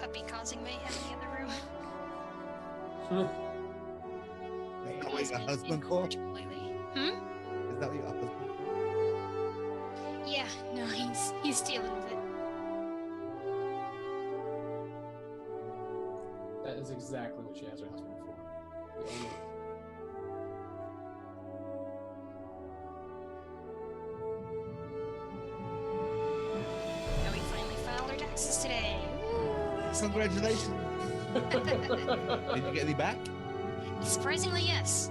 puppy causing mayhem in the other room. Is that what your husband for? Lately. Hmm? Is that what your husband for? Yeah, no, he's dealing with it. That is exactly what she has her husband for. The only... And we finally filed our taxes today. Congratulations. Did you get any back? Surprisingly, yes.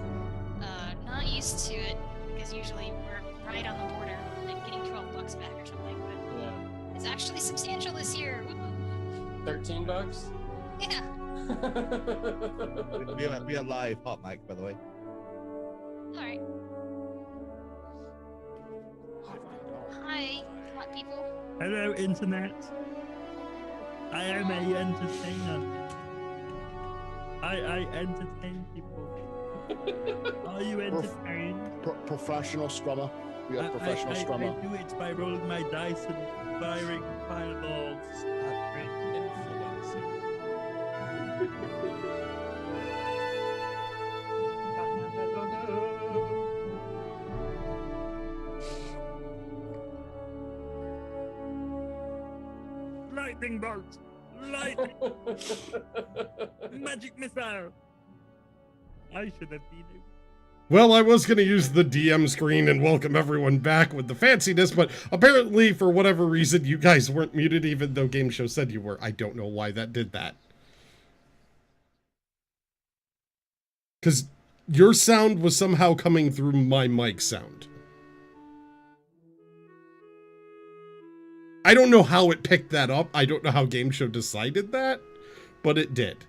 Not used to it, because usually we're right on the border, like getting $12 back or something, but Yeah. it's actually substantial this year. Woo. $13? Yeah. We are live, hot mic, by the way. Alright. Hi, hot people. Hello, Internet. I am a entertainer. I entertain people. Are you entertained? Professional strummer. We have professional strummer. I do it by rolling my dice and firing fireballs at great influencing. Lightning bolt! Lightning! Magic missile! I should have been able. Well, I was going to use the DM screen and welcome everyone back with the fanciness, but apparently, for whatever reason, you guys weren't muted, even though Game Show said you were. I don't know why that did that. Because your sound was somehow coming through my mic sound. I don't know how it picked that up. I don't know how Game Show decided that, but it did.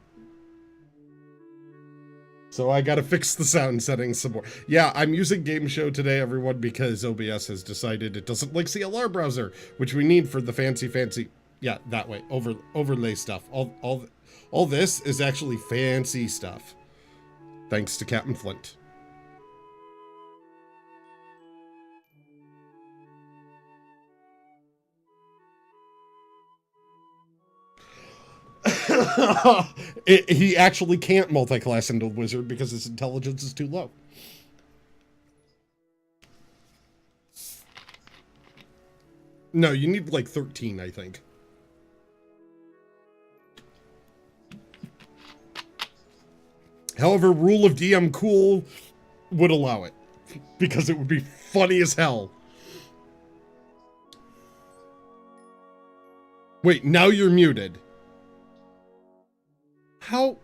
So I gotta fix the sound settings some more. Yeah, I'm using Game Show today, everyone, because OBS has decided it doesn't like CLR browser, which we need for the fancy, yeah, that way, overlay stuff. All this is actually fancy stuff, thanks to Captain Flint. He actually can't multi-class into wizard because his intelligence is too low. No, you need like 13, I think. However, Rule of DM Cool would allow it because it would be funny as hell. Wait, now you're muted. How?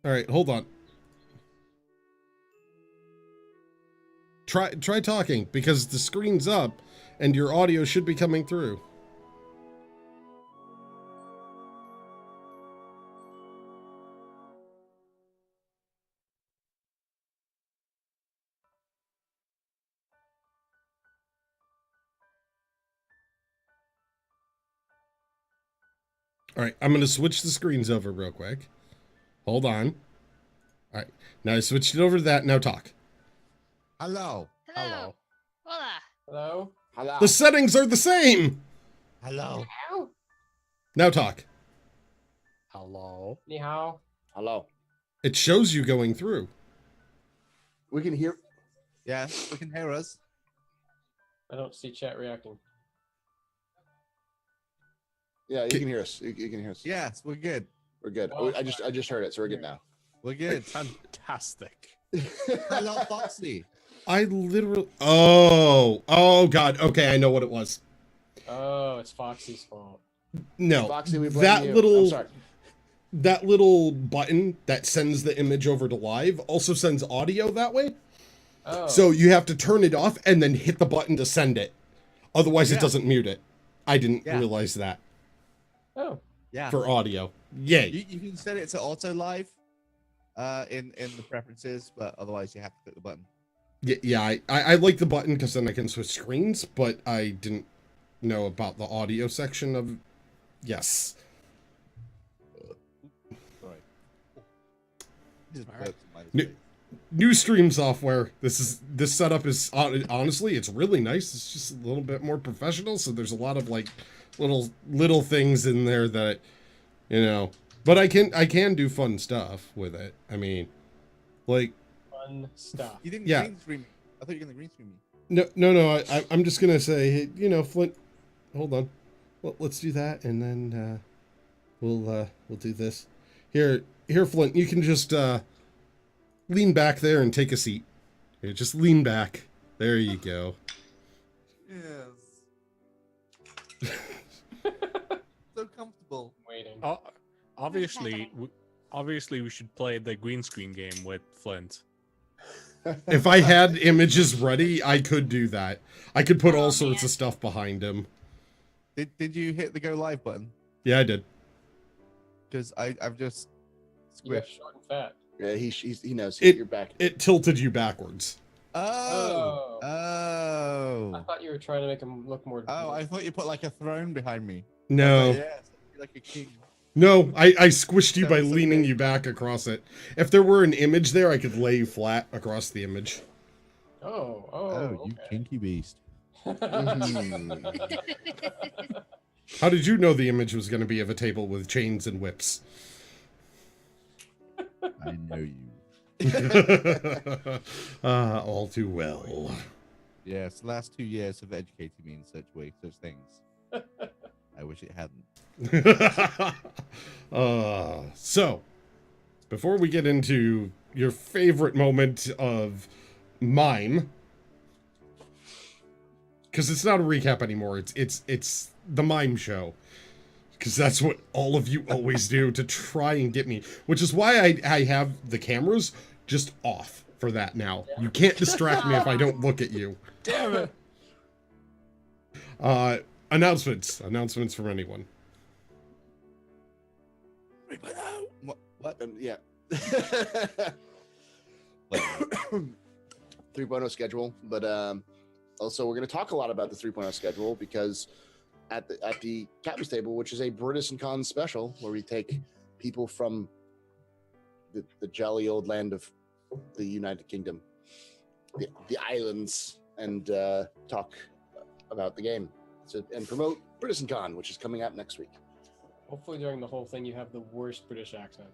All right, hold on. Try talking, because the screen's up and your audio should be coming through. All right, I'm going to switch the screens over real quick. Hold on. All right, now I switched it over to that. Now talk. Hello. Hello. Hola. Hello? Hello. The settings are the same. Hello. Now talk. Hello. Ni hao. Hello. It shows you going through. We can hear. Yeah, we can hear us. I don't see chat reacting. Yeah, you can hear us. You can hear us. Yes, we're good. We're good. Oh, I just heard it, so we're good now. We're good. Fantastic. Hello, Foxy. I literally... Oh, God. Okay, I know what it was. Oh, it's Foxy's fault. No, Foxy, we blame that you. little... I'm sorry. That little button that sends the image over to live also sends audio that way. Oh. So you have to turn it off and then hit the button to send it. Otherwise, Yeah. it doesn't mute it. I didn't Yeah. realize that Oh. Yeah. for audio. Yay. You can set it to auto live in the preferences, but otherwise you have to click the button. Yeah, I like the button because then I can switch screens, but I didn't know about the audio section of... Yes. Sorry. This is burps, by the New, way. new stream software. This setup is honestly, it's really nice. It's just a little bit more professional. So there's a lot of like little things in there that, you know, but I can do fun stuff with it. I mean, like Fun stuff. You didn't Yeah. green screen me. I thought you were gonna green screen me. no. I'm just gonna say, hey, you know, Flint, hold on. Well, let's do that, and then we'll do this. Here, Flint. You can just lean back there and take a seat. Here, just lean back. There you go. Yes. So comfortable. Waiting. Obviously, we should play the green screen game with Flint. If I had images ready, I could do that. I could put all Oh, sorts man. of stuff behind him. Did you hit the go live button? Yeah, I did. Because I've just You're squished. short and fat. Yeah, he knows. It- You're back. It tilted you backwards. Oh. I Oh. thought you were trying to make him look more. Oh, I thought you put like a throne behind me. No. Yes, like a king. No, I squished you by Sounds so leaning good. you back across it. If there were an image there, I could lay you flat across the image. Oh, you kinky beast. How did you know the image was going to be of a table with chains and whips? I know you. All too well. Yes, the last 2 years have educated me in such things. I wish it hadn't. So, before we get into your favorite moment of mime, because it's not a recap anymore, it's the mime show, because that's what all of you always do to try and get me, which is why I have the cameras just off for that now. You can't distract me if I don't look at you. Damn it! Announcements from anyone. What? Yeah. 3.0 schedule, but also we're going to talk a lot about the 3.0 schedule because at the captain's table, which is a British and Con special, where we take people from the jolly old land of the United Kingdom, the islands, and talk about the game, and promote British and Con, which is coming out next week. Hopefully, during the whole thing, you have the worst British accent.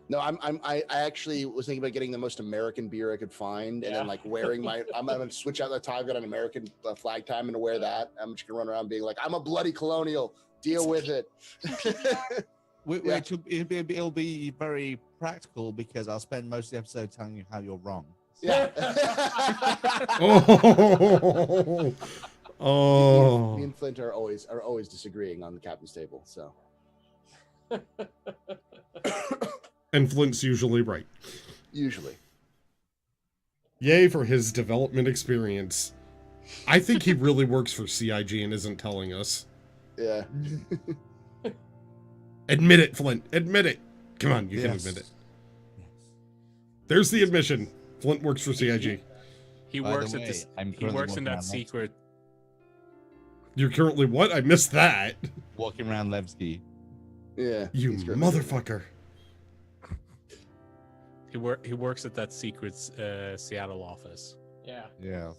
No, I actually was thinking about getting the most American beer I could find, and then like wearing I'm gonna switch out the tie. I've got an American flag tie. I'm gonna wear that. I'm just gonna run around being like, I'm a bloody colonial. Deal with it. Yeah. It'll be very practical because I'll spend most of the episode telling you how you're wrong. Yeah. Oh. Me and Flint are always disagreeing on the captain's table. So. And Flint's usually right. Usually. Yay for his development experience. I think he really works for CIG and isn't telling us. Yeah. Admit it, Flint. Admit it. Come on, you can Yes. admit it. There's the admission. Flint works for CIG. He By the works at way, this. I'm He currently works in walking that around secret. You're currently what? I missed that. Walking around Levski. Yeah. You he's currently doing that. motherfucker. He works at that secret Seattle office. Yeah. Yeah.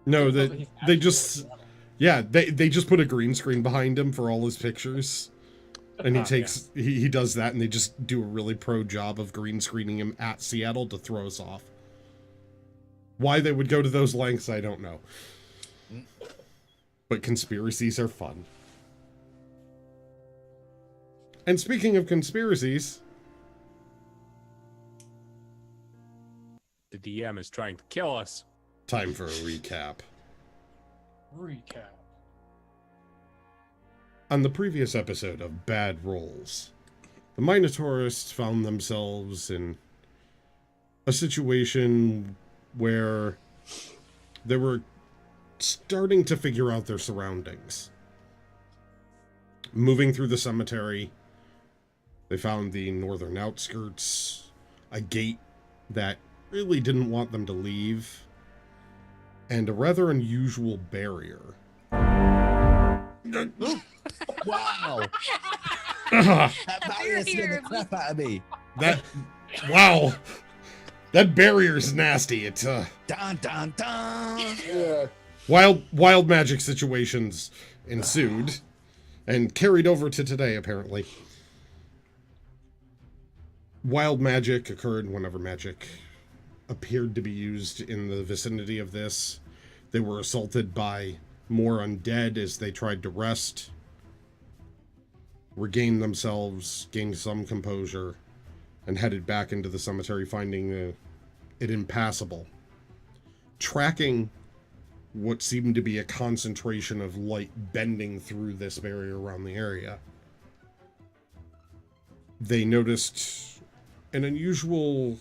No, He's they actually just really yeah, they just put a green screen behind him for all his pictures. And he takes he does that and they just do a really pro job of green screening him at Seattle to throw us off. Why they would go to those lengths, I don't know. But conspiracies are fun. And speaking of conspiracies, The DM is trying to kill us. time for a recap. Recap. On the previous episode of Bad Rolls, the Mino Taurists found themselves in a situation where they were starting to figure out their surroundings. Moving through the cemetery, they found the northern outskirts, a gate that really didn't want them to leave, and a rather unusual barrier. Wow. That That barrier scared the crap out of me. wow. That barrier's nasty. It's Dun dun dun. Yeah. wild magic situations ensued and carried over to today, apparently. Wild magic occurred whenever magic appeared to be used in the vicinity of this. They were assaulted by more undead as they tried to rest, regain themselves, gain some composure, and headed back into the cemetery, finding it impassable. Tracking what seemed to be a concentration of light bending through this barrier around the area, they noticed an unusual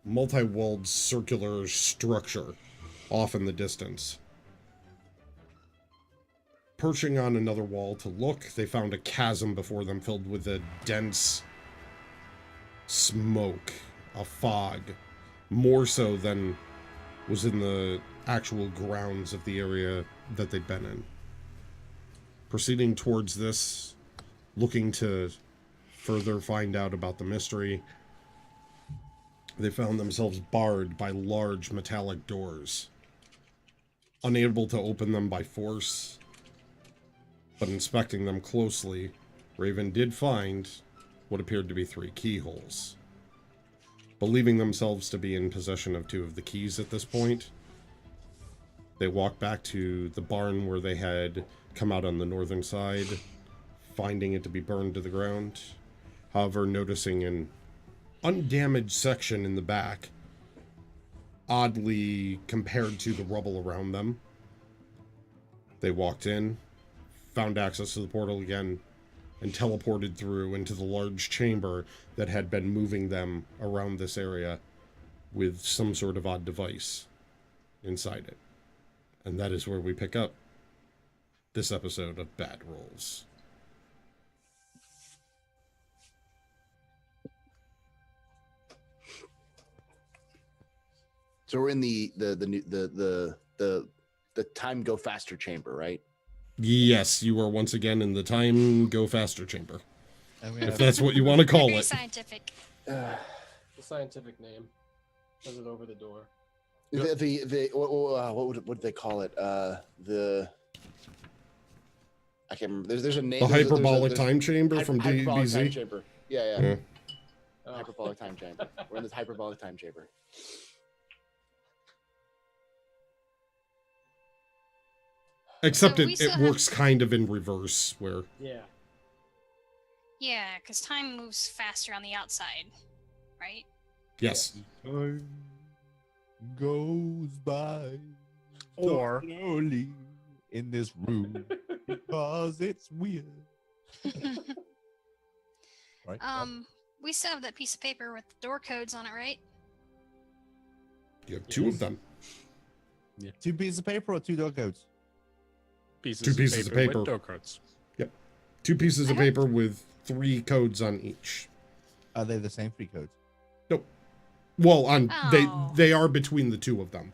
multi-walled circular structure off in the distance. Perching on another wall to look, they found a chasm before them filled with a dense smoke, a fog, more so than was in the actual grounds of the area that they'd been in. Proceeding towards this, looking to further find out about the mystery, they found themselves barred by large metallic doors. Unable to open them by force, but inspecting them closely, Raven did find what appeared to be 3 keyholes. Believing themselves to be in possession of 2 of the keys at this point, they walked back to the barn where they had come out on the northern side, finding it to be burned to the ground. However, noticing an undamaged section in the back, oddly compared to the rubble around them. They walked in, found access to the portal again, and teleported through into the large chamber that had been moving them around this area with some sort of odd device inside it. And that is where we pick up this episode of Bad Rolls. So we're in the time go faster chamber, right? Yes, you are once again in the time go faster chamber, And we if have that's what you want to call Very it. scientific. The scientific name. Has it over the door? What would they call it? I can't remember. There's a name. The there's a- hyperbolic there's a- time chamber from hyperbolic time DBZ. chamber. Yeah. Yeah. Oh. Hyperbolic time chamber. We're in this hyperbolic time chamber. Except So we it still have- works kind of in reverse, where Yeah. Yeah, because time moves faster on the outside, right? yes, time goes by Or slowly in this room because it's weird. Right? We still have that piece of paper with the door codes on it, right? you have 2 of them. 2 pieces of paper or 2 door codes? pieces, 2 pieces of paper. with door codes. 2 pieces of paper with 3 codes on each. Are they the same 3 codes? Well, Oh. they are between the 2 of them.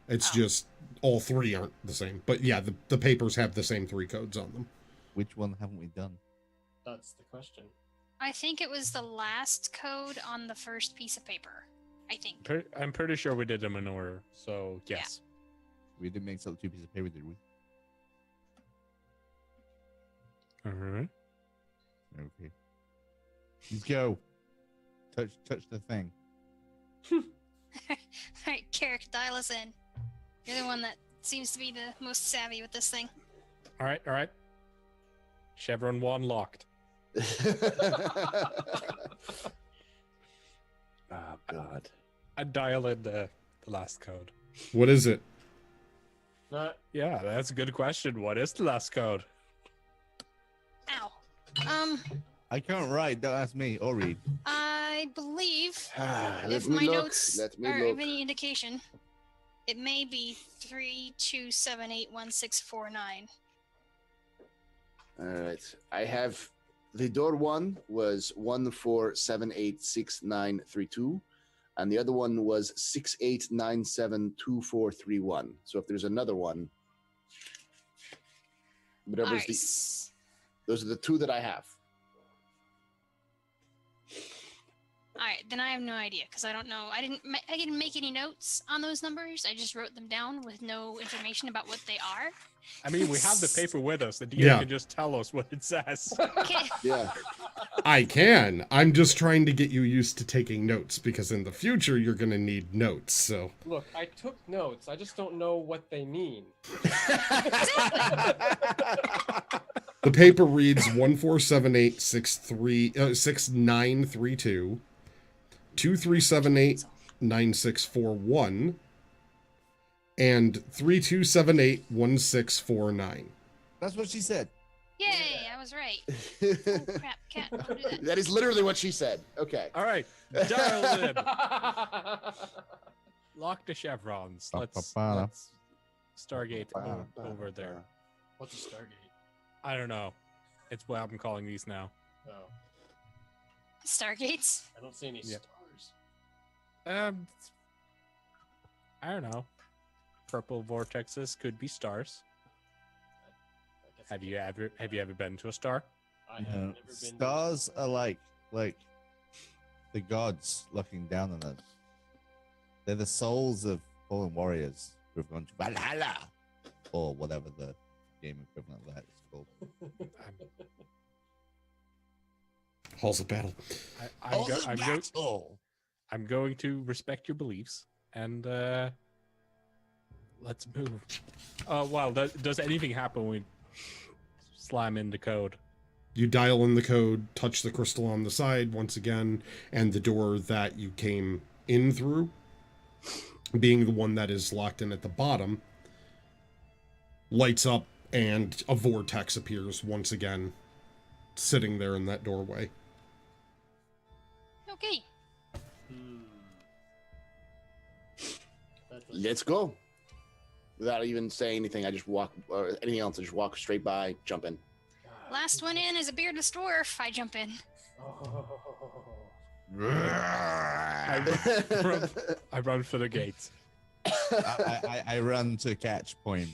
It's Oh. just all 3 aren't the same. But yeah, the papers have the same 3 codes on them. Which one haven't we done? That's the question. I think it was the last code on the first piece of paper. I think. I'm pretty sure we did them in order. So yes. We didn't mix up 2 pieces of paper, did we? All right. Okay. Let's go. Touch the thing. Alright, Carrick, dial us in. You're the one that seems to be the most savvy with this thing. All right. Chevron 1 locked. Oh God. I dial in the last code. What is it? Yeah, that's a good question. What is the last code? Ow. I can't write. Don't ask me or read. I believe, Let if me my look. notes Let me are look. of any indication, it may be 32781649. All right. I have the door 1 was 14786932, and the other one was 68972431. So if there's another one, whatever's Alright. the, those are the 2 that I have. Alright, then I have no idea, because I don't know. I didn't make any notes on those numbers. I just wrote them down with no information about what they are. I mean, we have the paper with us. The DM Yeah. can just tell us what it says. Okay. Yeah. I can. I'm just trying to get you used to taking notes because in the future you're going to need notes. So Look, I took notes. I just don't know what they mean. the paper reads 1478636932 23789641 and 32781649. That's what she said. Yay, I was right. Oh, crap, cat. Don't do that. That is literally what she said. Okay. All right, dial in. Lock the chevrons. Let's Stargate over there. What's a Stargate? I don't know. It's what I'm calling these now. Oh, Stargates? I don't see any Yeah. stars. I don't know. Purple vortexes could be stars. I guess Have you ever been to a star? I have never been. Stars are like the gods looking down on us. They're the souls of fallen warriors who have gone to Valhalla, or whatever the game equivalent of that is called. Halls of battle. I'm going to respect your beliefs and let's move. Oh wow! Does anything happen when we slam in the code? You dial in the code, touch the crystal on the side once again, and the door that you came in through, being the one that is locked in at the bottom, lights up and a vortex appears once again, sitting there in that doorway. Okay. Let's go. Without even saying anything, I just walk, or anything else, I just walk straight by, jump in. Last one in is a beardless dwarf. I jump in. I run for the gates. I run to catch point.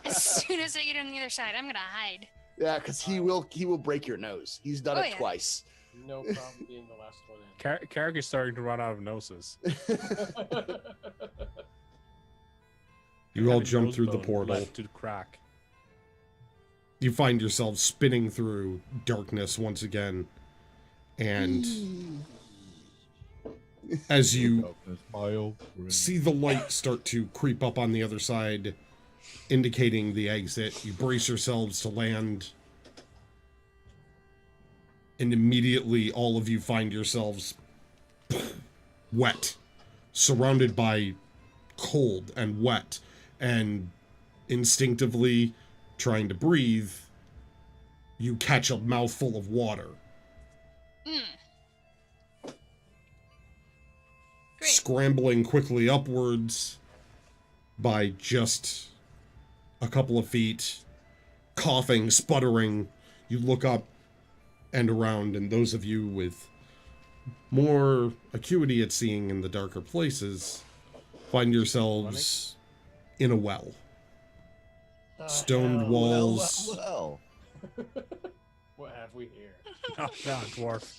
As soon as I get on the other side, I'm gonna hide. Yeah, because he will break your nose. He's done Oh, it yeah. twice. No problem being the last one in. Carrick is starting to run out of noses. You all Having jump nose through the bone portal. led to the crack. You find yourself spinning through darkness once again, and as you see the light start to creep up on the other side, indicating the exit, you brace yourselves to land, and immediately all of you find yourselves wet, surrounded by cold and wet, and instinctively trying to breathe, you catch a mouthful of water. Great. Scrambling quickly upwards by just a couple of feet, coughing, sputtering, you look up and around, and those of you with more acuity at seeing in the darker places find yourselves in a well. Stoned walls. Well. What have we here? No, dwarf.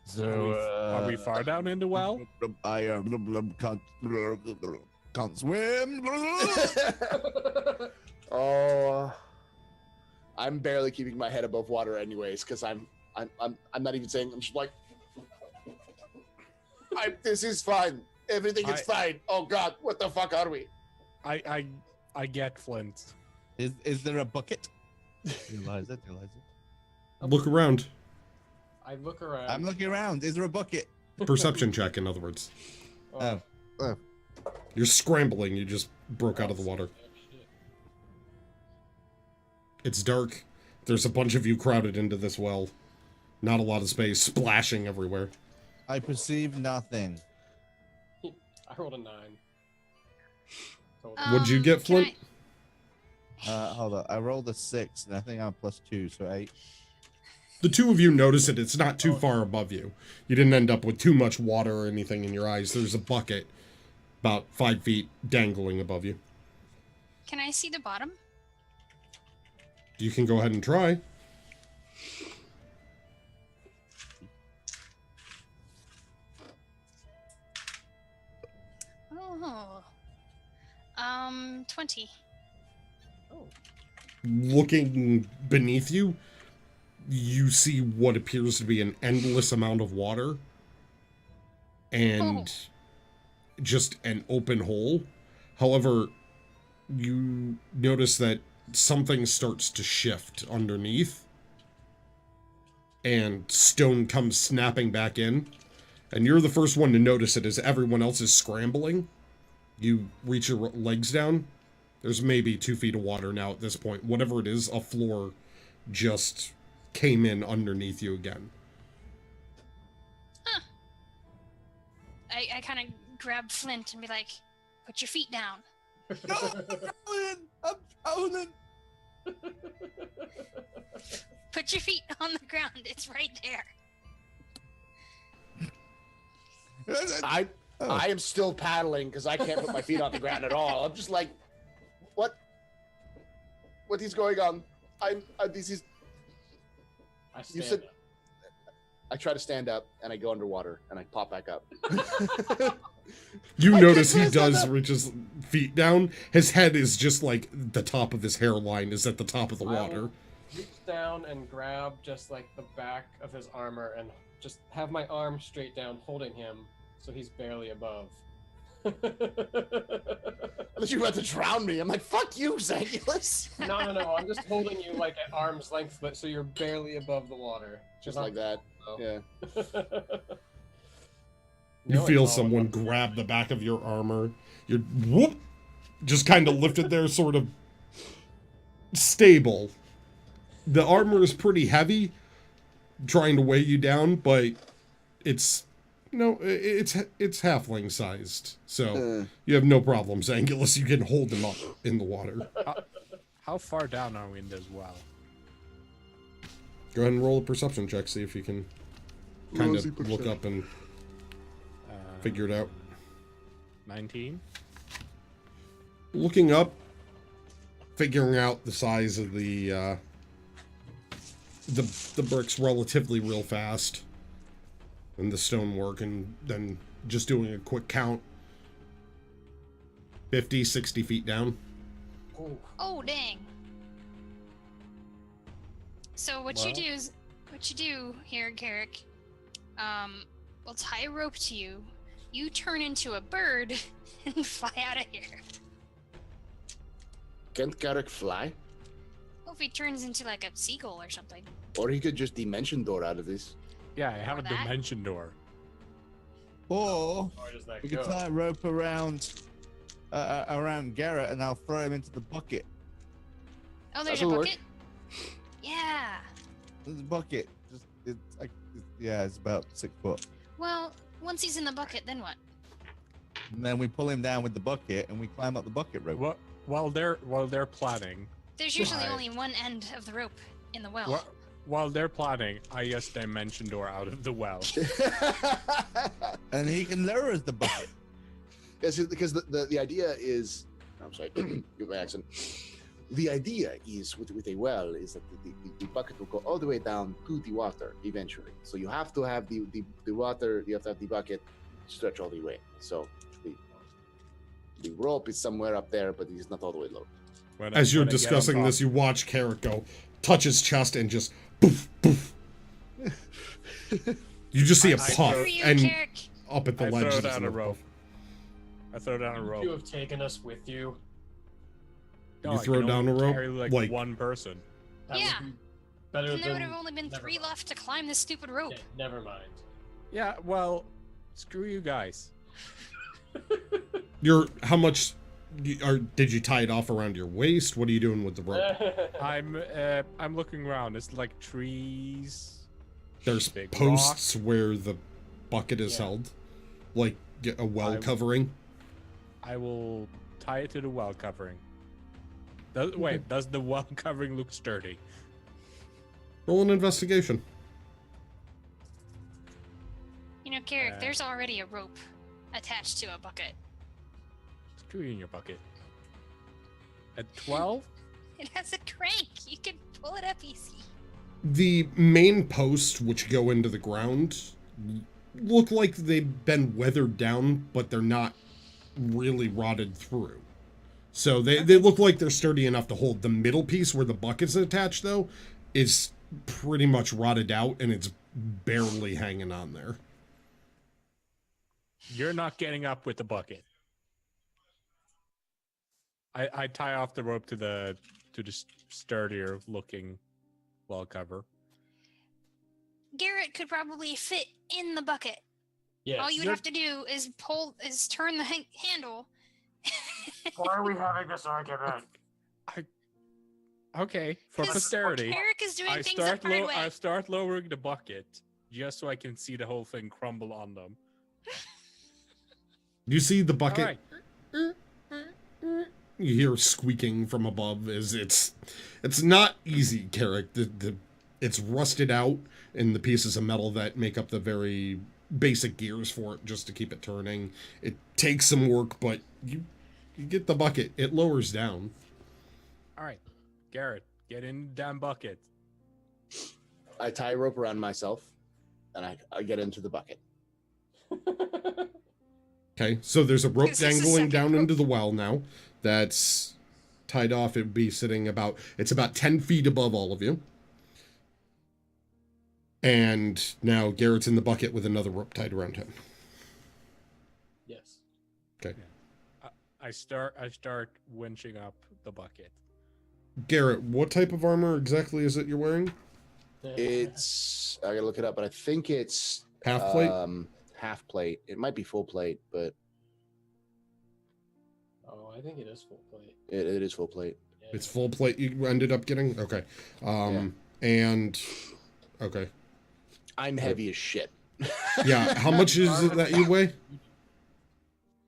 So Are we far down in the well? I can't swim. Oh, I'm barely keeping my head above water, anyways, because I'm not even saying. I'm just like, this is fine. Everything is fine. Oh God, what the fuck are we? I get Flint. Is there a bucket? Eliza. Look around. I look around. I'm looking around. Is there a bucket? Perception check, in other words. Oh, You're scrambling. You just broke out of the water. shit. It's dark. There's a bunch of you crowded into this well. Not a lot of space. Splashing everywhere. I perceive nothing. I rolled a 9. What'd you get, can Flint? Hold on. I rolled a 6, and I think I'm +2, so 8. The two of you notice it. It's not too far above you. You didn't end up with too much water or anything in your eyes. There's a bucket about 5 feet dangling above you. Can I see the bottom? You can go ahead and try. Oh. 20. Oh. Looking beneath you, you see what appears to be an endless amount of water and just an open hole. However, you notice that something starts to shift underneath and stone comes snapping back in. And you're the first one to notice it as everyone else is scrambling. You reach your legs down. There's maybe 2 feet of water now at this point. Whatever it is, a floor just came in underneath you again. Huh. I kind of grab Flint and be like, put your feet down. No, I'm drowning. Put your feet on the ground. It's right there. I am still paddling because I can't put my feet on the ground at all. I'm just like, what is going on? This is. I You stand said- up. I try to stand up and I go underwater and I pop back up. You I notice he can't stand does up. reach his feet down. His head is just like the top of his hairline is at the top of the I water. will reach down and grab just like the back of his armor and just have my arm straight down holding him so he's barely above. I thought you were about to drown me. I'm like, fuck you, Zangular. No. I'm just holding you like at arm's length, but so you're barely above the water. Just like that. Yeah. You feel someone grab the back of your armor. You're whoop, just kind of lifted there, sort of stable. The armor is pretty heavy, trying to weigh you down, but it's halfling sized, so you have no problems, Angulas. You can hold them up in the water. How far down are we in this well? Go ahead and roll a perception check, see if you can kind of look up and figure it out. 19? Looking up, figuring out the size of the bricks relatively real fast, and the stonework, and then just doing a quick count. 50, 60 feet down. Oh, dang. So what you do here, Garrick, we'll tie a rope to you. You turn into a bird and fly out of here. Can't Garrick fly? Well, if he turns into like a seagull or something. Or he could just dimension door out of this. Yeah, I have Or a that. dimension door. Or Where does that we go? could tie a rope around Garrett, and I'll throw him into the bucket. Oh, there's a That'll work. bucket? Yeah. There's a bucket. It's about 6 foot. Well, once he's in the bucket, then what? And then we pull him down with the bucket, and we climb up the bucket rope. While they're planning, There's usually Right. only one end of the rope in the well. while they're planning, I just dimension door out of the well. And he can lower us the bucket. Because the idea is, I'm sorry, give my accent. The idea is with a well is that the bucket will go all the way down to the water eventually. So you have to have the water, you have to have the bucket stretch all the way. So the rope is somewhere up there, but it is not all the way low. As you're discussing this, you watch Carrot go, touch his chest, and just poof, poof. You just see a I puff, Screw you, and Carrick. up at the I ledge. throw there's down a another rope. puff. I throw down a Would rope. you have taken us with you? No, You I throw can down only a rope? carry, Like- one person. That Yeah. would be better And there would than. have only been never 3 mind. left to climb this stupid rope. Okay, never mind. Yeah, well, screw you guys. How much? Did you tie it off around your waist? What are you doing with the rope? I'm looking around. It's like trees. There's Big posts where the bucket is Yeah. held, like a well I- covering. I will tie it to the well covering. Does the well covering look sturdy? Roll an investigation. You know, Carrick, Uh, there's already a rope attached to a bucket. Screw you in your bucket. At 12? It has a crank. You can pull it up easy. The main posts, which go into the ground, look like they've been weathered down, but they're not really rotted through. So they look like they're sturdy enough to hold. The middle piece where the bucket's attached, though, is pretty much rotted out, and it's barely hanging on there. You're not getting up with the bucket. I tie off the rope to the sturdier looking wall cover. Garrett could probably fit in the bucket. Yes. All you would have to do is turn the handle. Why are we having this argument? Okay, for posterity, Eric is doing things the hard way. I start lowering the bucket just so I can see the whole thing crumble on them. You see the bucket. All right. You hear squeaking from above. It's not easy, Carrick. It's rusted out in the pieces of metal that make up the very basic gears for it, just to keep it turning. It takes some work, but you get the bucket. It lowers down. All right, Garrett, get in the damn bucket. I tie a rope around myself, and I get into the bucket. Okay, so there's a rope Is this a dangling second down rope? into the well now. That's tied off. It'd be sitting about 10 feet above all of you. And now Garrett's in the bucket with another rope tied around him. Yes. Okay. I start winching up the bucket. Garrett, what type of armor exactly is it you're wearing? It's I gotta look it up, but I think it's Half plate? Half plate. It might be full plate, but Oh, I think it is full plate. it is full plate. Yeah. It's full plate you ended up getting? Okay. And okay. I'm heavy as shit. Yeah, how much is it that you weigh?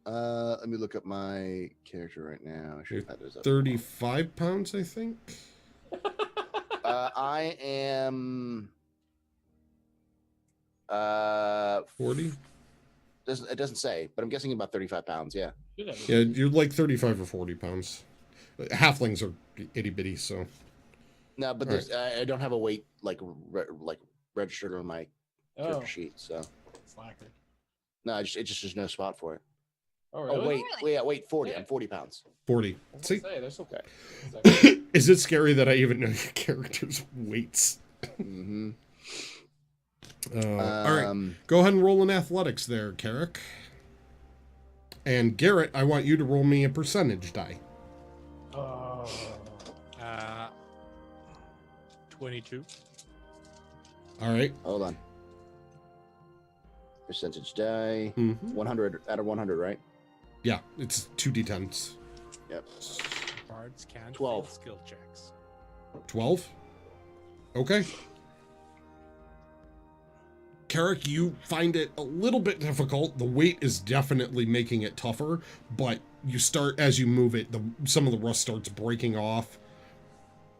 Let me look up my character right now. I should have had those up. 35 pounds, I think. I am 40? it doesn't say, but I'm guessing about 35 pounds, yeah. Should have Yeah, you're like 35 or 40 pounds. Halflings are itty bitty, so. No, but there's I don't have a weight like registered on my character Oh, sheet, so slacker. no, there's no spot for it. Oh, really? Oh wait, Really? wait, 40. Yeah. I'm 40 pounds. 40. I was See? gonna say, there's some... Okay. Is it scary that I even know your character's weights? Mm-hmm. All right. Go ahead and roll in athletics there, Carrick. And Garrett, I want you to roll me a percentage die. Oh. 22. All right. Hold on. Percentage die. Mhm. 100 out of 100, right? Yeah, it's 2d10s. Yep. Bards can 12. fail skill checks. 12? Okay. Carrick, you find it a little bit difficult. The weight is definitely making it tougher, but you start, as you move it, some of the rust starts breaking off.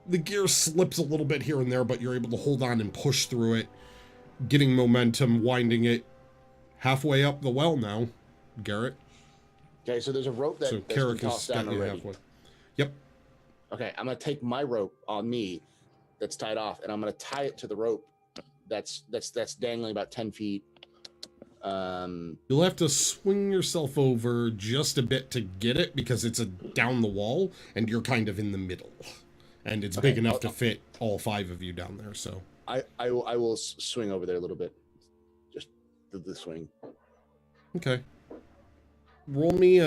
The gear slips a little bit here and there, but you're able to hold on and push through it, getting momentum, winding it halfway up the well now, Garrett. Okay, so there's a rope that's been Carrick tossed has down got you already. halfway. Yep. Okay, I'm gonna take my rope on me that's tied off, and I'm gonna tie it to the rope that's dangling about 10 feet. You'll have to swing yourself over just a bit to get it because it's down the wall and you're kind of in the middle. And it's Okay, big enough to fit all 5 of you down there, so. I will swing over there a little bit. Just the swing. Okay. Roll me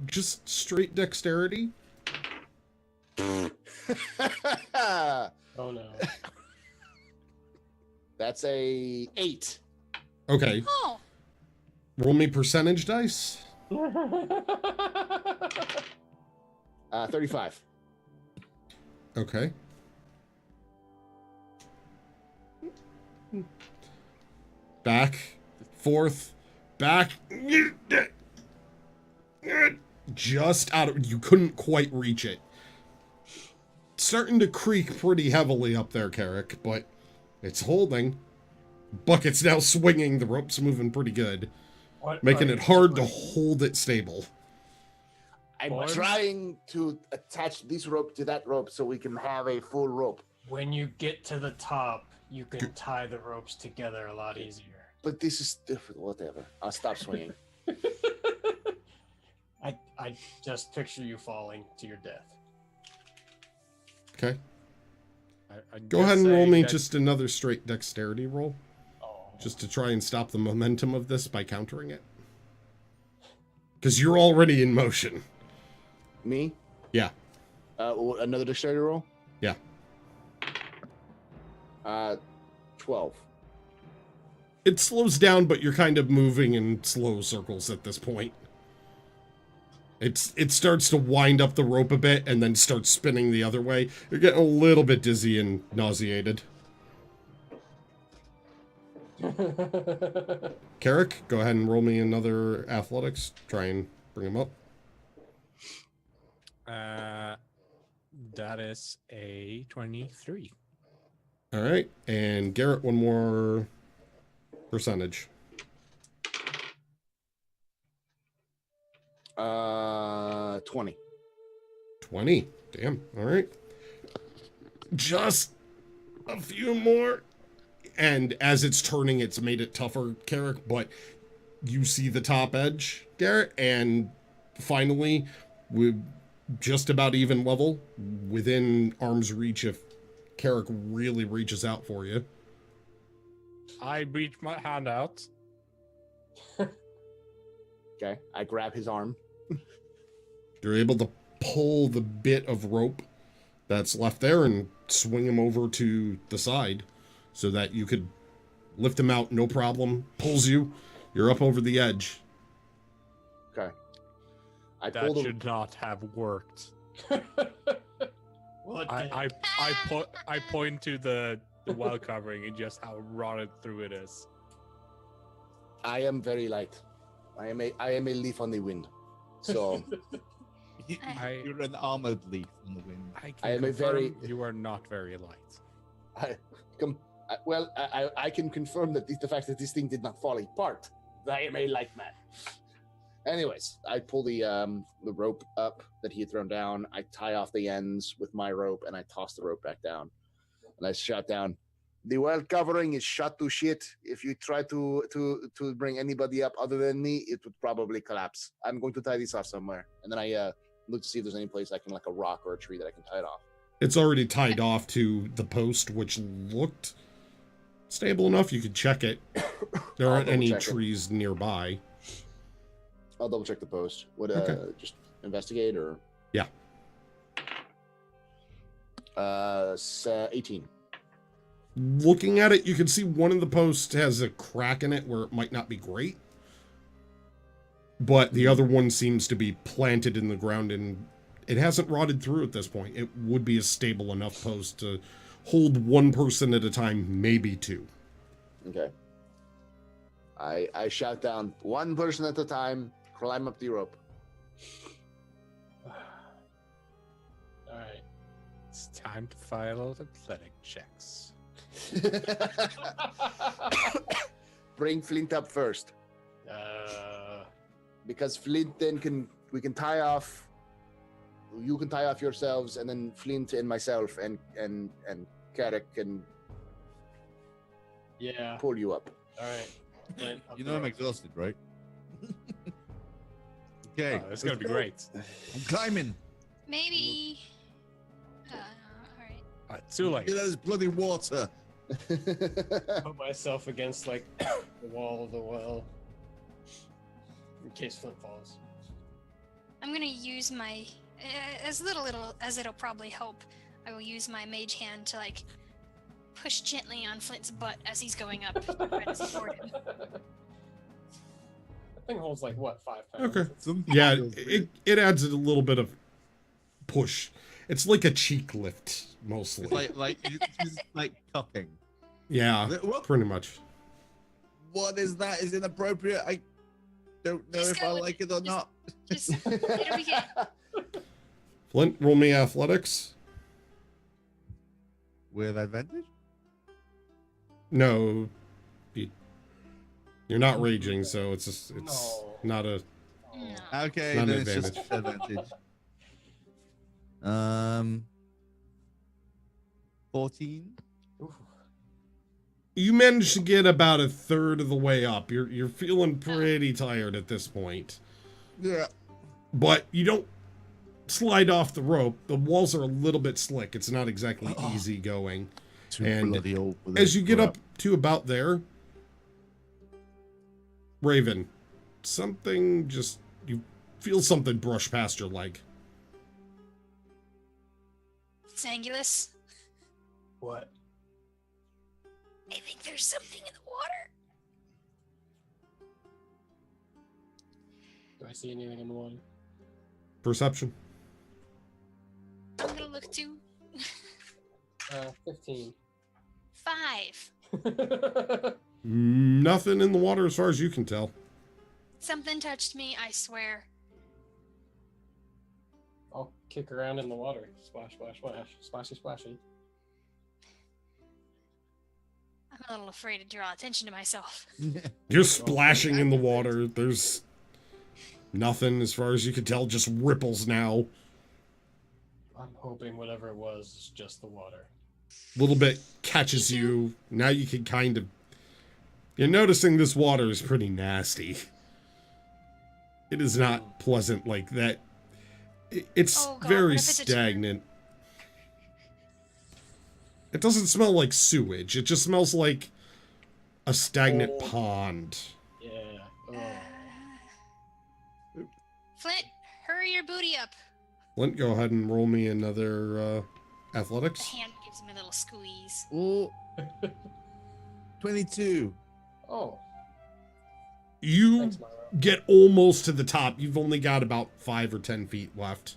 just straight dexterity. Oh, no. That's a 8. Okay. Oh, Roll me percentage dice. 35. Okay. Back, forth, back. Just out of, you couldn't quite reach it. Starting to creak pretty heavily up there, Carrick, but it's holding. Bucket's now swinging, the rope's moving pretty good, What making are it you hard to doing? hold it stable. I'm Boys? trying to attach this rope to that rope so we can have a full rope. When you get to the top, you can tie the ropes together a lot easier. But this is different. Whatever. I'll stop swinging. I just picture you falling to your death. Okay. I'm Go just ahead and roll saying me that- just another straight dexterity roll, Oh. just to try and stop the momentum of this by countering it. Because you're already in motion. Me? Yeah. Another dexterity roll? Yeah. 12. It slows down, but you're kind of moving in slow circles at this point. It starts to wind up the rope a bit and then starts spinning the other way. You're getting a little bit dizzy and nauseated. Carrick, go ahead and roll me another athletics. Try and bring him up. That is a 23. All right. And Garrett, one more percentage. 20. 20. Damn. All right. Just a few more. And as it's turning, it's made it tougher, Carrick, but you see the top edge, Garrett, and finally, we're just about even level, within arm's reach if Carrick really reaches out for you. I reach my hand out. Okay. I grab his arm. You're able to pull the bit of rope that's left there and swing him over to the side so that you could lift him out, no problem. Pulls you. You're up over the edge. Okay. I That pulled him. should not have worked. What I point to the well covering and just how rotted through it is. I am very light. I am a leaf on the wind. So You're an armored leaf in the wind. I am a very- You are not very light. I can confirm that the fact that this thing did not fall apart. I am a light man. Anyways, I pull the rope up that he had thrown down. I tie off the ends with my rope, and I toss the rope back down. And I shout down, "The well covering is shot to shit. If you try to bring anybody up other than me, it would probably collapse. I'm going to tie this off somewhere." And then I look to see if there's any place I can, like a rock or a tree that I can tie it off. It's already tied off to the post, which looked stable enough. You could check it. There I'll aren't any double check it. trees nearby. I'll double check the post. Would Okay. just investigate or? Yeah. 18. Looking at it, you can see one of the posts has a crack in it where it might not be great. But the other one seems to be planted in the ground and it hasn't rotted through at this point. It would be a stable enough post to hold one person at a time, maybe two. Okay. I shout down, "One person at a time, climb up the rope." Alright. It's time to file athletic checks. Bring Flint up first, because Flint then we can tie off. You can tie off yourselves, and then Flint and myself and Carrick can Yeah. pull you up. Alright. You know I'm exhausted, right? Okay. Oh, it's gonna be great. I'm climbing. Maybe. All right. Too late. Get those bloody water. Put myself against like the wall of the well in case Flint falls. I'm gonna use my as little as it'll probably help. I will use my mage hand to like push gently on Flint's butt as he's going up. Right as he boarded. That thing holds like what, 5 pounds? Okay. Some Yeah, feels it adds a little bit of push. It's like a cheek lift, mostly. It's it's like cupping. Yeah, What? pretty much. What is that? Is inappropriate? I don't know Just if go I with like it. it or not. Just it'll be good. Flint, roll me athletics. With advantage? No, you're not raging, so it's No. not a. No. Okay, Not then an it's just advantage. 14. You managed to get about a third of the way up. You're feeling pretty tired at this point. Yeah. but you don't slide off the rope. The walls are a little bit slick. It's not exactly easy going. Too And bloody old for as this you get crap. up to about there, Raven, something just, you feel something brush past your leg. Sangulus, What? I think there's something in the water. Do I see anything in the water? Perception. I'm gonna look too. 15. 5. Nothing in the water as far as you can tell. Something touched me, I swear. I'll kick around in the water. Splash, splash, splash. Splashy, splashy. I'm a little afraid to draw attention to myself. You're splashing in the water. There's nothing as far as you can tell, just ripples now. I'm hoping whatever it was is just the water. A little bit catches you. Now you can kind of... You're noticing this water is pretty nasty. It is not pleasant like that. It's Oh, God, very what if it's a turd? stagnant. It doesn't smell like sewage. It just smells like a stagnant Oh. pond. Yeah. Oh. Flint, hurry your booty up. Flint, go ahead and roll me another athletics. The hand gives him a little squeeze. Ooh. 22. Oh. You Thanks, Milo. get almost to the top. You've only got about 5 or 10 feet left.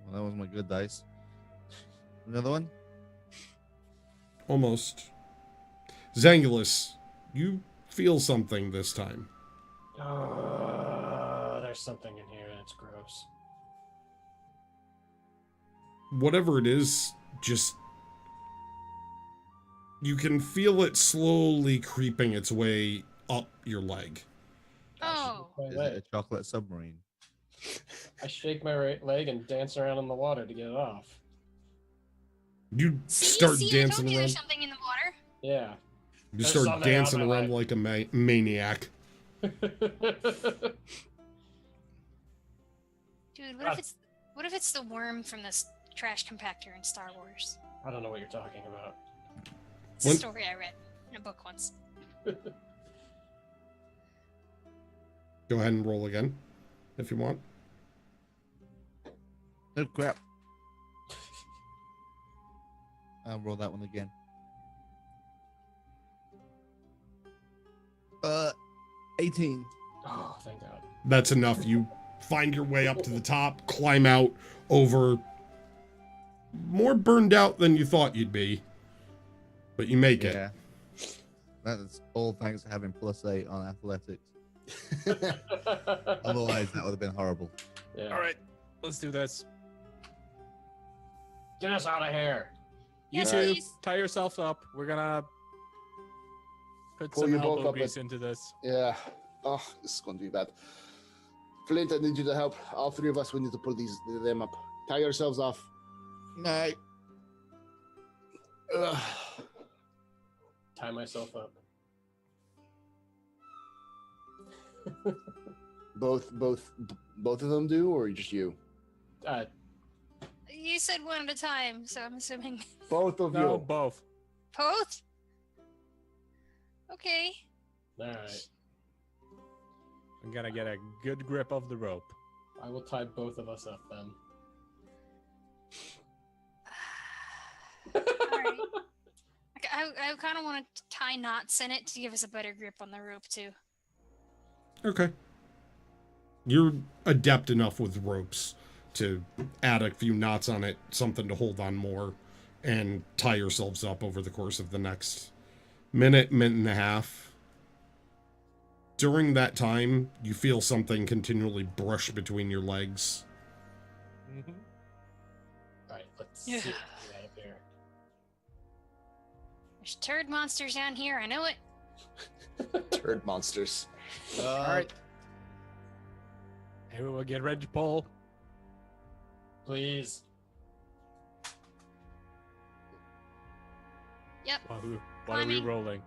Well, that was my good dice. Another one? Almost. Zangulus, you feel something this time. There's something in here and it's gross. Whatever it is, just... You can feel it slowly creeping its way up your leg. Oh. My Is leg. it a chocolate submarine? I shake my right leg and dance around in the water to get it off. You See, start I told dancing you around. there's something in the water. Yeah. You There's start something dancing on my around leg. like a maniac. Dude, what if it's the worm from this trash compactor in Star Wars? I don't know what you're talking about. It's a When- story I read in a book once. Go ahead and roll again, if you want. Oh, crap. I'll roll that one again. 18. Oh, thank God. That's enough. You find your way up to the top, climb out over... More burned out than you thought you'd be. But you make it. Yeah. That is all thanks to having +8 on athletics. Otherwise, that would have been horrible. Yeah. All right, let's do this. Get us out of here. You Yes, two, please. tie yourselves up. We're gonna put Pull some you both elbow up grease into this. Yeah. Oh, this is going to be bad. Flint, I need you to help. All three of us, we need to pull them up. Tie yourselves off. No. Ugh. Tie myself up. Both of them do, or just you? You said one at a time, so I'm assuming Both of No, you. both. both. Okay. All right. I'm gonna get a good grip of the rope. I will tie both of us up then. All right. I kind of want to tie knots in it to give us a better grip on the rope too. Okay. You're adept enough with ropes to add a few knots on it, something to hold on more, and tie yourselves up over the course of the next minute and a half. During that time, you feel something continually brush between your legs. Mm-hmm. All right, let's Yeah. see. Get out of here. There's turd monsters down here. I know it. Turd monsters. All right. Everyone get ready to pull. Please. Yep. What are we Climbing. rolling?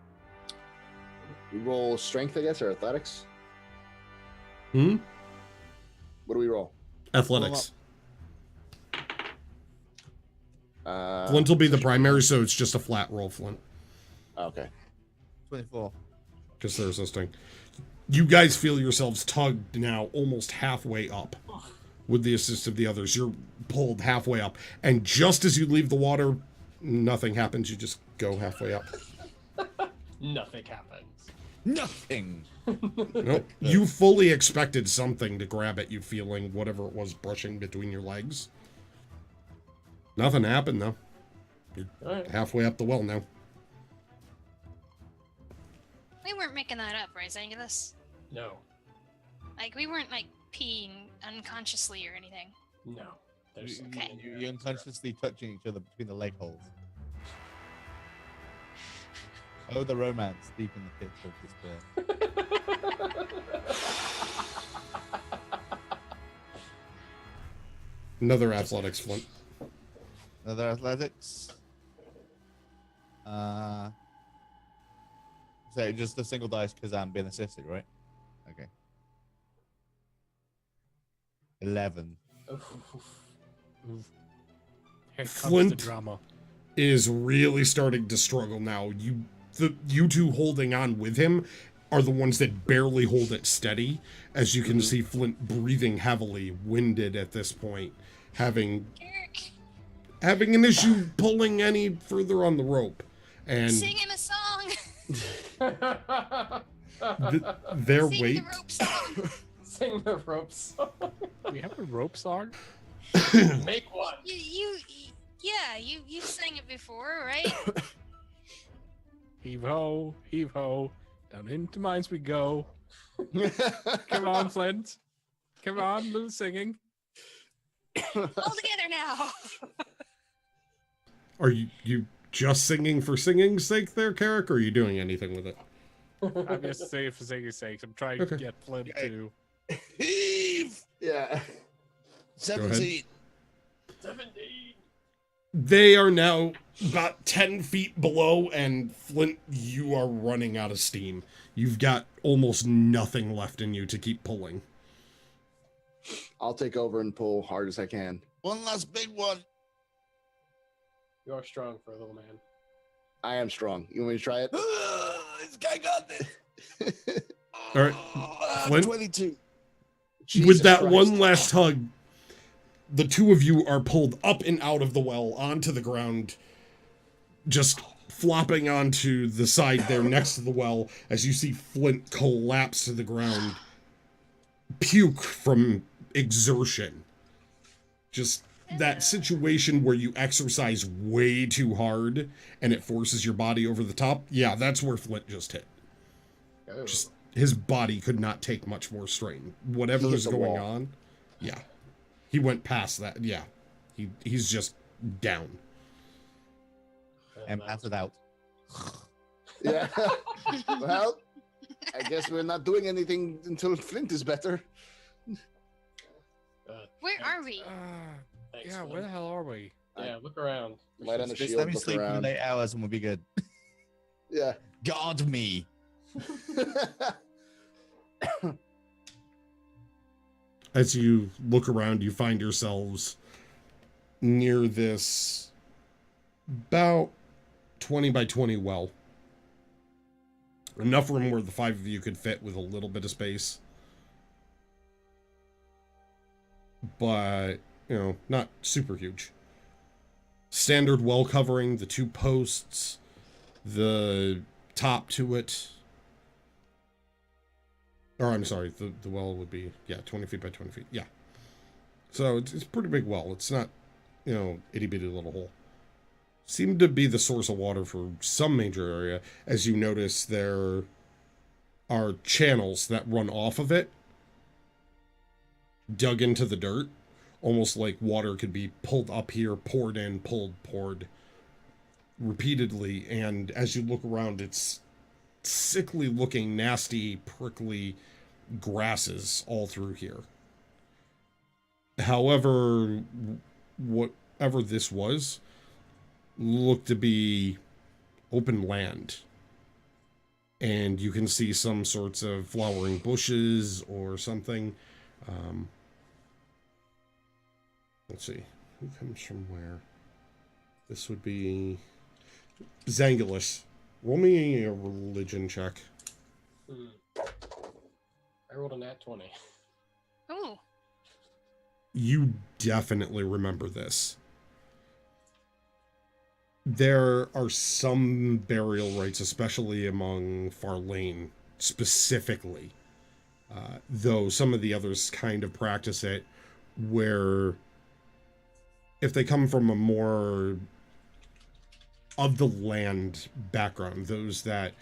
We roll strength, I guess, or athletics. Hmm? What do we roll? Athletics. Uh, Flint will be the primary, so it's just a flat roll, Flint, Okay. 24. because they're assisting. You guys feel yourselves tugged now almost halfway up. With the assist of the others, you're pulled halfway up. And just as you leave the water, nothing happens. You just go halfway up. Nothing happens. Nothing. Nope. You fully expected something to grab at you, feeling whatever it was brushing between your legs. Nothing happened, though. You're Alright. halfway up the well now. We weren't making that up, right, Zangulas? No. Like, we weren't, like, peeing unconsciously or anything. No. There's Okay. You're unconsciously touching each other between the leg holes. Oh, the romance deep in the pits of despair. Another athletics, Flint. Another athletics. So just a single dice because I'm being assisted, right? Okay. 11. Here comes the Flint. drama. Is really starting to struggle now. You two holding on with him are the ones that barely hold it steady. As you can see, Flint breathing heavily, winded at this point, having an issue pulling any further on the rope. And Sing him a song! their Sing weight. the rope song! Sing the rope song. We have a rope song? Make one. You sang it before, right? Heave ho, down into mines we go. Come on, Flint. Come on, little singing. All together now! Are you just singing for singing's sake there, Carrick, or are you doing anything with it? I'm just saying for singing's sake. I'm trying to get Flint to. Heave! Yeah. 17. 17. They are now about 10 feet below, and Flint, you are running out of steam. You've got almost nothing left in you to keep pulling. I'll take over and pull hard as I can. One last big one. You are strong for a little man. I am strong. You want me to try it? This guy got this. All right, Flint? 22. Jesus With that Christ. one last tug, the two of you are pulled up and out of the well onto the ground, just flopping onto the side there next to the well as you see Flint collapse to the ground, puke from exertion. Just that situation where you exercise way too hard and it forces your body over the top. Yeah, that's where Flint just hit. Oh. Just his body could not take much more strain. Whatever He hit is the going wall. on. Yeah. He went past that. Yeah. He's just down. And pass it out. Yeah. Well, I guess we're not doing anything until Flint is better. Where are we? Thanks, Yeah, Flint. where the hell are we? Yeah, look around. Light on the Just shield, let me look sleep for around. 8 hours and we'll be good. Yeah. Guard me. As you look around, you find yourselves near this about 20 by 20 well. Enough room where the five of you could fit with a little bit of space. But, not super huge. Standard well covering, the two posts, the top to it. Or, I'm sorry, the well would be, 20 feet by 20 feet. Yeah. So, it's a pretty big well. It's not, itty-bitty little hole. Seemed to be the source of water for some major area. As you notice, there are channels that run off of it, dug into the dirt, almost like water could be pulled up here, poured in, pulled, poured repeatedly. And as you look around, it's sickly looking, nasty, prickly grasses all through here. However, whatever this was, looked to be open land. and you can see some sorts of flowering bushes or something. Let's see, who comes from where? This would be Zangulis. Roll me a religion check. I rolled a nat 20. Oh, You definitely remember this. There are some burial rites, especially among Farlane specifically, though some of the others kind of practice it, where if they come from a more of the land background, those that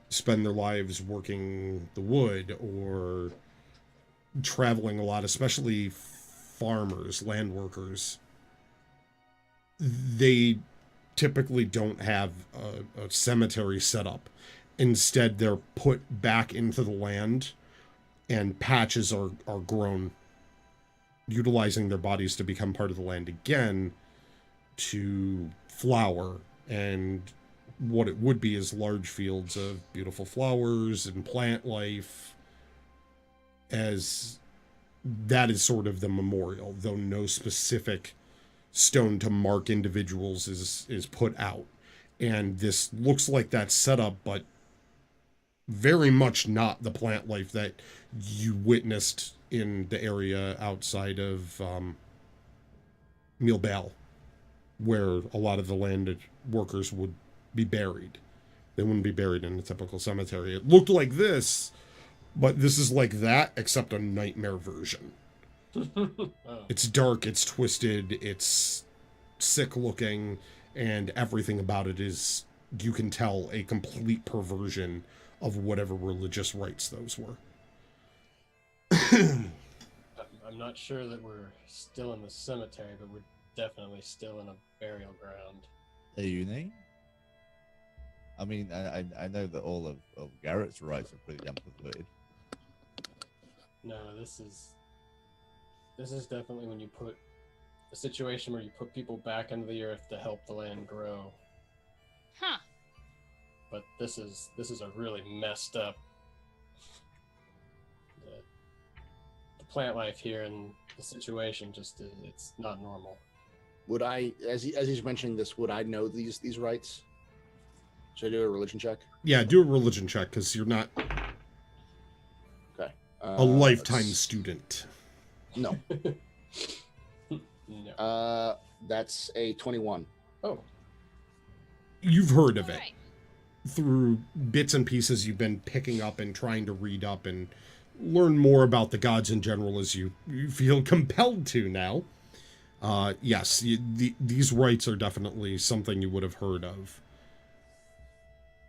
spend their lives working the wood or traveling a lot, especially farmers, land workers, they typically don't have a cemetery set up. Instead, they're put back into the land and patches are grown, utilizing their bodies to become part of the land again to flower, and what it would be is large fields of beautiful flowers and plant life, as that is sort of the memorial, though no specific stone to mark individuals is put out. And this looks like that setup, but very much not the plant life that you witnessed in the area outside of Milbel, where a lot of the land workers would be buried. They wouldn't be buried in a typical cemetery. It looked like this, but this is like that, except a nightmare version. Oh. It's dark, it's twisted, it's sick looking, and everything about it is, you can tell, a complete perversion of whatever religious rites those were. I'm not sure that we're still in the cemetery, but we're definitely still in a burial ground. A uni? I mean, I know that all of Garrett's rights are pretty damn perverted. No, this is definitely when you put a situation where you put people back into the earth to help the land grow. huh. But this is a really messed up. The plant life here and the situation just it's not normal. Would I, as he's mentioning this, would I know these rights? Should I do a religion check? Yeah, do a religion check, because you're not Okay. a lifetime student. No. No. That's a 21. Oh, You've heard of it. Alright. Through bits and pieces you've been picking up and trying to read up and learn more about the gods in general as you feel compelled to now. Yes, these rites are definitely something you would have heard of.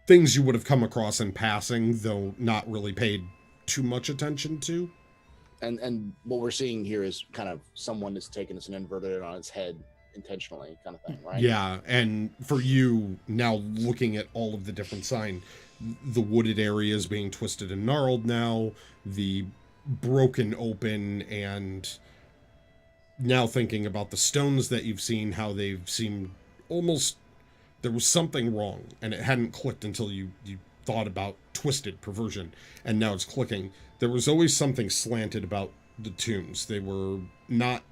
Things you would have come across in passing, though not really paid too much attention to. And what we're seeing here is kind of someone that's taken this and inverted it on its head intentionally, kind of thing, right? Yeah, and for you, now looking at all of the different sign, the wooded areas being twisted and gnarled now, the broken open, and now thinking about the stones that you've seen, how they've seemed almost, there was something wrong, and it hadn't clicked until you thought about twisted perversion, and now it's clicking. There was always something slanted about the tombs. They were not,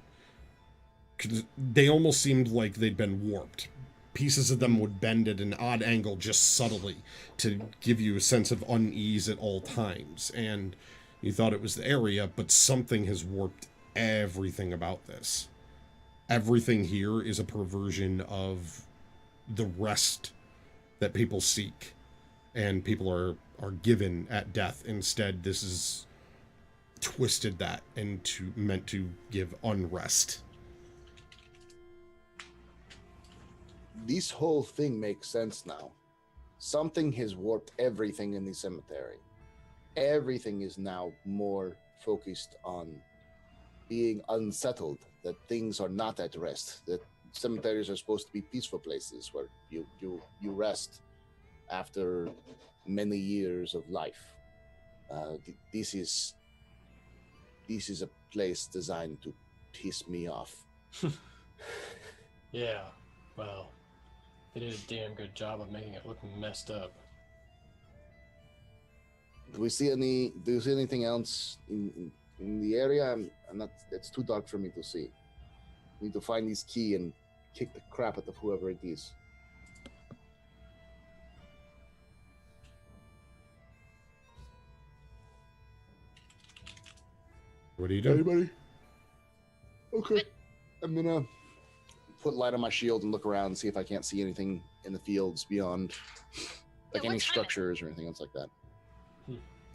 they almost seemed like they'd been warped. Pieces of them would bend at an odd angle just subtly to give you a sense of unease at all times. And you thought it was the area, but something has warped everything about this. Everything here is a perversion of the rest that people seek and people are given at death. Instead, this is twisted that into meant to give unrest. This whole thing makes sense now. Something has warped everything in the cemetery. Everything is now more focused on being unsettled, that things are not at rest, that cemeteries are supposed to be peaceful places where you rest after many years of life. This is a place designed to piss me off. yeah. Well, they did a damn good job of making it look messed up. Do we see any? Do you see anything else in the area? I'm not. It's too dark for me to see. Need to find this key and kick the crap out of whoever it is. What are you doing? Anybody? Okay. I'm gonna put light on my shield and look around and see if I can't see anything in the fields beyond, like Yeah, any what time is it? structures or anything else like that.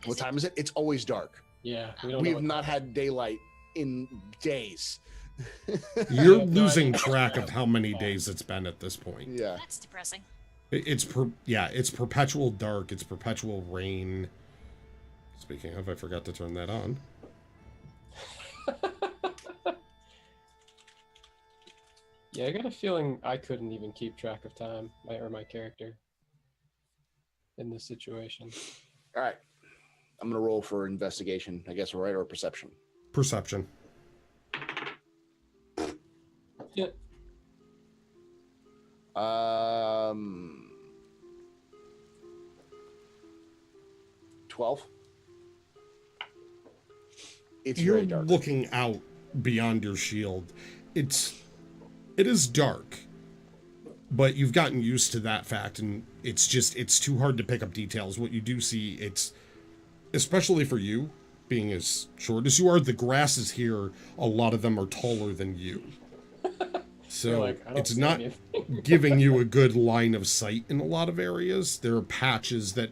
What Is time is it? It's always dark. Yeah, we don't We know have what not time. had daylight in days. You're Yeah, no losing idea. track of how many days it's been at this point. Yeah. That's depressing. It's perpetual dark. It's perpetual rain. Speaking of, I forgot to turn that on. Yeah, I got a feeling I couldn't even keep track of time, my character, in this situation. All right. I'm gonna roll for investigation, I guess, right, or perception. Perception. Yeah. 12. It's You're very dark. looking out beyond your shield. It is dark, but you've gotten used to that fact, and it's too hard to pick up details. What you do see, it's especially for you, being as short as you are, the grasses here, a lot of them are taller than you. So Like, I don't it's see not anything. giving you a good line of sight in a lot of areas. There are patches that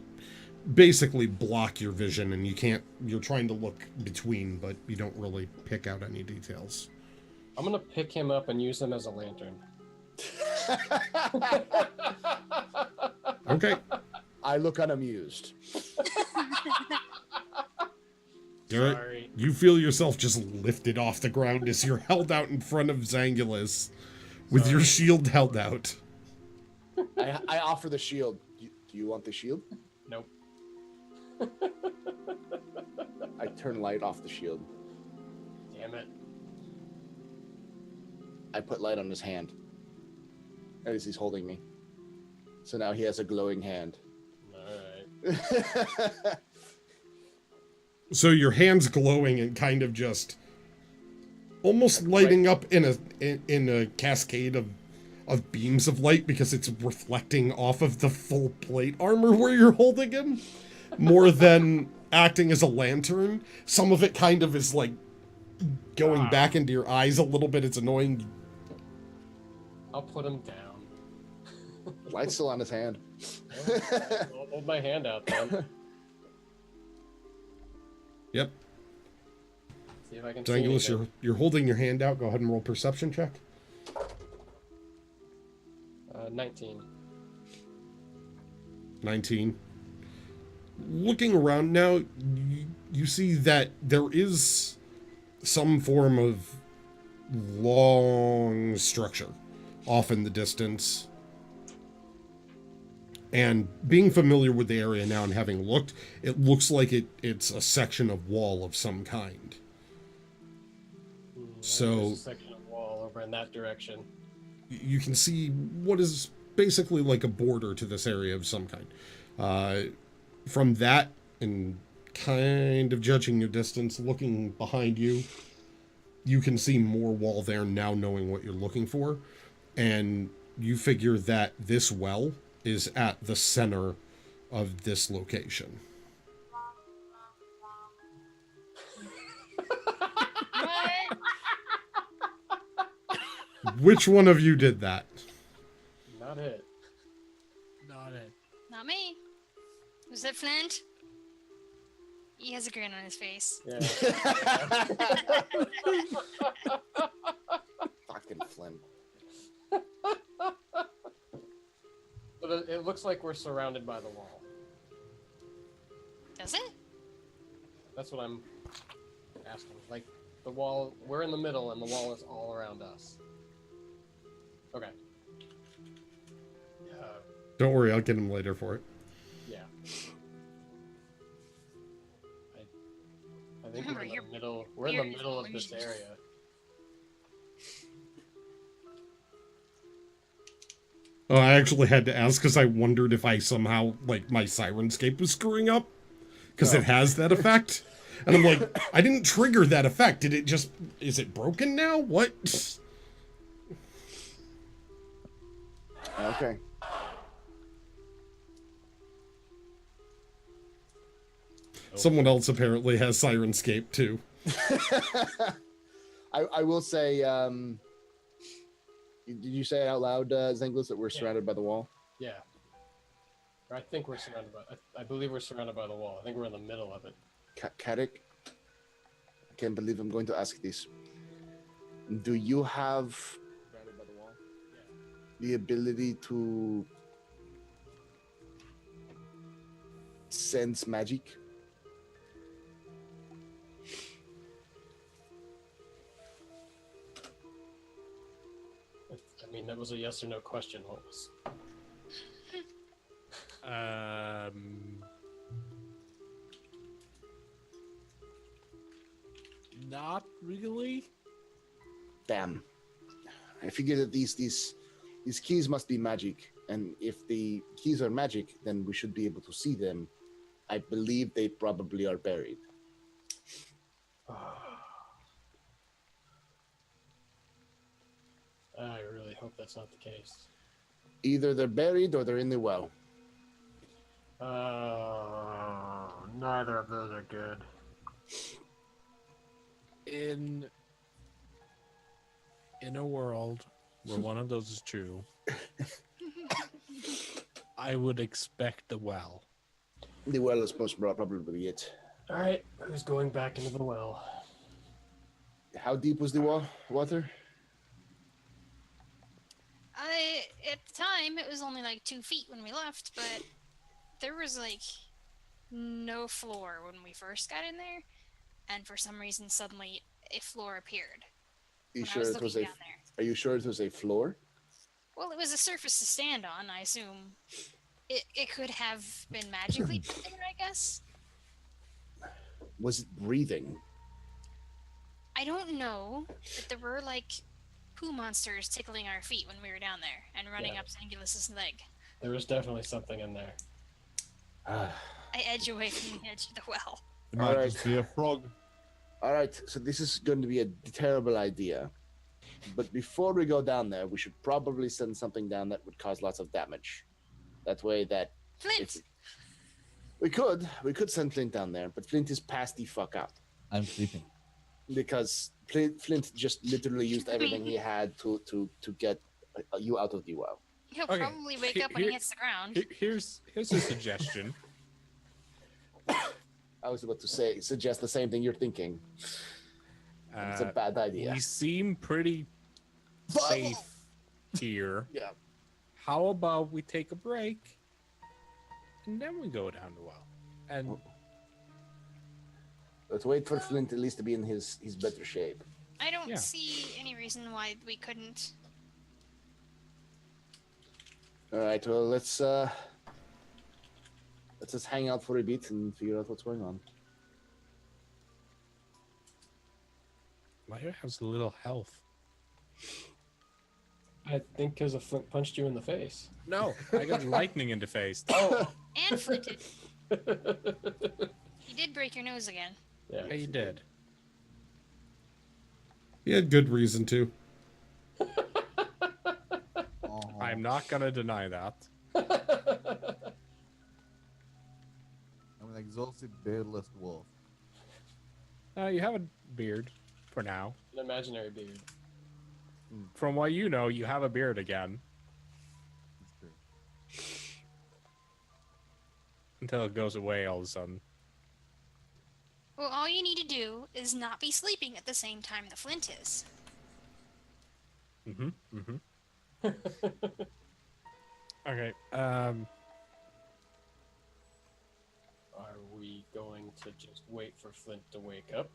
basically block your vision, and you're trying to look between, but you don't really pick out any details. I'm gonna pick him up and use him as a lantern. Okay. I look unamused. Garrett, Sorry. you feel yourself just lifted off the ground as you're held out in front of Zangulus with your shield held out. I offer the shield. Do you want the shield? Nope. I turn light off the shield. Damn it. I put light on his hand. As he's holding me. So now he has a glowing hand. Alright. So your hand's glowing and kind of just almost lighting up in a cascade of beams of light because it's reflecting off of the full plate armor where you're holding him, more than acting as a lantern. Some of it kind of is like going back into your eyes a little bit. It's annoying. I'll put him down. Light's still on his hand. I'll hold my hand out then. Yep. See if I can see Zangulus, anything. you're holding your hand out. Go ahead and roll perception check. 19. 19. Looking around now, you see that there is some form of long structure off in the distance. And being familiar with the area now and having looked, it looks like it's a section of wall of some kind. So There's a section of wall over in that direction. you can see what is basically like a border to this area of some kind. From that, and kind of judging your distance, looking behind you, you can see more wall there now, knowing what you're looking for. And you figure that this well is at the center of this location. Which one of you did that? Not it. Not it. Not me. Was it Flint? He has a grin on his face. Yeah. Fucking Flynn. But it looks like we're surrounded by the wall. Does it? That's what I'm asking. Like, the wall, we're in the middle and the wall is all around us. Okay. Don't worry, I'll get him later for it. Yeah. I think Remember, we're in you're the middle. We're in the weird middle of this illusions. area. Oh, I actually had to ask because I wondered if I somehow, like, my Sirenscape was screwing up. because it has that effect. And I'm like, I didn't trigger that effect. Did it just, is it broken now? What? Okay. Someone else apparently has Sirenscape too. I will say, did you say it out loud, Zenglis, that we're surrounded by the wall? Yeah. Or I think we're surrounded by. I believe we're surrounded by the wall. I think we're in the middle of it. Karik, I can't believe I'm going to ask this. Do you have surrounded by the wall? The ability to sense magic? I mean, that was a yes or no question. What was? Not really. Damn. I figure that these keys must be magic, and if the keys are magic, then we should be able to see them. I believe they probably are buried. I really hope that's not the case. Either they're buried or they're in the well. Neither of those are good. In a world where one of those is true, I would expect the well. The well is most probably be it. All right, who's going back into the well? How deep was the water? At the time, it was only like 2 feet when we left, but there was like no floor when we first got in there, and for some reason, suddenly a floor appeared. Are you when I sure was it was looking down there. Are you sure it was a floor? Well, it was a surface to stand on. I assume it could have been magically put there, I guess. Was it breathing? I don't know, but there were like poo monsters tickling our feet when we were down there and running up Zangulus's leg. There was definitely something in there. I edge away from the edge of the well. It might just be a frog. All right, so this is going to be a terrible idea. But before we go down there, we should probably send something down that would cause lots of damage. That way that... Flint! We could send Flint down there, but Flint is passed the fuck out. I'm sleeping. Because Flint just literally used everything he had to get you out of the well. He'll probably wake up when he hits the ground. Here's a suggestion. I was about to suggest the same thing you're thinking. It's a bad idea. We seem pretty safe here. Yeah. How about we take a break and then we go down the well? And let's wait for Flint at least to be in his better shape. I don't see any reason why we couldn't. All right, well, let's just hang out for a bit and figure out what's going on. Lyra has a little health. I think because a Flint punched you in the face. No, I got lightning in the face. Oh! And flinted. He did break your nose again. Yeah, he did. He had good reason to. I'm not gonna deny that. I'm an exhausted, beardless dwarf. You have a beard for now. An imaginary beard. From what you know, you have a beard again. That's true. Until it goes away all of a sudden. Well, all you need to do is not be sleeping at the same time the Flint is. Okay, Are we going to just wait for Flint to wake up?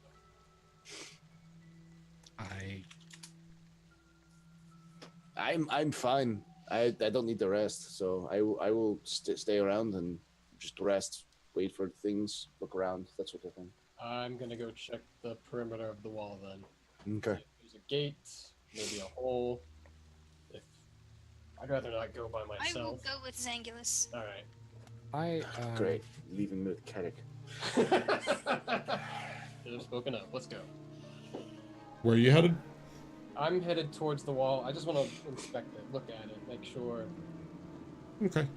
I'm fine. I don't need the rest, so I will stay around and just rest, wait for things, look around, that sort of thing. I'm gonna go check the perimeter of the wall then. Okay. If there's a gate, maybe a hole. I'd rather not go by myself. I will go with Zangulus. All right. I Great. Leaving me with Karik. Should have spoken up. Let's go. Where are you headed? I'm headed towards the wall. I just want to inspect it, look at it, make sure Okay.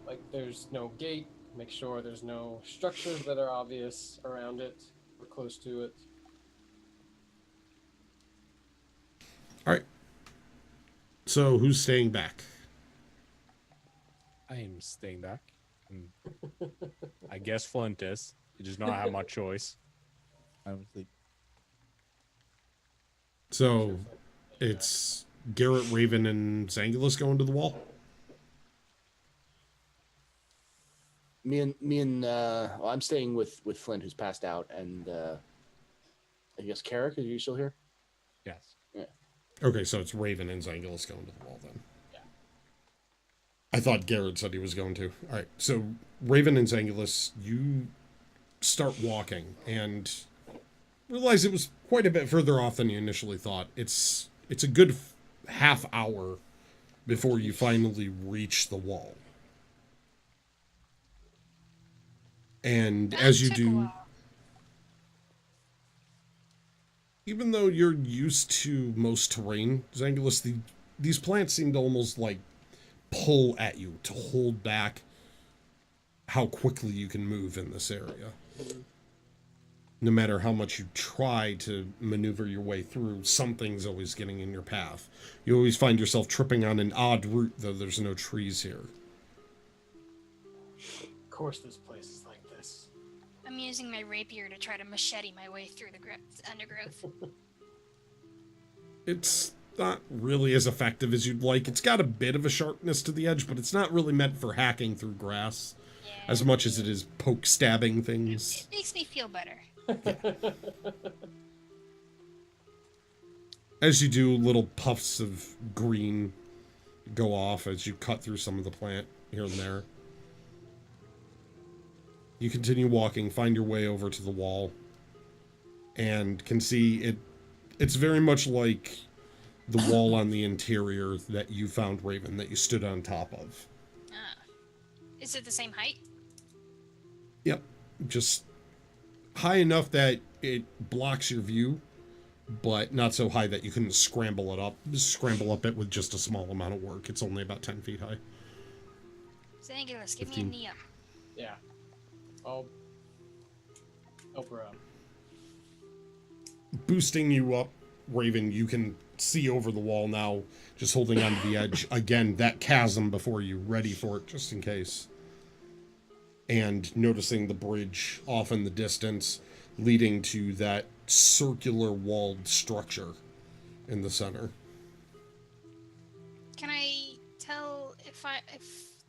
like there's no gate, make sure there's no structures that are obvious around it or close to it. All right. So who's staying back? I am staying back. I guess Flint is. He does not have much choice. I'm asleep. So it's Garrett, Raven, and Zangulus going to the wall? Well, I'm staying with Flint, who's passed out, and I guess Carrick, are you still here? Yes. Yeah. Okay, so it's Raven and Zangulus going to the wall then. Yeah. I thought Garrett said he was going to. All right, so Raven and Zangulus, you start walking and realize it was quite a bit further off than you initially thought. It's a good half hour before you finally reach the wall. And as you do, even though you're used to most terrain, Zangulus, these plants seem to almost like pull at you to hold back how quickly you can move in this area. No matter how much you try to maneuver your way through, something's always getting in your path. You always find yourself tripping on an odd route, though there's no trees here. Of course this place is like this. I'm using my rapier to try to machete my way through the undergrowth. It's not really as effective as you'd like. It's got a bit of a sharpness to the edge, but it's not really meant for hacking through grass as much as it is poke stabbing things. It makes me feel better. As you do, little puffs of green go off as you cut through some of the plant here and there. You continue walking, find your way over to the wall, and can see it. It's very much like the wall on the interior that you found, Raven, that you stood on top of. Is it the same height? Yep. Just high enough that it blocks your view, but not so high that you couldn't scramble up it with just a small amount of work. It's only about 10 feet high. Zangulus, give 15. me a knee up. Yeah. I'll help her out. Boosting you up, Raven, you can see over the wall now, just holding onto the edge. Again, that chasm before you, ready for it just in case. And noticing the bridge off in the distance, leading to that circular walled structure in the center. Can I tell if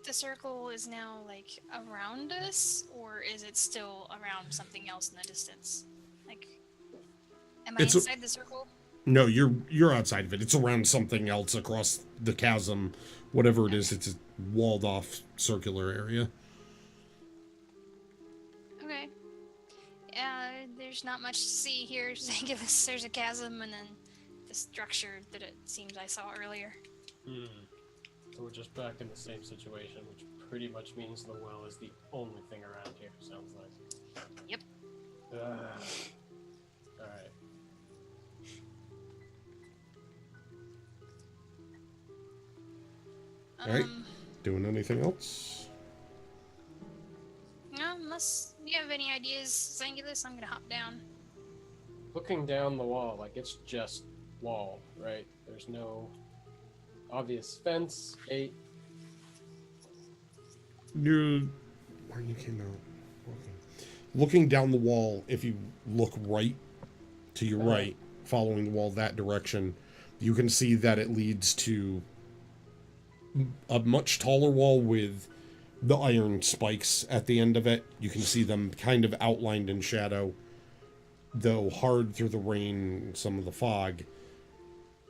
the circle is now like around us, or is it still around something else in the distance? Like, am I inside the circle? No, you're outside of it. It's around something else across the chasm, whatever it is. It's a walled off circular area. Okay. There's not much to see here, Zangulus. There's a chasm and then the structure that it seems I saw earlier. So we're just back in the same situation, which pretty much means the well is the only thing around here, sounds like. Yep. Alright. Alright. Doing anything else? No, unless you have any ideas, Zangulus, I'm gonna hop down. Looking down the wall, like it's just wall, right? There's no obvious fence, gate. Where you came out. Looking down the wall, if you look right to your right, following the wall that direction, you can see that it leads to a much taller wall with the iron spikes at the end of it. You can see them kind of outlined in shadow, though hard through the rain, some of the fog.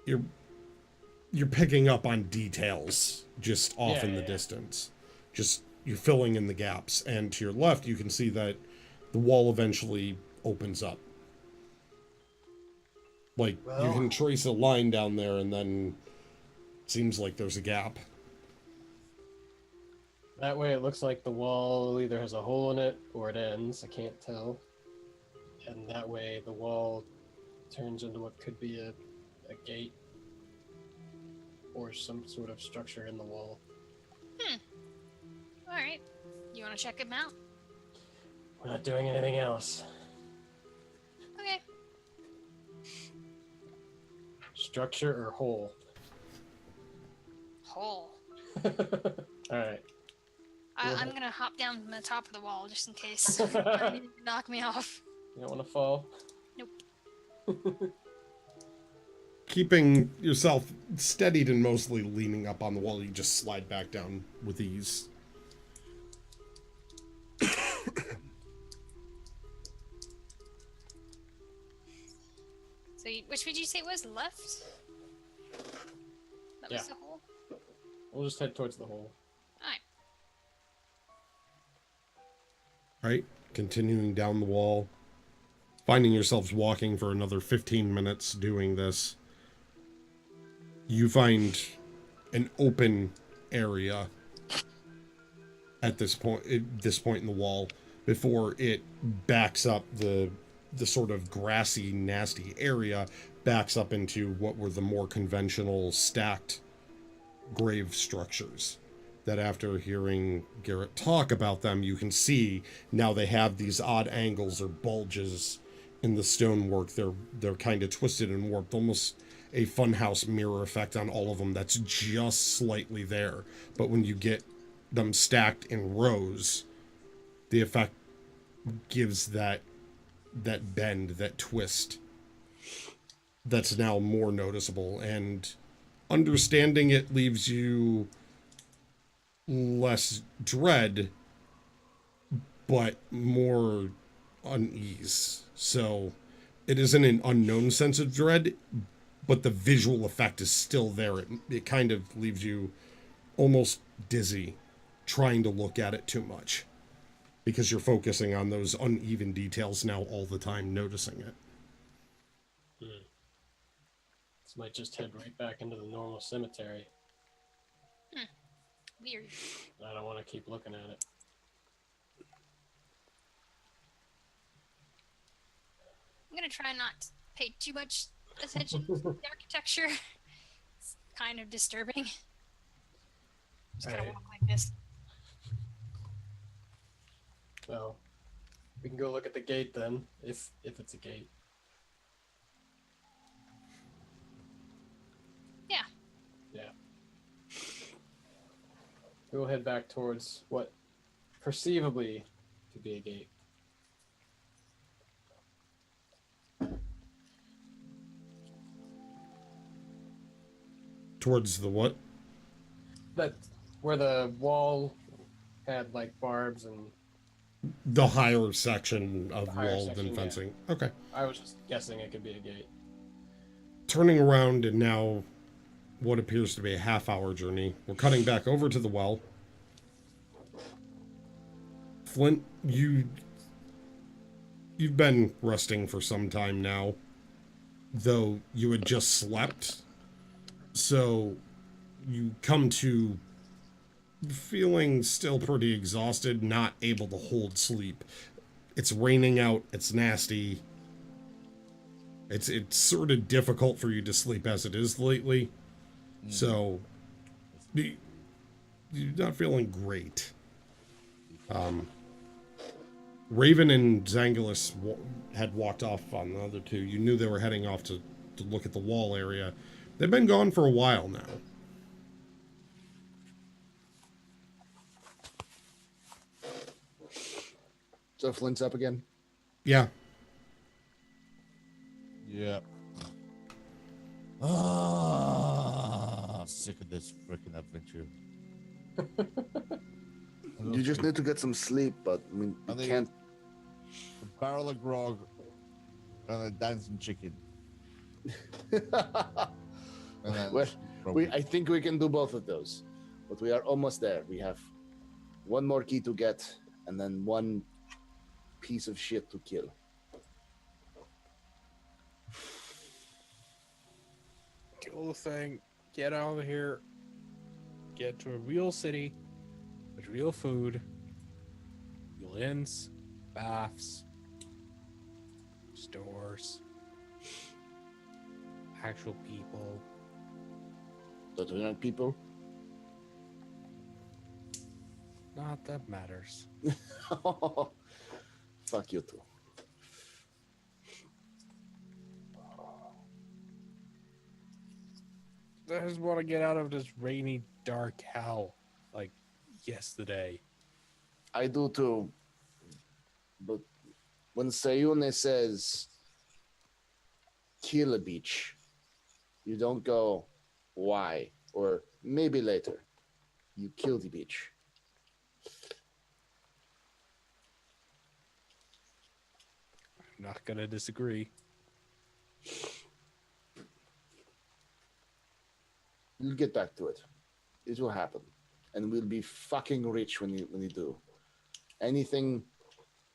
You're picking up on details just off in the distance. Just you're filling in the gaps, and to your left you can see that the wall eventually opens up. Like you can trace a line down there, and then it seems like there's a gap. That way it looks like the wall either has a hole in it or it ends. I can't tell. And that way the wall turns into what could be a gate or some sort of structure in the wall. All right. You want to check him out? We're not doing anything else. Okay. Structure or hole? Hole. Alright. I'm gonna hop down from the top of the wall just in case you knock me off. You don't want to fall? Nope. Keeping yourself steadied and mostly leaning up on the wall, you just slide back down with ease. So, which would you say was left? That was the hole? We'll just head towards the hole. Alright. Right? Continuing down the wall. Finding yourselves walking for another 15 minutes doing this. You find an open area at this point in the wall before it backs up the sort of grassy, nasty area backs up into what were the more conventional stacked grave structures that after hearing Garrett talk about them, you can see now they have these odd angles or bulges in the stonework. They're kind of twisted and warped, almost a funhouse mirror effect on all of them that's just slightly there. But when you get them stacked in rows, the effect gives that bend, that twist that's now more noticeable, and understanding it leaves you less dread but more unease. So it isn't an unknown sense of dread, but the visual effect is still there. It kind of leaves you almost dizzy trying to look at it too much, because you're focusing on those uneven details now all the time, noticing it. This might just head right back into the normal cemetery. Weird. I don't want to keep looking at it. I'm gonna try not to pay too much attention to the architecture. It's kind of disturbing. Just gotta Alright. walk like this. Well, we can go look at the gate then, if it's a gate. Yeah. Yeah. We'll head back towards what perceivably to be a gate. Towards the what? That where the wall had like barbs and The higher section of The higher wall section, than yeah. fencing. Okay. I was just guessing it could be a gate. Turning around and now what appears to be a half-hour journey. We're cutting back over to the well. Flint, you've been resting for some time now, though you had just slept. So you come to feeling still pretty exhausted, not able to hold sleep. It's raining out, it's nasty. It's sort of difficult for you to sleep as it is lately. So you're not feeling great. Raven and Zangulis had walked off on the other two. You knew they were heading off to look at the wall area. They've been gone for a while now. So Flint's up again. Yeah. Yep. Sick of this freaking adventure. You just need to get some sleep, but I mean, I you think- can't. A barrel of grog and a dancing chicken. And then Well, probably- I think we can do both of those, but we are almost there. We have one more key to get, and then one piece of shit to kill. Kill the thing. Get out of here. Get to a real city. with real food, real inns, baths, stores, actual people. Don't we not people? Not that matters. Fuck you too. I just want to get out of this rainy, dark hell like yesterday. I do too. But when Sayune says kill a beach, you don't go why or maybe later. You kill the beach. I'm not gonna disagree. We'll get back to it. It will happen. And we'll be fucking rich when you do. Anything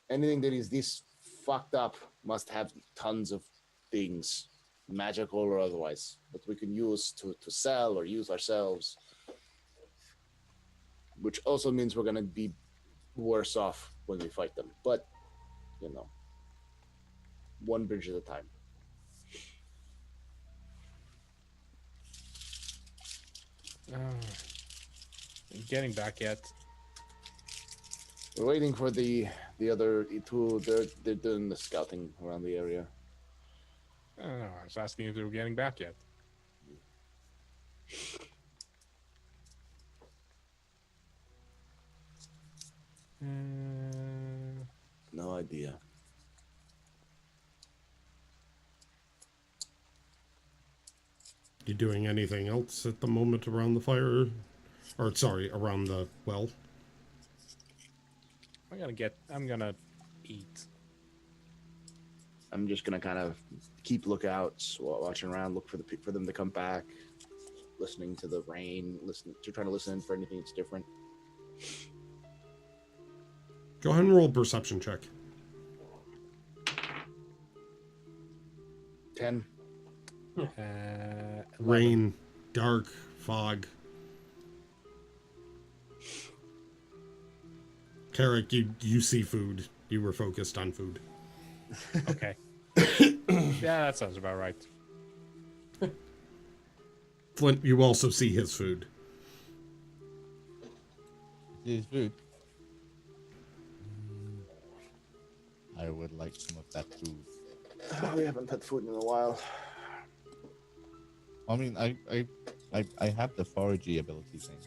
that is this fucked up must have tons of things, magical or otherwise, that we can use to sell or use ourselves. Which also means we're gonna be worse off when we fight them. But, you know, one bridge at a time. Getting back yet? We're waiting for the other two. They're doing the scouting around the area. I don't know. I was asking if they were getting back yet. No idea. You doing anything else at the moment around the fire? Or, sorry, around the well? I'm gonna eat. I'm just gonna kind of keep lookouts, watching around, look for them to come back, listening to the rain, trying to listen for anything that's different. Go ahead and roll a perception check. 10. Rain, dark, fog. Carrick, you see food. You were focused on food. Okay. Yeah, that sounds about right. Flint, you also see his food. His food. I would like some of that food. Oh, we haven't had food in a while. I mean, I have the foragey ability thing.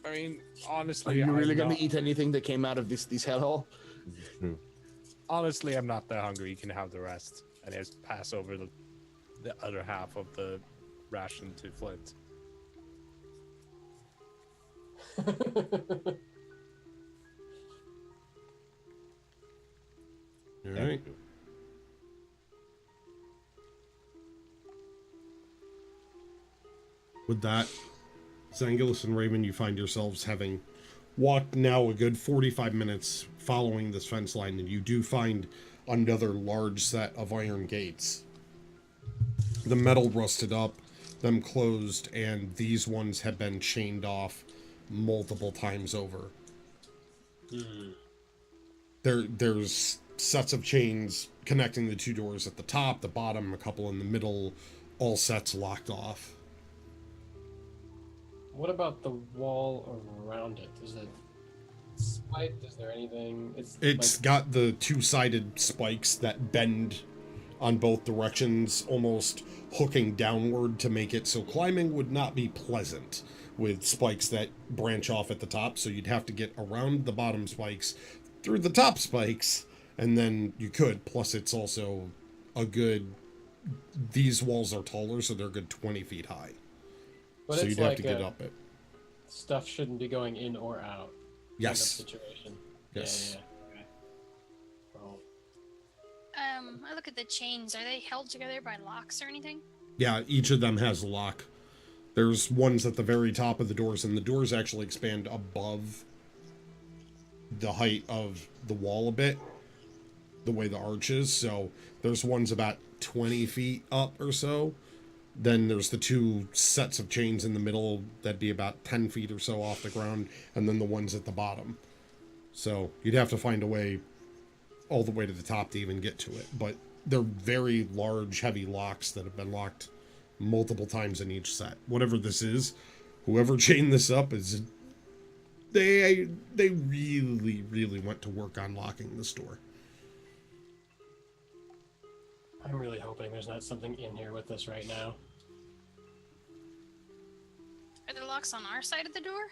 I mean, Are honestly, you really I'm gonna not- eat anything that came out of this hellhole? This is true. Honestly, I'm not that hungry. You can have the rest, and just pass over the other half of the ration to Flint. All Thank right. you. With that, Zangulis and Raymond, you find yourselves having walked now a good 45 minutes following this fence line, and you do find another large set of iron gates. The metal rusted up, them closed, and these ones have been chained off multiple times over. There's sets of chains connecting the two doors at the top, the bottom, a couple in the middle, all sets locked off. What about the wall around it? Is it spiked? Is there anything? It's like, got the two-sided spikes that bend on both directions, almost hooking downward to make it so climbing would not be pleasant, with spikes that branch off at the top, so you'd have to get around the bottom spikes, through the top spikes, and then you could. Plus, it's also a good... These walls are taller, so they're a good 20 feet high. but So it's you'd have like to get up it. stuff shouldn't be going in or out. Yes. Kind of situation. Yes. Yeah. Okay. Well, I look at the chains. Are they held together by locks or anything? Yeah, each of them has a lock. There's ones at the very top of the doors, and the doors actually expand above the height of the wall a bit, the way the arch is. So there's ones about 20 feet up or so, Then there's the two sets of chains in the middle that'd be about 10 feet or so off the ground, and then the ones at the bottom. So you'd have to find a way all the way to the top to even get to it. But they're very large, heavy locks that have been locked multiple times in each set. Whatever this is, whoever chained this up is... They really, really went to work on locking this door. I'm really hoping there's not something in here with us right now. Are there locks on our side of the door?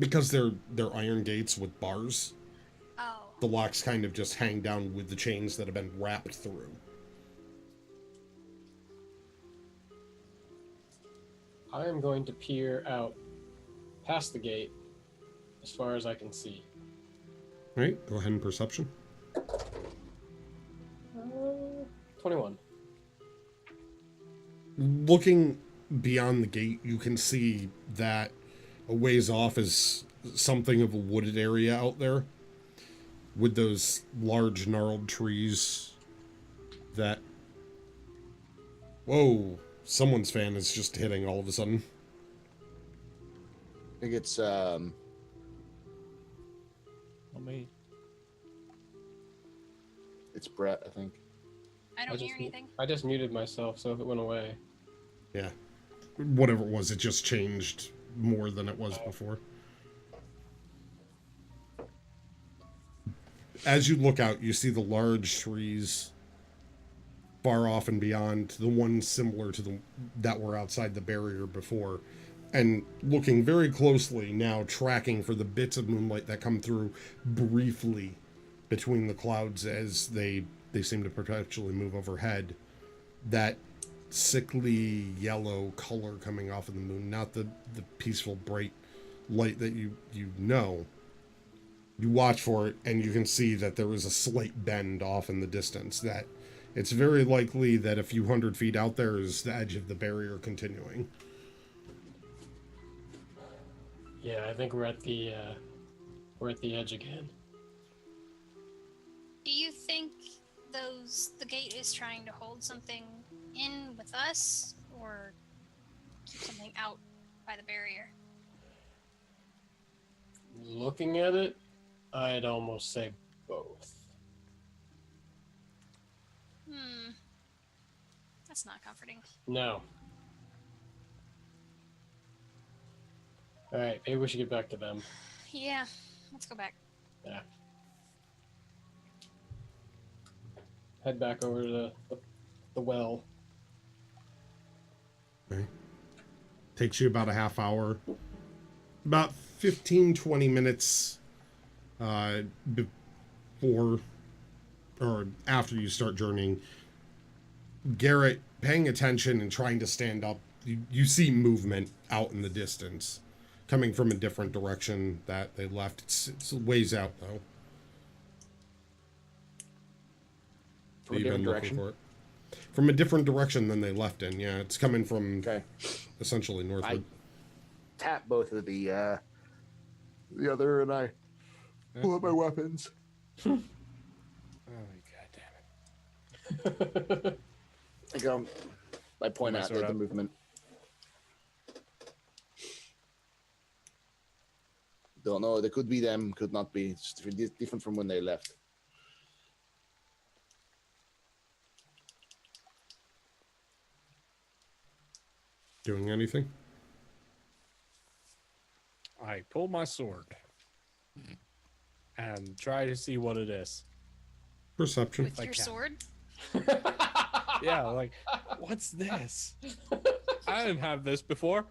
Because they're iron gates with bars, Oh. the locks kind of just hang down with the chains that have been wrapped through. I am going to peer out past the gate as far as I can see. All right, go ahead and perception. 21. Looking beyond the gate, you can see that a ways off is something of a wooded area out there with those large gnarled trees that... Whoa, someone's fan is just hitting all of a sudden. I think it's On me. it's Brett, I think. I don't hear anything. I just muted myself, so if it went away. Yeah. Whatever it was, it just changed more than it was before. As you look out, you see the large trees far off and beyond, the ones similar to the that were outside the barrier before. And looking very closely now, tracking for the bits of moonlight that come through briefly between the clouds as they seem to perpetually move overhead. That sickly yellow color coming off of the moon, not the peaceful bright light that you know. You watch for it and you can see that there is a slight bend off in the distance, that it's very likely that a few hundred feet out there is the edge of the barrier continuing. Yeah, I think we're at the edge again. Do you think the gate is trying to hold something in with us, or keep something out by the barrier? Looking at it, I'd almost say both. That's not comforting. No. Alright, maybe we should get back to them. Yeah, let's go back. Yeah. Head back over to the well. Okay. Takes you about a half hour. About 15-20 minutes before or after you start journeying. Garrett, paying attention and trying to stand up, you see movement out in the distance coming from a different direction that they left. It's a ways out, though. From a different direction? From a different direction than they left in, yeah. It's coming from essentially northward. I tap both of the other and I pull up my weapons. Oh, God damn it. I go, I point out the movement. Don't know. They could be them, could not be. It's different from when they left. Doing anything? I pull my sword and try to see what it is. Perception. With your sword? Yeah, like, what's this? I didn't have this before.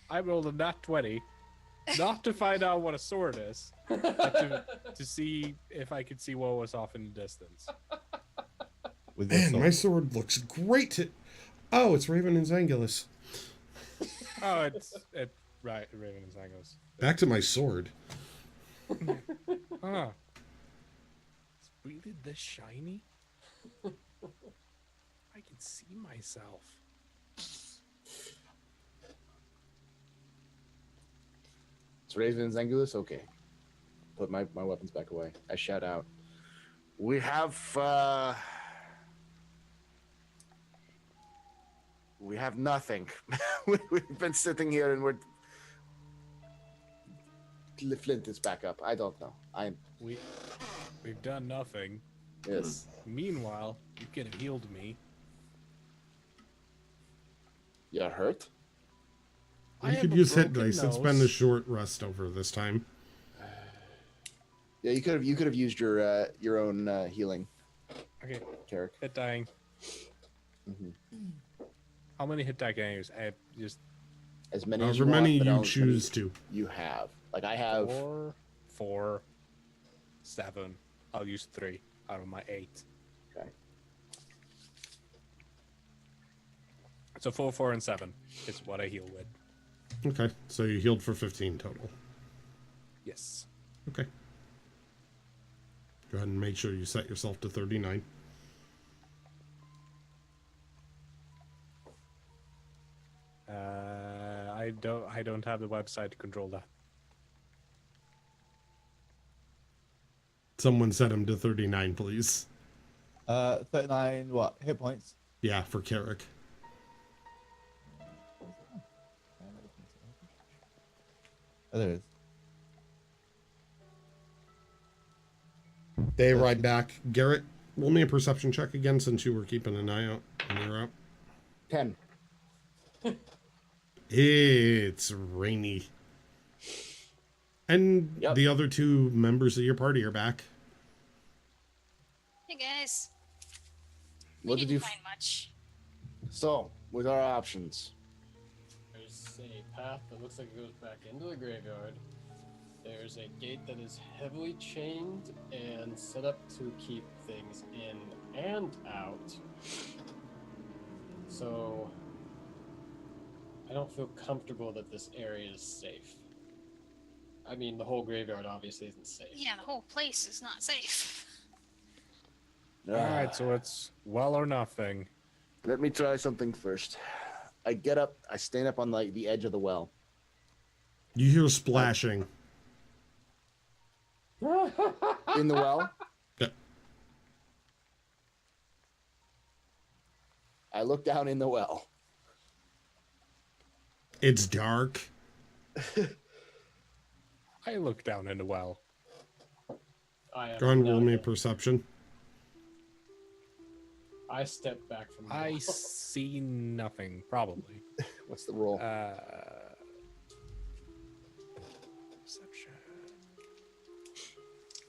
I rolled a nat 20, not to find out what a sword is, but to see if I could see what was off in the distance. With Man, my sword looks great. Oh, it's Raven and Zangulus. Oh, it's right, Raven and Zangos. Back to my sword. Huh. It's really this shiny? I can see myself. It's Raven and Zangulus? Okay. put my weapons back away. I shout out, "We have nothing. We've been sitting here and we're." Flint is back up. I don't know. We've done nothing. Yes. Meanwhile, you could have healed me. You're hurt? You could use hit dice and spend a short rest over this time. Yeah, you could have used your own healing. Okay. Carrick. Hit dying. How many hit die can I use? I just as many as however you many want, you choose to. You have. Like I have 4, 7. I'll use 3 out of my 8. Okay. So 4, 4, and 7 is what I heal with. Okay, so you healed for 15 total. Yes. Okay. Go ahead and make sure you set yourself to 39. I don't have the website to control that. Someone set him to 39, please. 39 what? Hit points? Yeah, for Carrick. Oh, there it is. They ride back. Garrett, roll me a perception check again since you were keeping an eye out and you're up. 10. It's rainy. And Yep. the other 2 members of your party are back. Hey guys. What We did didn't you find much. So, with our options. There's a path that looks like it goes back into the graveyard. There's a gate that is heavily chained and set up to keep things in and out. So, I don't feel comfortable that this area is safe. I mean, the whole graveyard obviously isn't safe. Yeah, the whole place is not safe. Alright, so it's well or nothing. Let me try something first. I get up, I stand up on the edge of the well. You hear splashing. In the well? Yeah. I look down in the well. It's dark. I look down in the well. Go ahead and roll me a now- perception. I step back from the I wall. see nothing, probably. What's the roll? Perception.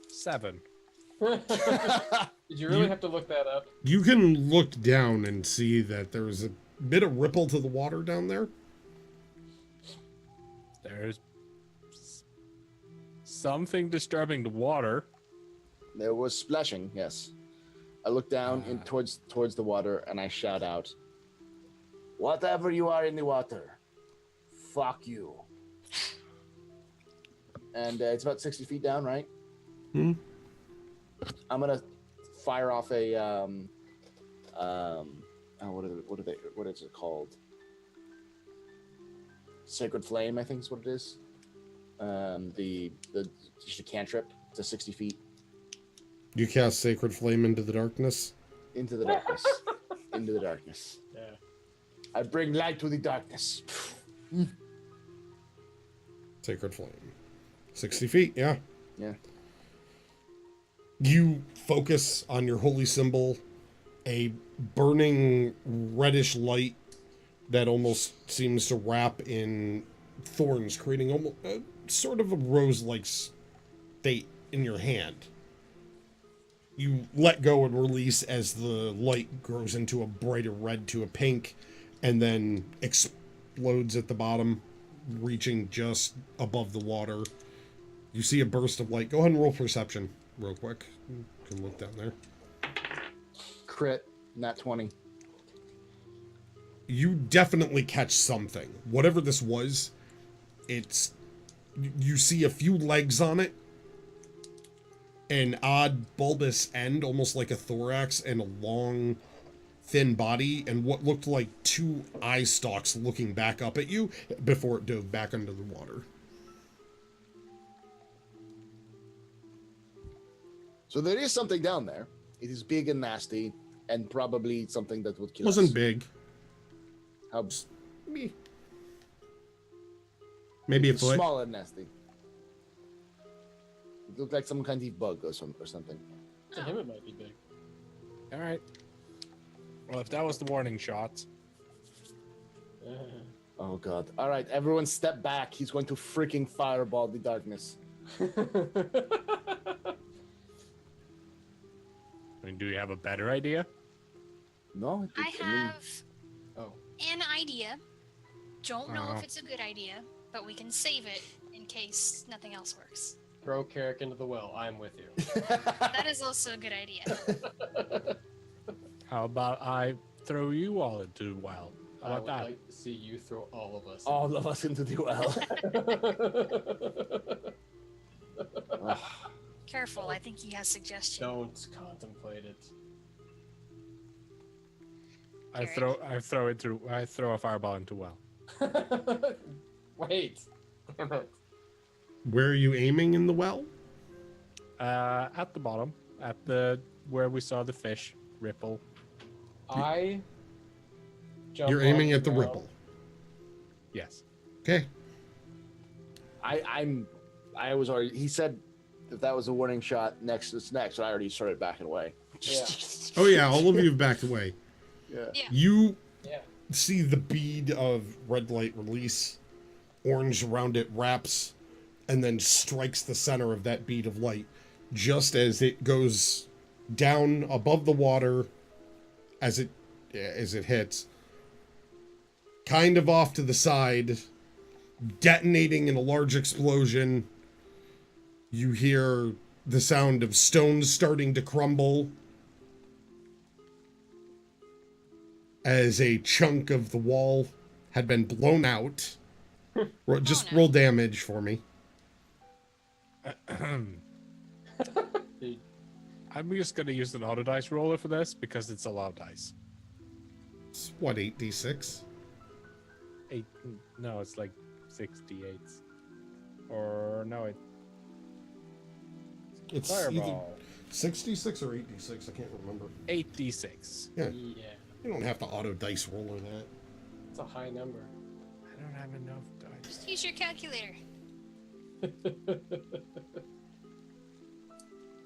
7. Did you really have to look that up? You can look down and see that there's a bit of ripple to the water down there. There's something disturbing the water. There was splashing, yes. I look down in towards the water and I shout out, "Whatever you are in the water, fuck you." And it's about 60 feet down, right? Hmm. I'm gonna fire off a what is it called? Sacred Flame, I think is what it is. The just a cantrip to 60 feet You cast Sacred Flame into the darkness. into the darkness. Into the darkness. Yeah. I bring light to the darkness. Sacred Flame. 60 feet, yeah. Yeah. You focus on your holy symbol, a burning reddish light that almost seems to wrap in thorns, creating almost sort of a rose-like state in your hand. You let go and release as the light grows into a brighter red to a pink, and then explodes at the bottom, reaching just above the water. You see a burst of light. Go ahead and roll perception real quick. You can look down there. Crit, not 20. You definitely catch something. Whatever this was, it's... You see a few legs on it, an odd bulbous end, almost like a thorax, and a long, thin body, and what looked like 2 eye stalks looking back up at you before it dove back under the water. So there is something down there. It is big and nasty, and probably something that would kill Wasn't us. big. How Maybe a it's foot. small and nasty. It looked like some kind of bug or something. To him, it might be big. All right. Well, if that was the warning shot, Oh god. All right, everyone step back. He's going to freaking fireball the darkness. I mean, do you have a better idea? No, I have Oh, an idea. Don't know Oh. if it's a good idea, but we can save it in case nothing else works. throw Carrick into the well. I'm with you. That is also a good idea. How about I throw you all into the well? How I about would that? like to see you throw all of us. All of us into the well. Careful, I think he has suggestions. Don't contemplate it. I throw a fireball into well. Wait. Damn it. Where are you aiming in the well? At the bottom, where we saw the fish ripple. I jump You're off aiming at the well. ripple. Yes. Okay. I was already. He said if that was a warning shot, next. I already started backing away. Yeah. Oh yeah, all of you have backed away. Yeah. Yeah. You Yeah. see the bead of red light release, orange around it wraps, and then strikes the center of that bead of light just as it goes down above the water as it hits, kind of off to the side, detonating in a large explosion. You hear the sound of stones starting to crumble as a chunk of the wall had been blown out. Just roll damage for me. I'm just gonna use an auto dice roller for this because it's a lot of dice. It's what, 8d6? No, it's like 68. Or no, It's either fireball. 6d6 or 8d6, I can't remember. 8d6. Yeah, Yeah. you don't have to auto dice roller that. It's a high number. I don't have enough dice. Just use your calculator.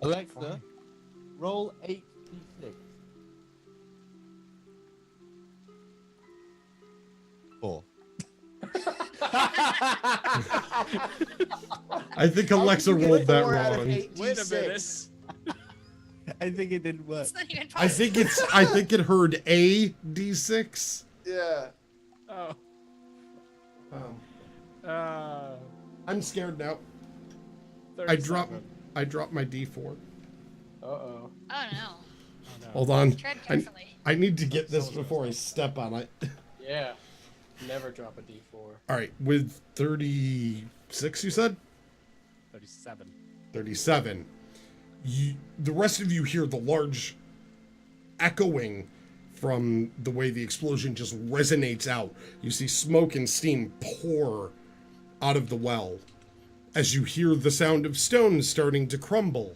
Alexa, roll 8d6. 4. I think Alexa rolled that Four out of wrong. 8d6. Wait a minute. I think it didn't work. It's not even I think it heard a d6. Yeah. Oh. I'm scared now. 37. I dropped my d4. Uh-oh. Oh no. Oh, no. Hold on. Tread carefully. I need to get this before I step on it. Yeah. Never drop a D4. All right, with 36, you said? 37. 37. The rest of you hear the large echoing from the way the explosion just resonates out. You see smoke and steam pour out of the well as you hear the sound of stones starting to crumble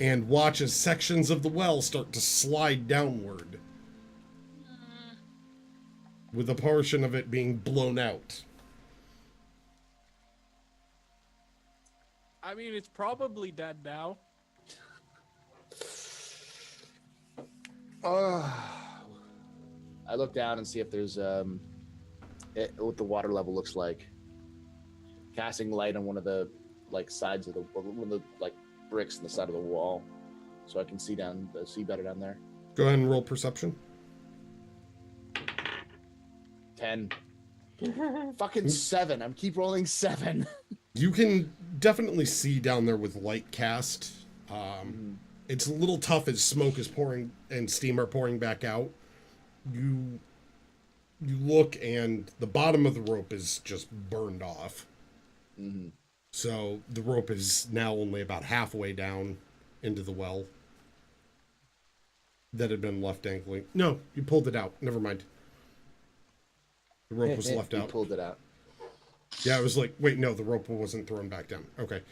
and watch as sections of the well start to slide downward, with a portion of it being blown out. I mean, it's probably dead now. I look down and see if there's what the water level looks like. Casting light on one of the sides of one of the bricks in the side of the wall, so I can see better down there. Go ahead and roll perception. 10. Fucking 7. I'm keep rolling 7. You can definitely see down there with light cast. It's a little tough as smoke is pouring and steam are pouring back out. You look and the bottom of the rope is just burned off. Mm-hmm. So the rope is now only about halfway down into the well that had been left dangling. No, you pulled it out. Never mind. The rope was left You out. pulled it out. Yeah, I was like, wait, no, the rope wasn't thrown back down. Okay.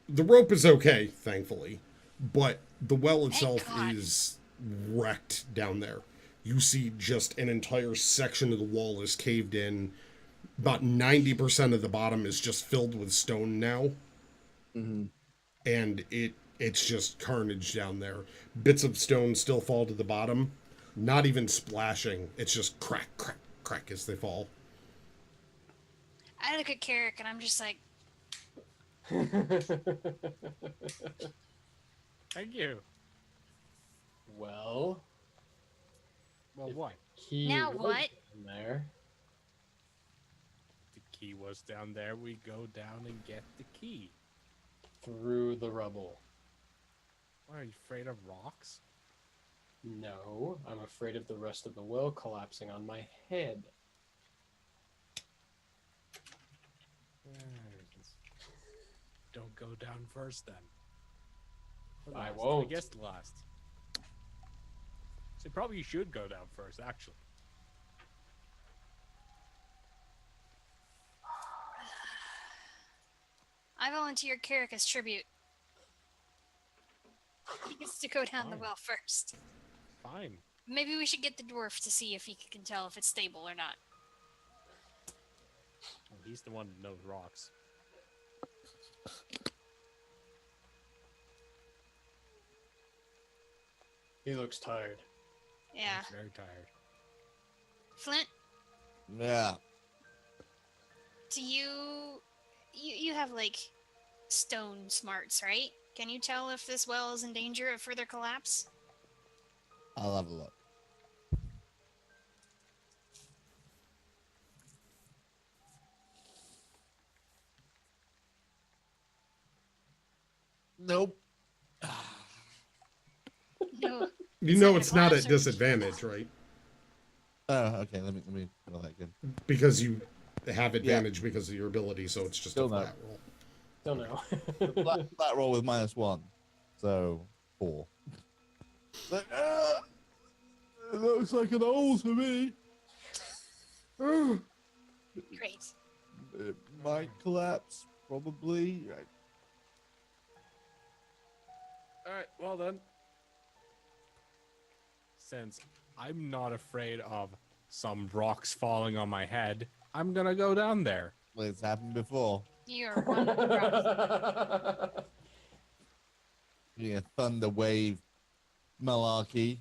The rope is okay, thankfully. but the well itself God. is wrecked down there. You see just an entire section of the wall is caved in. About 90% of the bottom is just filled with stone now. Mm-hmm. And it's just carnage down there. Bits of stone still fall to the bottom. Not even splashing. It's just crack, crack, crack as they fall. I look at Carrick and I'm just like, Thank you. Well, Well, what? he Now was what? in there. The key was down there. We go down and get the key. Through the rubble. What, are you afraid of rocks? No, I'm afraid of the rest of the well collapsing on my head. Don't go down first then. Or I last. won't. I guess last. So probably you should go down first, actually. I volunteer Carrick as tribute. He gets to go down the Fine. well first. Fine. Maybe we should get the dwarf to see if he can tell if it's stable or not. Well, he's the one that knows rocks. He looks tired. Yeah. He's very tired. Flint, Yeah. do you have like stone smarts, right? Can you tell if this well is in danger of further collapse? I'll have a look. Nope. No. You Is know it it's not at advantage or- disadvantage, right? Oh, okay. Let me roll that again. Because you have advantage because of your ability, so it's just Still a no. flat roll. Don't know. Flat roll with -1, so 4. Like, it looks like an old to me. Great. It might collapse, probably. Alright, well then. Since I'm not afraid of some rocks falling on my head, I'm gonna go down there. Well, it's happened before. You're one with the rocks. Yeah, thunder wave malarkey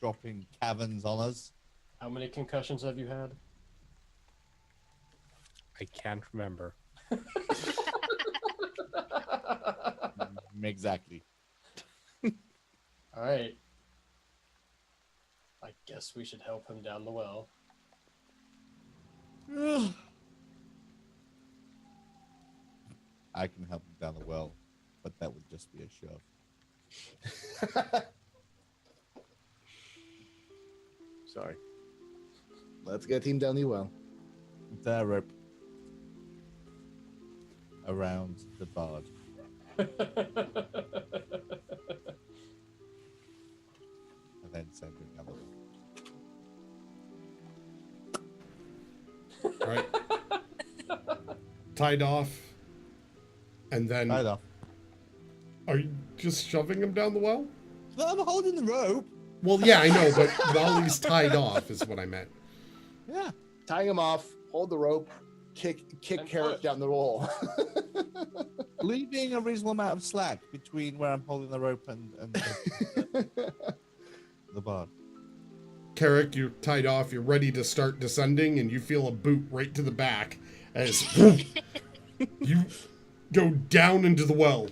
dropping caverns on us. How many concussions have you had? I can't remember. Exactly. All right. I guess we should help him down the well. I can help him down the well, but that would just be a shove. Sorry. Let's get him down the well. The rope around the bard. And then send him down the well. All right. Tied off. And then Right off. are you just shoving him down the well? No, I'm holding the rope. Well, yeah, I know, but while he's tied off is what I meant. Yeah. Tying him off, hold the rope, kick And Carrot push. down the wall. Leaving a reasonable amount of slack between where I'm holding the rope and the bard. Carrick, you're tied off, you're ready to start descending, and you feel a boot right to the back as you go down into the well.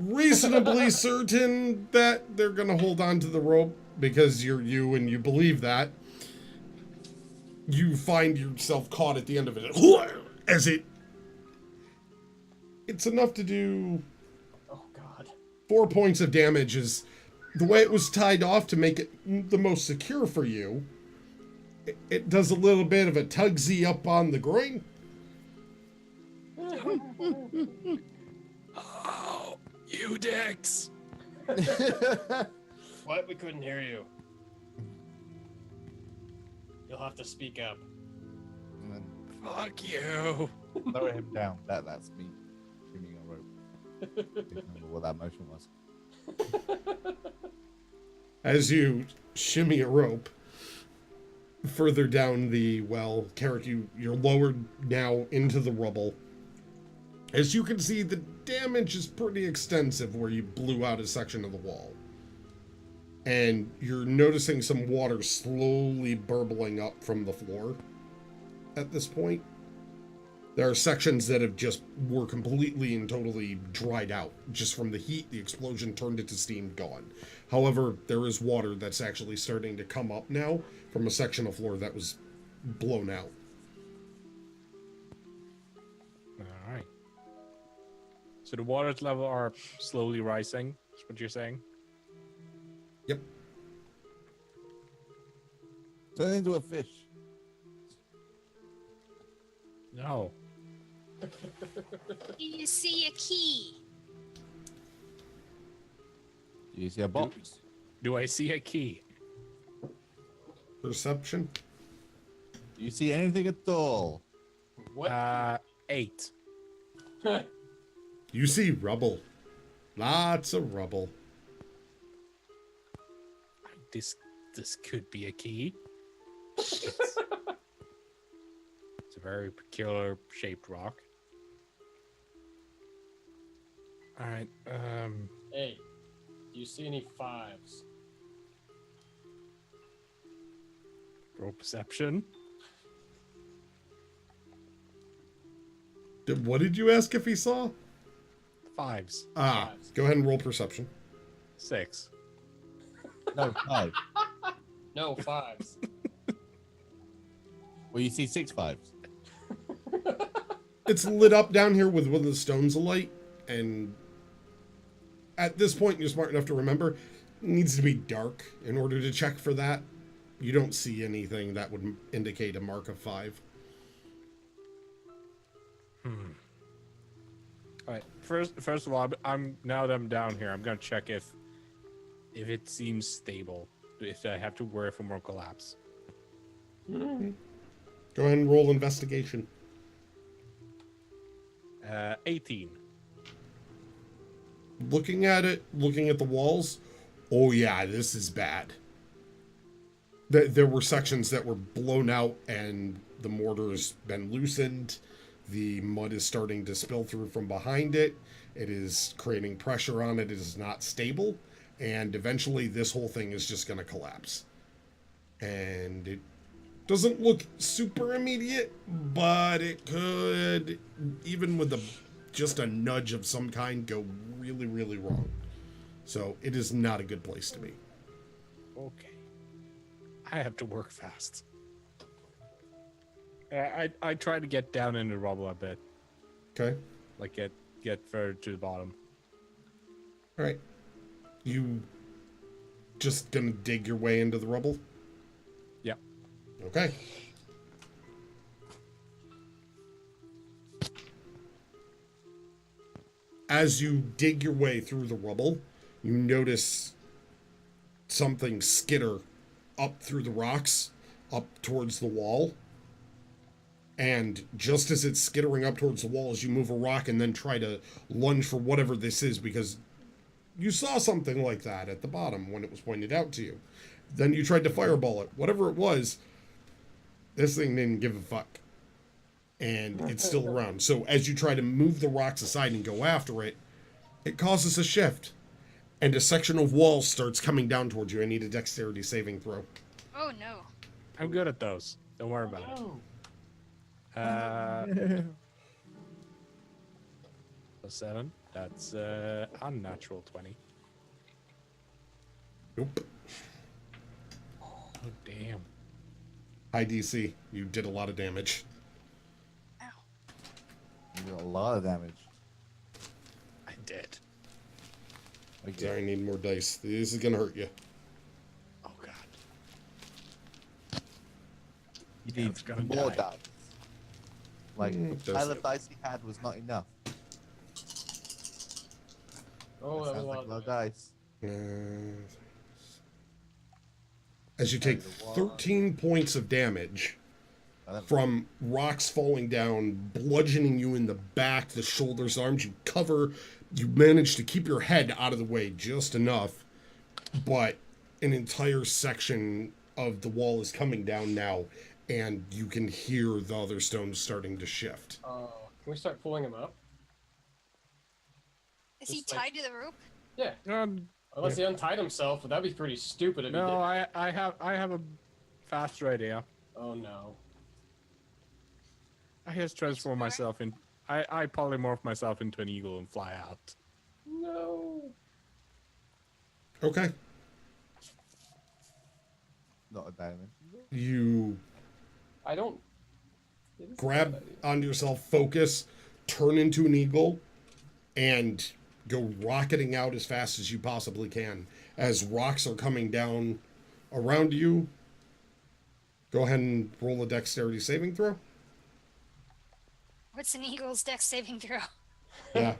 Reasonably certain that they're going to hold on to the rope because you're you and you believe that. You find yourself caught at the end of it as it's enough to do Oh, God. 4 points of damage. Is the way it was tied off to make it the most secure for you. It does a little bit of a tugsy up on the groin. Oh, you dicks! What? We couldn't hear you. You'll have to speak up. And then Fuck you! lower him down. That's me trimming a rope. remember what that motion was. As you shimmy a rope further down the well, Carrick, you're lowered now into the rubble. As you can see, the damage is pretty extensive where you blew out a section of the wall. And you're noticing some water slowly burbling up from the floor at this point. There are sections that were completely and totally dried out. Just from the heat, the explosion turned it to steam, gone. However, there is water that's actually starting to come up now from a section of floor that was blown out. All right. So the water level are slowly rising. Is what you're saying? Yep. Turn into a fish. No. Do you see a key? Do you see a box? Do I see a key? Perception? Do you see anything at all? What? 8. You see rubble. Lots of rubble. This could be a key. It's a very peculiar shaped rock. All right. Hey, do you see any 5s? Roll perception. What did you ask if he saw? 5s. Go ahead and roll perception. 6. No, 5. No, 5s. Well, you see 6 5s. It's lit up down here with one of the stones alight, and at this point, you're smart enough to remember, it needs to be dark in order to check for that. You don't see anything that would indicate a mark of 5. All right. First of all, I'm now that I'm down here, I'm gonna check if it seems stable. If I have to worry for more collapse. Go ahead and roll investigation. 18. Looking at it, looking at the walls, oh yeah, this is bad. There were sections that were blown out and the mortar's been loosened. The mud is starting to spill through from behind it. It is creating pressure on it. It is not stable. And eventually this whole thing is just going to collapse. And it doesn't look super immediate, but it could, even with just a nudge of some kind, go really, really wrong. So it is not a good place to be. Okay. I have to work fast. I try to get down in the rubble a bit. Okay. Like get further to the bottom. All right. You just gonna dig your way into the rubble? Yep. Okay. As you dig your way through the rubble, you notice something skitter up through the rocks, up towards the wall. And just as it's skittering up towards the wall, as you move a rock and then try to lunge for whatever this is, because you saw something like that at the bottom when it was pointed out to you. Then you tried to fireball it. Whatever it was, this thing didn't give a fuck. And it's still around. So as you try to move the rocks aside and go after it, it causes a shift. And a section of wall starts coming down towards you. I need a dexterity saving throw. Oh no. I'm good at those. Don't worry about it. Plus 7. That's unnatural 20. Nope. Oh damn. High DC. You did a lot of damage. Ow. You did a lot of damage. I did. Okay. Sorry, I need more dice. This is gonna hurt you. Oh god. You Yeah, need it's gonna more die. dice. Like, the Does pile it? of dice he had was not enough. Oh, That that was sounds a like lot a lot of of dice. As you take Under the water. 13 points of damage, from rocks falling down, bludgeoning you in the back, the shoulders, arms. You manage to keep your head out of the way just enough, but an entire section of the wall is coming down now, and you can hear the other stones starting to shift. Can we start pulling him up? Is he Just like- tied to the rope? Yeah. Unless he untied himself, but that'd be pretty stupid if he No, did. I have a faster idea. Oh no. I just transform myself in. I polymorph myself into an eagle and fly out. No. Okay. Not a diamond. You I don't. It is a grab bad idea. onto yourself, focus, turn into an eagle, and go rocketing out as fast as you possibly can. As rocks are coming down around you, go ahead and roll a dexterity saving throw. What's an eagle's dex saving throw? Yeah,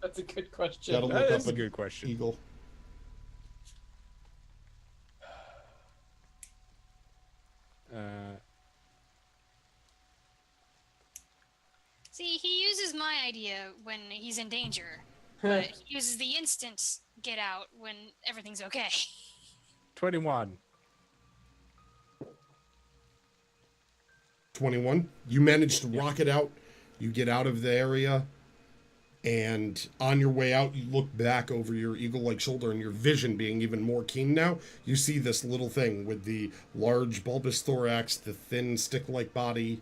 That's a good question. gotta That look is up a good question. eagle. See, he uses my idea when he's in danger, but he uses the instant get out when everything's okay. 21. 21. You manage to rocket out. You get out of the area, and on your way out, you look back over your eagle-like shoulder, and your vision being even more keen now, you see this little thing with the large bulbous thorax, the thin stick-like body,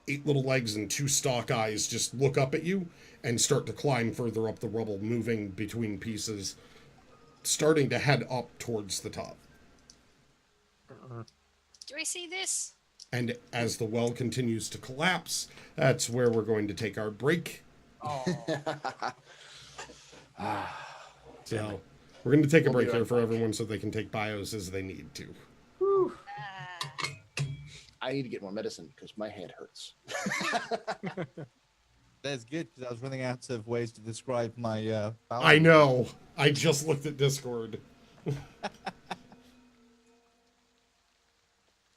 8 little legs, and 2 stalk eyes just look up at you and start to climb further up the rubble, moving between pieces, starting to head up towards the top. Do I see this? And as the well continues to collapse, that's where we're going to take our break. Oh. So we're going to take a We'll be break here right for back. everyone so they can take bios as they need to. I need to get more medicine because my hand hurts. That's good because I was running out of ways to describe my. Power. I know. I just looked at Discord.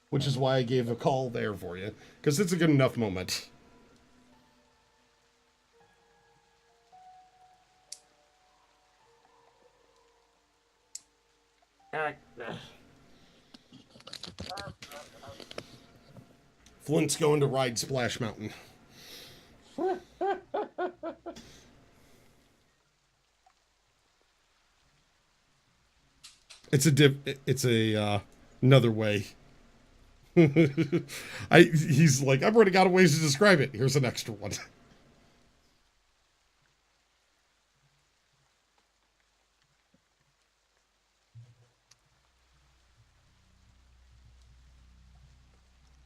Which is why I gave a call there for you, because it's a good enough moment. Flint's going to ride Splash Mountain. It's another way. He's like, I've already got a ways to describe it. Here's an extra one.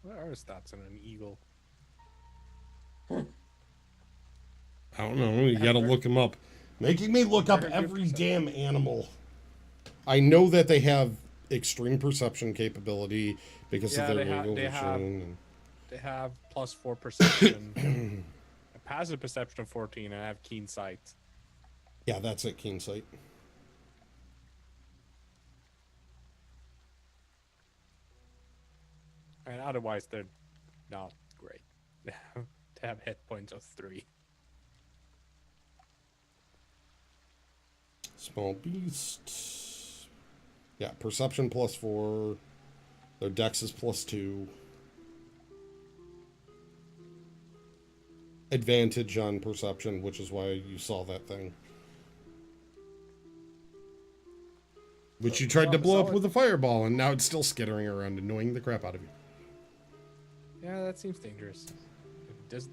What are stats on an eagle? I don't know. You gotta look him up. Making me look up every damn animal. I know that they have extreme perception capability because of their eagle vision. They have +4 perception, a passive perception of 14, and I have keen sight. Yeah, that's it. Keen sight. And otherwise, they're not great. They have hit points of 3. Small beast. Yeah, perception +4. Their dex is +2. Advantage on perception, which is why you saw that thing. Which you tried to blow up with a fireball, and now it's still skittering around, annoying the crap out of you. Yeah, that seems dangerous. If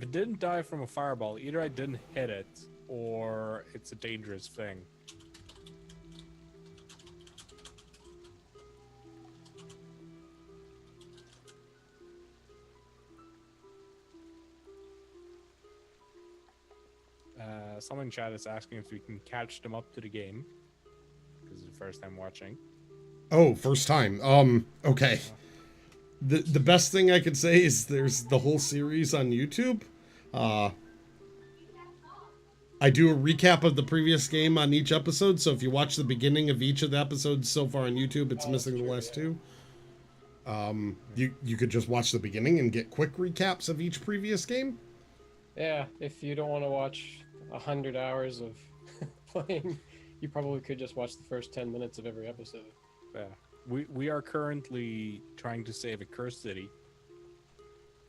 it didn't die from a fireball, either I didn't hit it, or it's a dangerous thing. Someone in chat is asking if we can catch them up to the game, because it's the first time watching. Oh, first time. Okay. The best thing I could say is there's the whole series on YouTube. I do a recap of the previous game on each episode, so if you watch the beginning of each of the episodes so far on YouTube, it's missing the last two. You could just watch the beginning and get quick recaps of each previous game. Yeah, if you don't want to watch 100 hours of playing, you probably could just watch the first 10 minutes of every episode. Yeah. We are currently trying to save a cursed city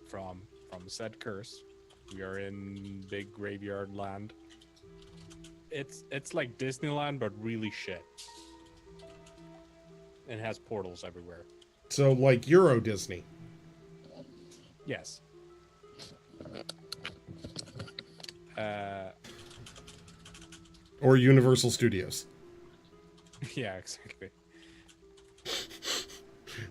from said curse. We are in big graveyard land. It's like Disneyland, but really shit. It has portals everywhere. So like Euro Disney. Yes. Or Universal Studios. Yeah, exactly.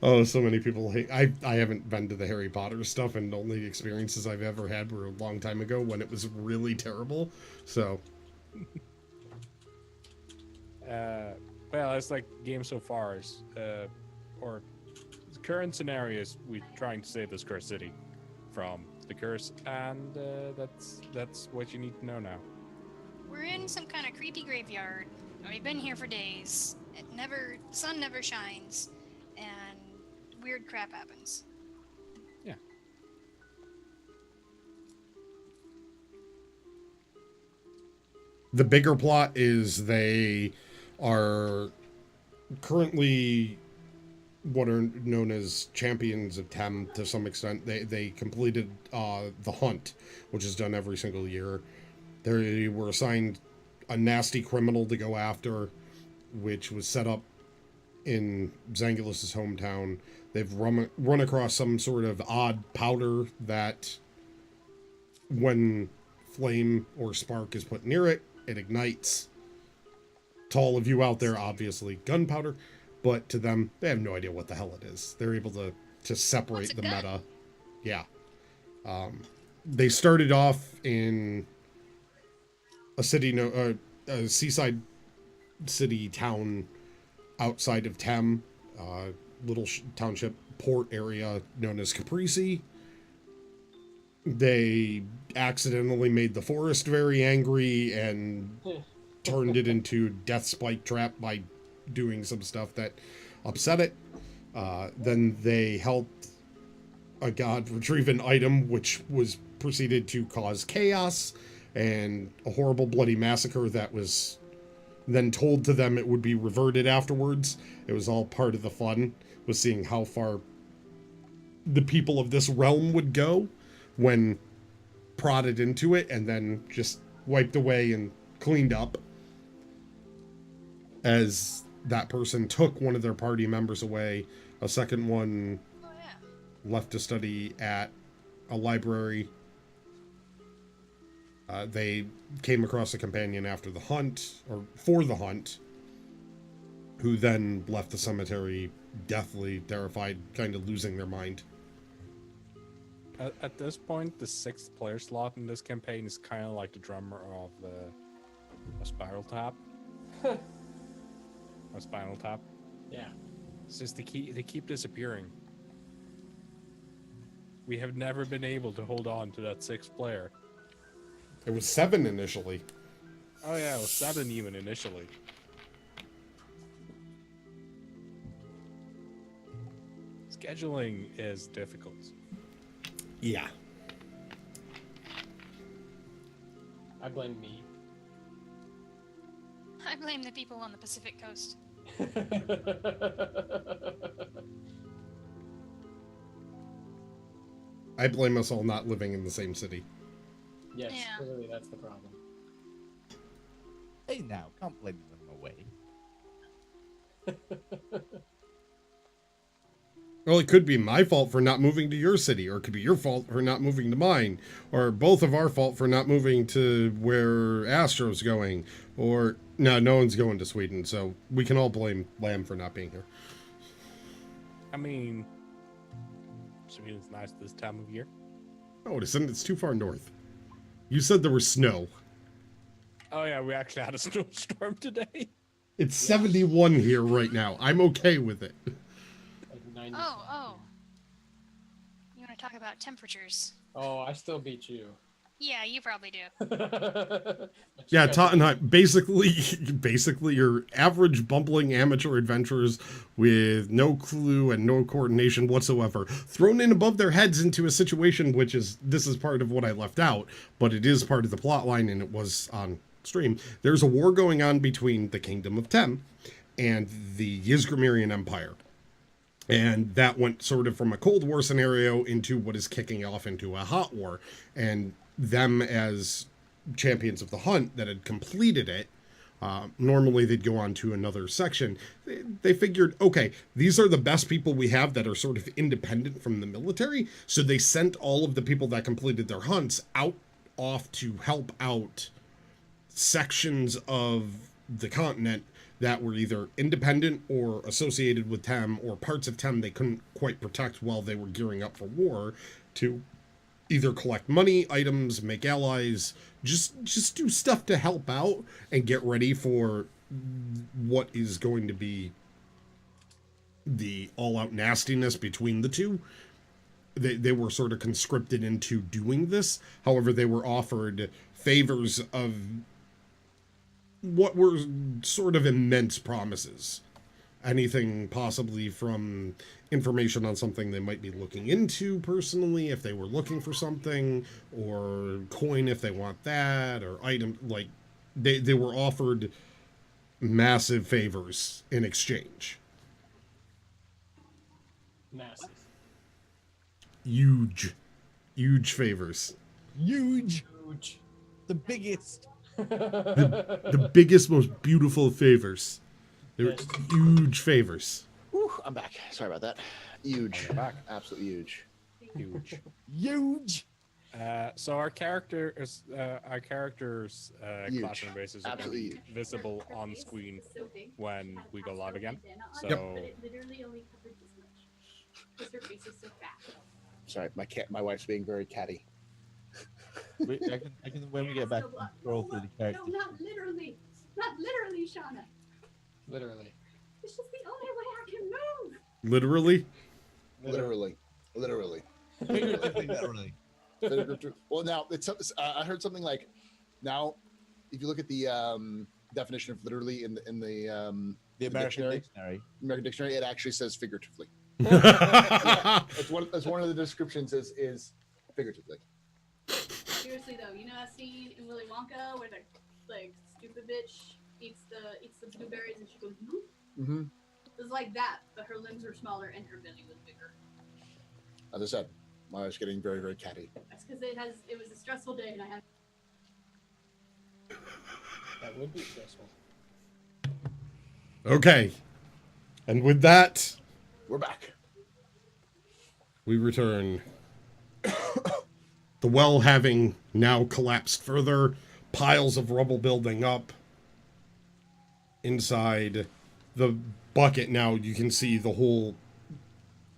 Oh, so many people hate. I haven't been to the Harry Potter stuff, and the only experiences I've ever had were a long time ago when it was really terrible. So, well, it's like game so far is, or current scenarios. We're trying to save this cursed city from the curse, and that's what you need to know now. We're in some kind of creepy graveyard. We've been here for days. Sun never shines, and weird crap happens. Yeah. the bigger plot is they are currently what are known as champions of Tem to some extent. They completed the hunt, which is done every single year. They were assigned a nasty criminal to go after, which was set up in Zangulus's hometown. They've run across some sort of odd powder that when flame or spark is put near it, it ignites. To all of you out there, obviously gunpowder, but to them, they have no idea what the hell it is. They're able to separate the meta. Yeah. They started off in a city, a seaside city town outside of Tem, little township port area known as Caprese. They accidentally made the forest very angry and turned it into Death Spike Trap by doing some stuff that upset it. Then they helped a god retrieve an item which was proceeded to cause chaos and a horrible bloody massacre that was then told to them it would be reverted afterwards. It was all part of the fun, was seeing how far the people of this realm would go when prodded into it and then just wiped away and cleaned up. As that person took one of their party members away, a second one left to study at a library. They came across a companion after the hunt, or for the hunt, who then left the cemetery deathly terrified, kind of losing their mind. At this point, the 6th player slot in this campaign is kind of like the drummer of a Spiral Tap. A Spinal Tap. Yeah. It's just they keep disappearing. We have never been able to hold on to that 6th player. It was 7 initially. Oh yeah, it was 7 even initially. Scheduling is difficult. Yeah. I blame me. I blame the people on the Pacific Coast. I blame us all not living in the same city. Yes, Yeah. clearly that's the problem. Hey now, can't blame them away. Well, it could be my fault for not moving to your city, or it could be your fault for not moving to mine, or both of our fault for not moving to where Astro's going, or no one's going to Sweden, so we can all blame Lamb for not being here. I mean, Sweden's nice this time of year. Oh, it isn't. It's too far north. You said there was snow. Oh yeah, we actually had a snowstorm today. It's 71 here right now. I'm okay with it. Like 90. Oh. You want to talk about temperatures? Oh, I still beat you. Yeah, you probably do. Yeah, Tottenham, basically your average bumbling amateur adventurers with no clue and no coordination whatsoever, thrown in above their heads into a situation this is part of what I left out, but it is part of the plot line and it was on stream. There's a war going on between the Kingdom of Tem and the Ysgramirian Empire. And that went sort of from a Cold War scenario into what is kicking off into a hot war. And them as champions of the hunt that had completed it, normally they'd go on to another section. They figured, okay, these are the best people we have that are sort of independent from the military. So they sent all of the people that completed their hunts off to help out sections of the continent that were either independent or associated with Tem, or parts of Tem they couldn't quite protect while they were gearing up for war, to either collect money, items, make allies, just do stuff to help out and get ready for what is going to be the all-out nastiness between the two. They were sort of conscripted into doing this. However, they were offered favors of what were sort of immense promises. Anything possibly from information on something they might be looking into personally if they were looking for something, or coin if they want that, or item, like they were offered massive favors in exchange. Massive. Huge favors. Huge. The biggest. The biggest, most beautiful favors. They were huge favors. Whew, I'm back. Sorry about that. Huge. You're back. Absolutely huge. Huge. Huge. So our character's Huge. classroom bases are Absolutely gonna be visible on screen when we go live again. So Yep. Sorry, my wife's being very catty. I can when we get back, scroll through the characters. No, not literally. Not literally, Shauna. Literally. It's just the only way I can move. Literally? Literally. Literally. Well, now I heard something like, now, if you look at the definition of literally in the American dictionary, it actually says figuratively. Yeah. It's one of the descriptions is figuratively. Seriously though, you know that scene in Willy Wonka where the like stupid bitch eats the blueberries and she goes, Mm-hmm. It was like that, but her limbs were smaller and her belly was bigger. As I said, my wife's getting very, very catty. That's because it was a stressful day and I had. That would be stressful. Okay. And with that, We're back. we return. The well having now collapsed further, piles of rubble building up. Inside the bucket now, you can see the whole...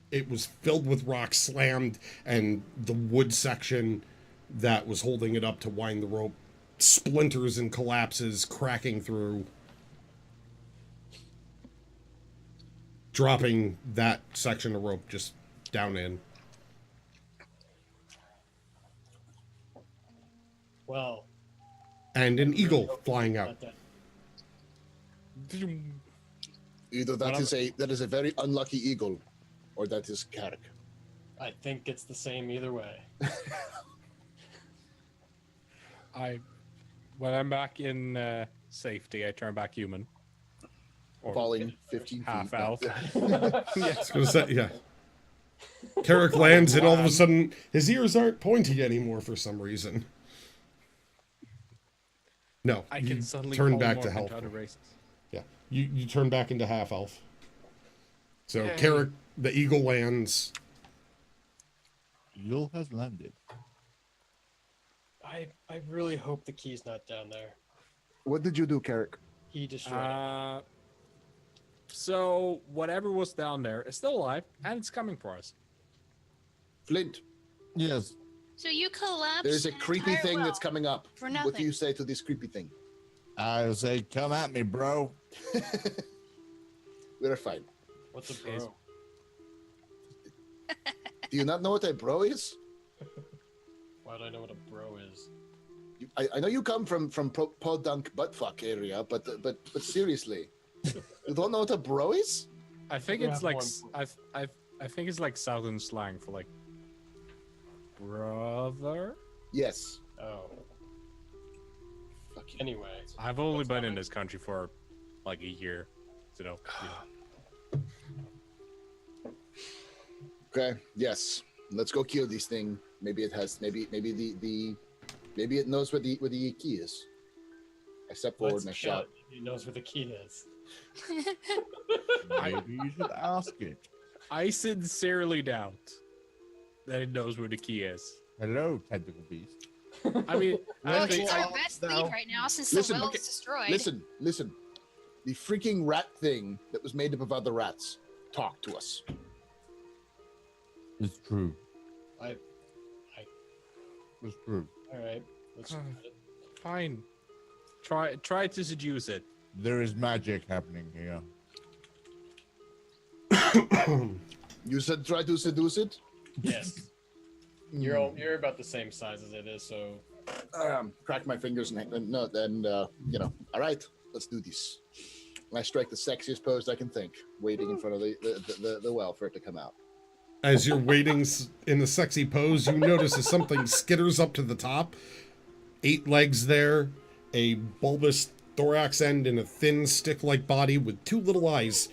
It was filled with rocks, slammed, and the wood section that was holding it up to wind the rope splinters and collapses, cracking through. Dropping that section of rope just down in. Well, And an eagle flying out. not that. Either that is a very unlucky eagle, or that is Carrick. I think it's the same either way. when I'm back in safety, I turn back human. Or Falling 15 feet. half elf. I was gonna say, yeah. Carrick lands and all of a sudden his ears aren't pointy anymore for some reason. No, I you can suddenly turn polymorph back to into half. other races. Yeah, you turn back into half elf. So Yay. Carrick, the eagle lands. Yule has landed. I really hope the key's not down there. What did you do, Carrick? He destroyed it. So whatever was down there is still alive and it's coming for us. Flint, Yes. So you collapsed. there's a an creepy entire thing well that's coming up. for What do nothing. you say to this creepy thing? I will say, come at me, bro. We're fine. What's a bro? Do you not know what a bro is? Why do I know what a bro is? I know you come from Podunk buttfuck area, but seriously, you don't know what a bro is? I think Yeah, it's like one. I think it's like southern slang for like brother. Yes. Oh. Fuck you. Anyway. I've only been in this country for like a year, so you know. Okay. Yes. Let's go kill this thing. Maybe it has. Maybe it knows where the key is. I step forward and I kill shout. it. He knows where the key is. Maybe you should ask it. I sincerely doubt that it knows where the key is. Hello, tentacle beast. I mean, Well, I think, it's our best lead right now since the Listen, well okay, is destroyed. Listen. The freaking rat thing that was made up of other rats. Talk to us. It's true. I. It's true. All right. Let's. fine. Try to seduce it. There is magic happening here. You said try to seduce it. Yes. You're about the same size as it is, so. Crack my fingers and all right, let's do this. And I strike the sexiest pose I can think, waiting in front of the well for it to come out. As you're waiting in the sexy pose, you notice as something skitters up to the top. 8 legs there, a bulbous thorax end and a thin stick-like body with 2 little eyes.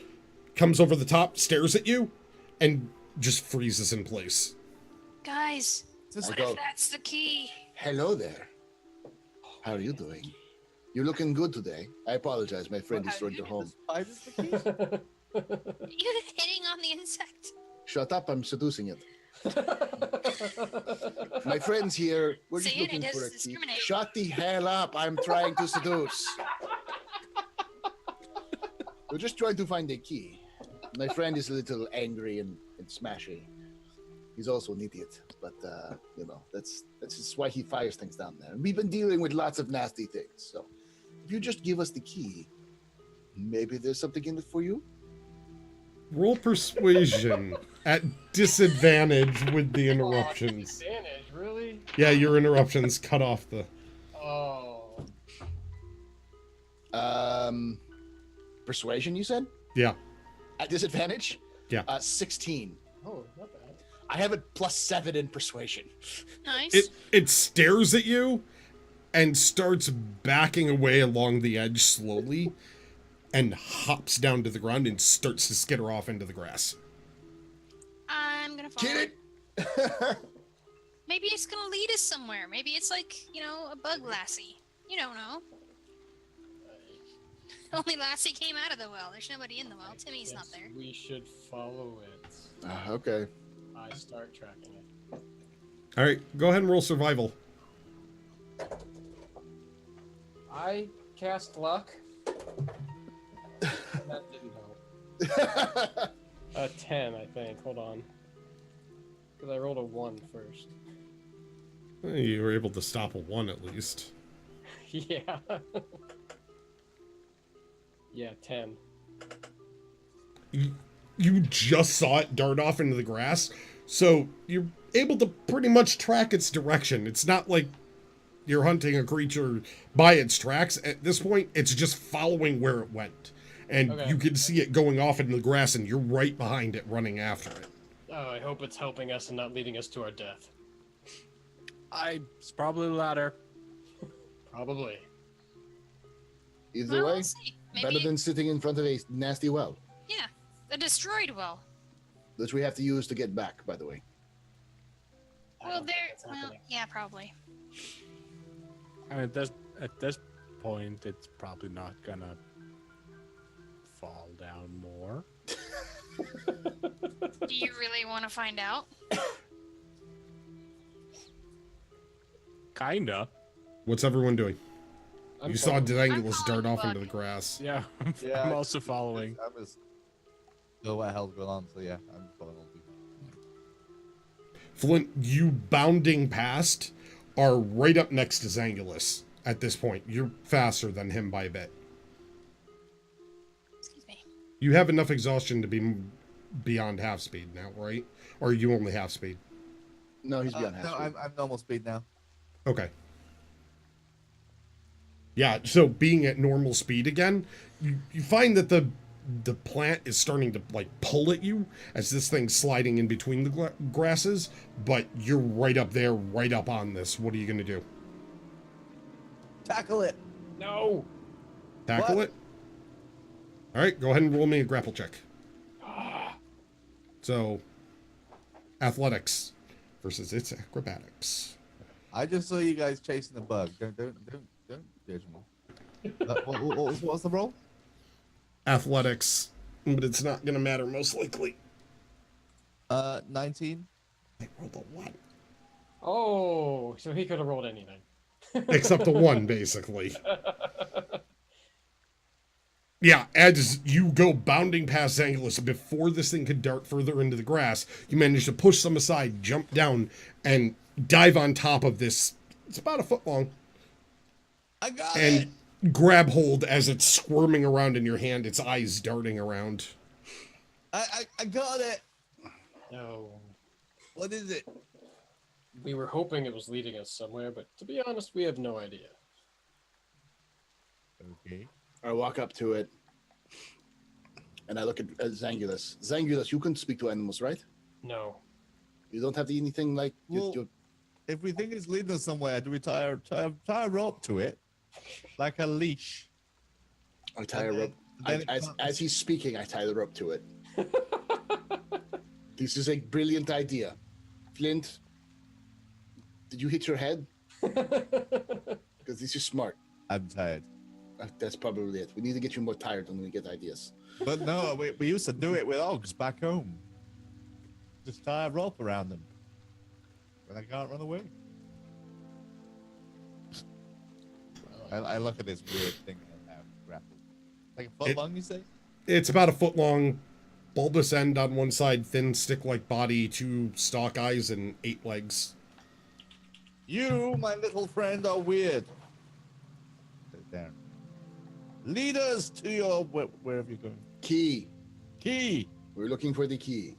Comes over the top, stares at you, and just freezes in place. Guys, what if that's the key? Hello there. How are you doing? You're looking good today. I apologize, my friend destroyed your home. Are you hitting on the insect? Shut up, I'm seducing it. My friends here, we're just Saying it looking for does a key. discriminate. Shut the hell up, I'm trying to seduce. We're just trying to find a key. My friend is a little angry and smashy. He's also an idiot, but that's just why he fires things down there. And we've been dealing with lots of nasty things. So if you just give us the key, maybe there's something in it for you. Roll persuasion at disadvantage with the interruptions. Disadvantage, really? Yeah, your interruptions cut off the... Oh. Persuasion, you said? Yeah. At disadvantage? Yeah. 16. Oh, not bad. I have a +7 in persuasion. Nice. It stares at you and starts backing away along the edge slowly and hops down to the ground and starts to skitter off into the grass. I'm gonna follow. Get it? Maybe it's gonna lead us somewhere. Maybe it's like, a bug lassie. You don't know. Only Lassie came out of the well. There's nobody in the well. Timmy's not there. We should follow it. Okay. I start tracking it. All right, go ahead and roll survival. I cast luck. That didn't help. 10, I think. Hold on. Because I rolled a 1 first. You were able to stop a 1 at least. Yeah. Yeah, 10. You just saw it dart off into the grass, so you're able to pretty much track its direction. It's not like you're hunting a creature by its tracks. At this point, it's just following where it went. And Okay. you can see it going off into the grass, and you're right behind it, running after it. Oh, I hope it's helping us and not leading us to our death. It's probably the latter. Probably. Either Well, way, we'll see. Maybe, better than sitting in front of a nasty well, yeah, the destroyed well. which we have to use to get back, by the way. I Well, don't think there. it's Well, happening. yeah, probably. I mean, at this point, it's probably not gonna fall down more. Do you really want to find out? Kinda. What's everyone doing? You saw following. Dangulus I'm dart following off the into the grass. Yeah, Yeah, I'm also following. I was know what hell's going on, so yeah, I'm following all people. Flint, you bounding past are right up next to Zangulus at this point. You're faster than him by a bit. Excuse me. You have enough exhaustion to be beyond half speed now, right? Or are you only half speed? No, he's beyond half No, speed. I'm normal speed now. Okay. Yeah, so being at normal speed again, you find that the plant is starting to like pull at you as this thing's sliding in between the grasses, but you're right up there, right up on this. What are you gonna do? Tackle it. No. Tackle What? it? All right, go ahead and roll me a grapple check. So, athletics versus its acrobatics. I just saw you guys chasing the bug. Don't judge me. What's the roll? Athletics, but it's not gonna matter most likely. 19. I rolled a 1. Oh, so he could have rolled anything. Except a 1, basically. Yeah, as you go bounding past Zangulus, before this thing could dart further into the grass, you manage to push them aside, jump down, and dive on top of this. It's about a foot long. I got And it. grab hold as it's squirming around in your hand, its eyes darting around. I got it. No. What is it? We were hoping it was leading us somewhere, but to be honest, we have no idea. Okay. I walk up to it, and I look at Zangulus. Zangulus, you can speak to animals, right? No. You don't have anything like... Well, if we think it's leading us somewhere, do we tie a rope to it? Like a leash? I tie a rope. As he's speaking, I tie the rope to it. This is a brilliant idea. Flint, did you hit your head? Because this is smart. I'm tired. That's probably it. We need to get you more tired when we get ideas. But no, we used to do it with dogs back home. Just tie a rope around them. But I can't run away. I look at this weird thing and grapple. Like a foot long, you say? It's about a foot long, bulbous end on one side, thin stick-like body, 2 stalk eyes, and 8 legs. You, my little friend, are weird. There. Lead us to your wherever you're going. Key. Key. We're looking for the key.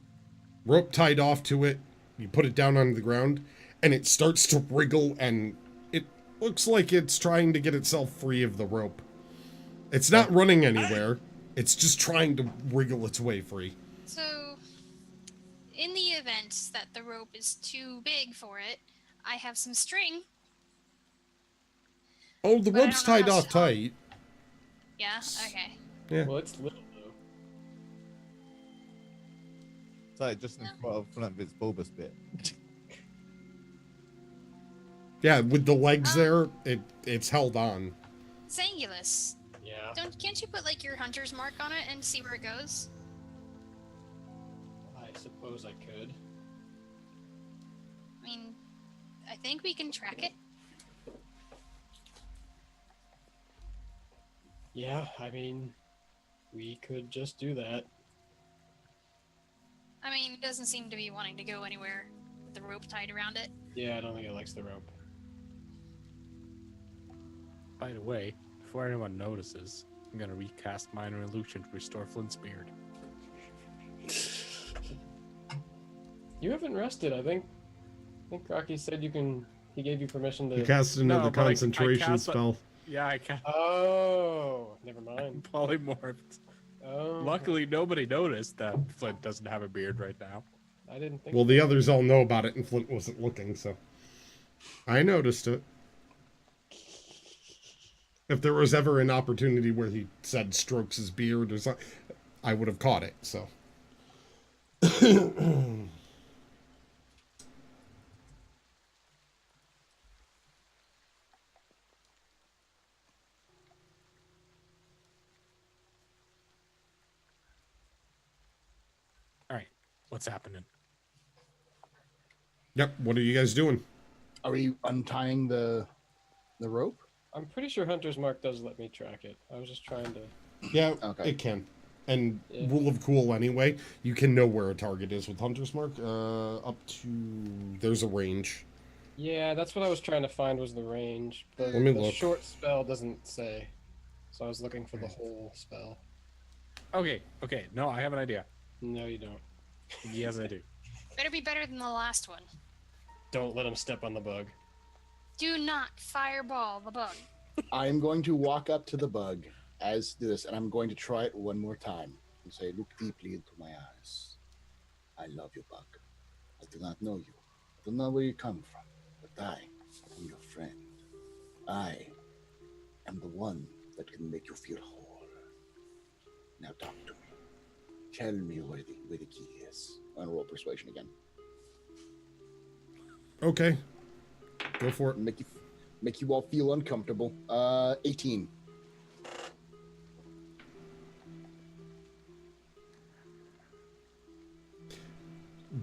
Rope tied off to it, you put it down on the ground, and it starts to wriggle, and it looks like it's trying to get itself free of the rope. It's not running anywhere. It's just trying to wriggle its way free. So, in the event that the rope is too big for it, I have some string. Oh, the But I rope's don't know tied how off tight. Yeah? Okay. Yeah. Well, it's little, though. It's like just in front of its bulbous bit. Yeah, with the legs there, it's held on. Zangulus. Yeah. Can't you put like your hunter's mark on it and see where it goes? I suppose I could. I mean, I think we can track it. Yeah, I mean, we could just do that. I mean, it doesn't seem to be wanting to go anywhere with the rope tied around it. Yeah, I don't think it likes the rope. By the way, before anyone notices, I'm gonna recast Minor Illusion to restore Flint's beard. You haven't rested, I think. I think Grakees said you can. He gave you permission to. You cast another No, but I concentration cast spell. Yeah, I can. Oh, never mind. Polymorphed. Oh, Luckily, nobody noticed that Flint doesn't have a beard right now. I didn't think. Well, the others all know about it, and Flint wasn't looking, so I noticed it. If there was ever an opportunity where he said strokes his beard or something, I would have caught it. So. All right, what's happening? Yep. What are you guys doing? Are we untying the rope? I'm pretty sure Hunter's Mark does let me track it. I was just trying to. Yeah, Okay. it can. And Yeah. rule of cool anyway, you can know where a target is with Hunter's Mark. Up to there's a range. Yeah, that's what I was trying to find was the range. But Let me the look. short spell doesn't say. So I was looking for the whole spell. Okay, no, I have an idea. No, you don't. Yes, I do. Better be better than the last one. Don't let him step on the bug. Do not fireball the bug. I'm going to walk up to the bug as this, and I'm going to try it one more time and say, "Look deeply into my eyes. I love you, bug. I do not know you. I don't know where you come from, but I am your friend. I am the one that can make you feel whole. Now talk to me. Tell me where the key is." I'm gonna roll persuasion again. Okay. Go for it. Make you all feel uncomfortable. 18.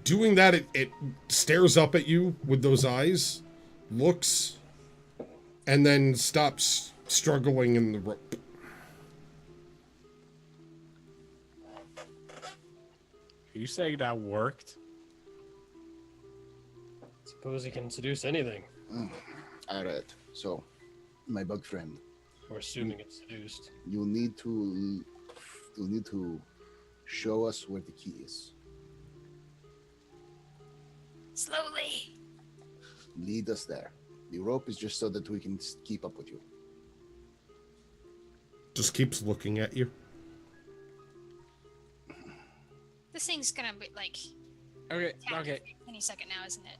Doing that, it stares up at you with those eyes, looks, and then stops struggling in the rope. Are you saying that worked? Suppose he can seduce anything. All right. So, my bug friend, We're assuming it's seduced. you need to show us where the key is. Slowly. Lead us there. The rope is just so that we can keep up with you. Just keeps looking at you. This thing's gonna be like Okay, attack okay. any second now, isn't it?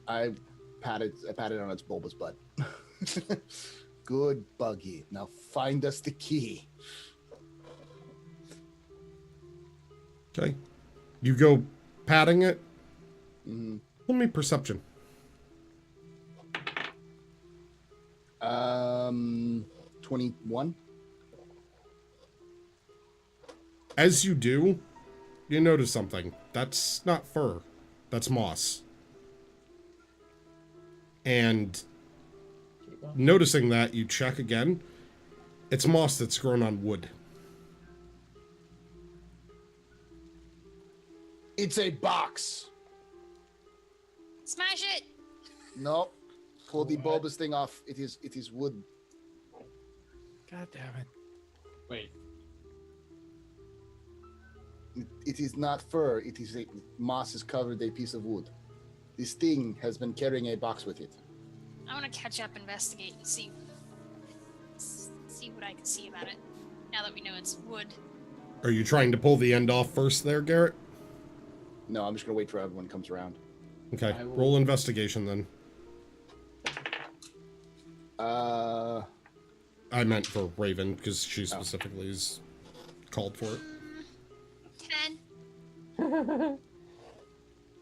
I patted on its bulbous butt. Good buggy. Now find us the key. Okay. You go patting it. Mm-hmm. Let me perception. 21. As you do, you notice something. That's not fur. That's moss. And noticing that, you check again. It's moss that's grown on wood. It's a box. Smash it! No. Pull the bulbous thing off. It is wood. God damn it. Wait, It is not fur. It is moss has covered a piece of wood. This thing has been carrying a box with it. I want to catch up, investigate, and see what I can see about it. Now that we know it's wood. Are you trying to pull the end off first there, Garrett? No, I'm just gonna wait for everyone comes around. Okay, I will- roll investigation then. I meant for Raven, because she specifically is called for it. 10.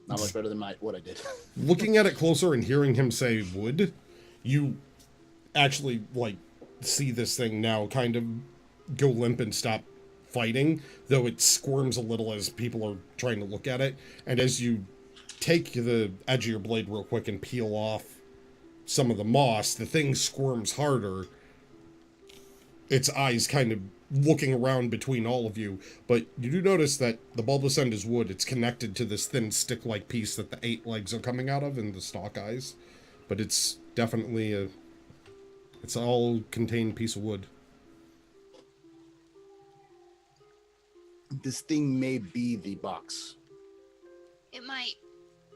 Not much better than what I did. Looking at it closer and hearing him say wood, you actually, like, see this thing now kind of go limp and stop fighting, though it squirms a little as people are trying to look at it. And as you take the edge of your blade real quick and peel off some of the moss, the thing squirms harder. Its eyes kind of looking around between all of you, but you do notice that the bulbous end is wood. It's connected to this thin stick-like piece that the 8 legs are coming out of and the stalk eyes. But it's definitely it's all contained piece of wood. This thing may be the box. It might.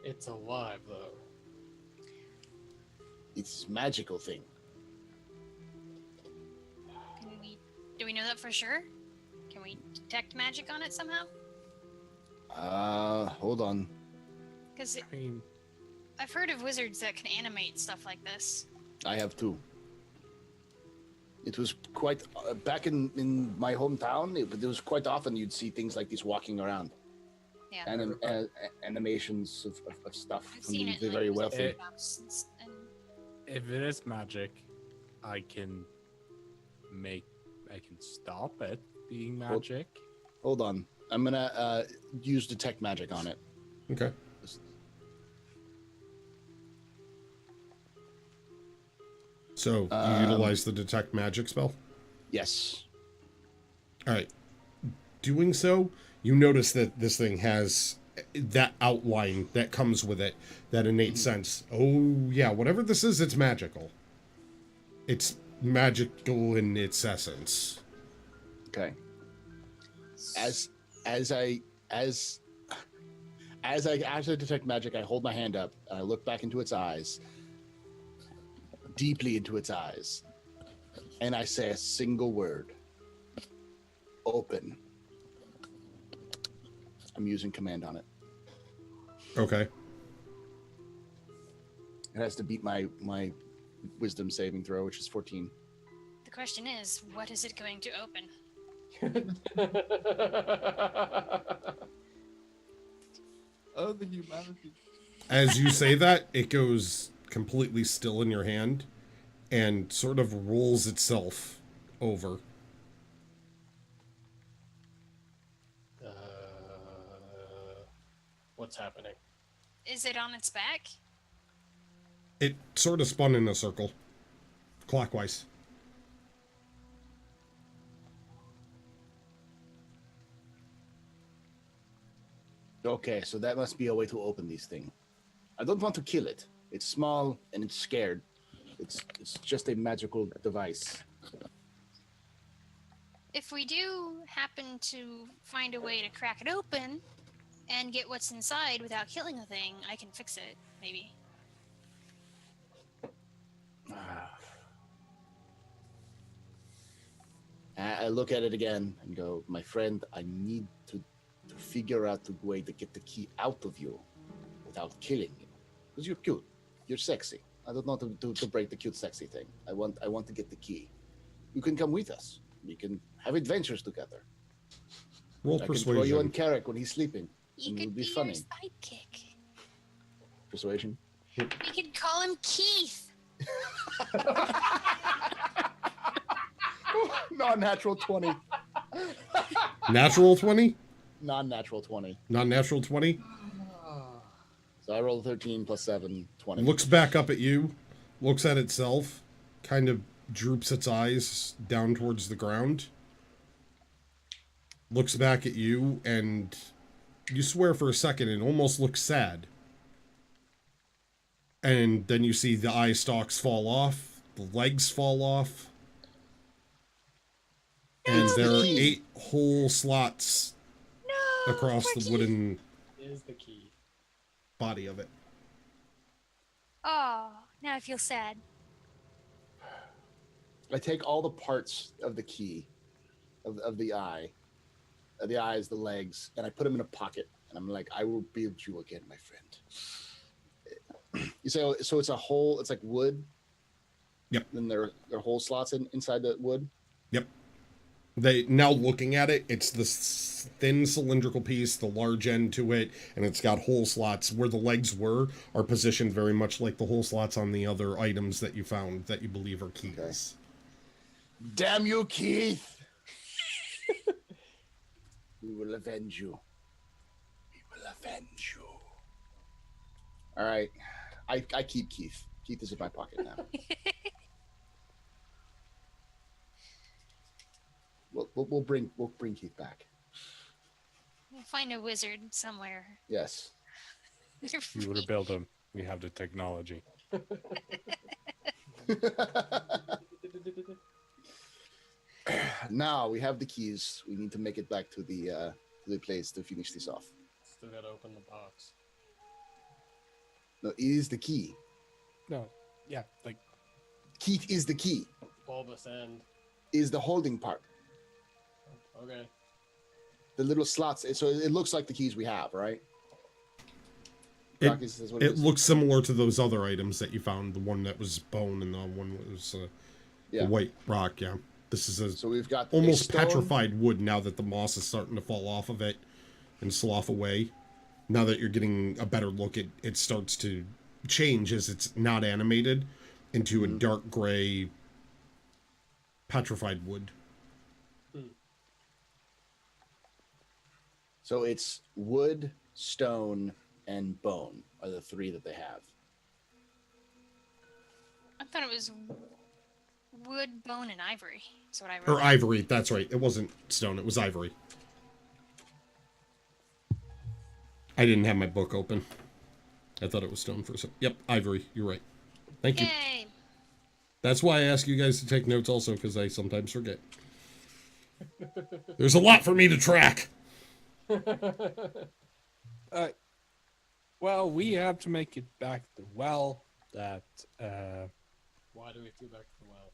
it's alive though. It's a magical thing. Do we know that for sure? Can we detect magic on it somehow? Hold on. Because I mean, I've heard of wizards that can animate stuff like this. I have 2. It was quite back in my hometown. It was quite often you'd see things like this walking around. Yeah. Animations of stuff I've from seen the it in, very like, wealthy. wizard maps and if it is magic, I can stop it being magic. Hold on. I'm gonna use detect magic on it. Okay. So, you utilize the detect magic spell? Yes. Alright. Doing so, you notice that this thing has that outline that comes with it, that innate sense. Oh, yeah, whatever this is, it's magical. It's magical in its essence. As I detect magic, I hold my hand up and I look back into its eyes, deeply into its eyes, and I say a single word. Open. I'm using command on it. Okay. It has to beat my wisdom saving throw, which is 14. The question is, what is it going to open? Oh, the humanity. As you say that, it goes completely still in your hand and sort of rolls itself over. What's happening? Is it on its back? It sort of spun in a circle, clockwise. Okay, so that must be a way to open these things. I don't want to kill it. It's small and it's scared. It's just a magical device. If we do happen to find a way to crack it open and get what's inside without killing the thing, I can fix it, maybe. I look at it again and go, my friend, I need to figure out a way to get the key out of you without killing you. Because you're cute. You're sexy. I don't want to break the cute, sexy thing. I want to get the key. You can come with us. We can have adventures together. Roll I persuasion. can throw you on Carrick when he's sleeping. You and it could would be be funny. your sidekick. Persuasion. We could call him Keith. Non-natural 20. Natural 20? Non-natural 20. Non-natural 20? So I rolled 13 plus 7, 20. Looks back up at you, looks at itself, kind of droops its eyes down towards the ground, looks back at you, and you swear for a second it almost looks sad. And then you see the eye stalks fall off, the legs fall off, and there are 8 whole slots across the wooden Is the key. body of it. Oh, now I feel sad. I take all the parts of the key, of the eye, the eyes, the legs, and I put them in a pocket. And I'm like, I will build you again, my friend. You say, so it's a hole, it's like wood? Yep. Then there are hole slots inside the wood? Yep. They now looking at it, it's this thin cylindrical piece, the large end to it, and it's got hole slots where the legs were are positioned very much like the hole slots on the other items that you found that you believe are keys. Okay. Damn you, Keith! We will avenge you. We will avenge you. All right, I keep Keith. Keith is in my pocket now. We'll bring Keith back. We'll find a wizard somewhere. Yes. We would have built them. We have the technology. Now we have the keys. We need to make it back to the place to finish this off. Still gotta open the box. No, it is the key. No, yeah, like Keith is the key. Bulbous end. Is the holding part. Okay. The little slots. So it looks like the keys we have, right? It, Grakees is what it is. looks similar to those other items that you found. The one that was bone and the one that was Yeah. a white rock. Yeah, this is a So we've got a almost stone. petrified wood now that the moss is starting to fall off of it and slough away. Now that you're getting a better look, it starts to change as it's not animated into a dark gray petrified wood. So it's wood, stone, and bone are the 3 that they have. I thought it was wood, bone, and ivory. That's what I wrote. Or ivory, that's right. It wasn't stone, it was ivory. I didn't have my book open. I thought it was stone for a second. Yep, ivory, you're right. Thank you. Yay! That's why I ask you guys to take notes also, because I sometimes forget. There's a lot for me to track. Well, we have to make it back to the well. That Why do we have to go back to the well?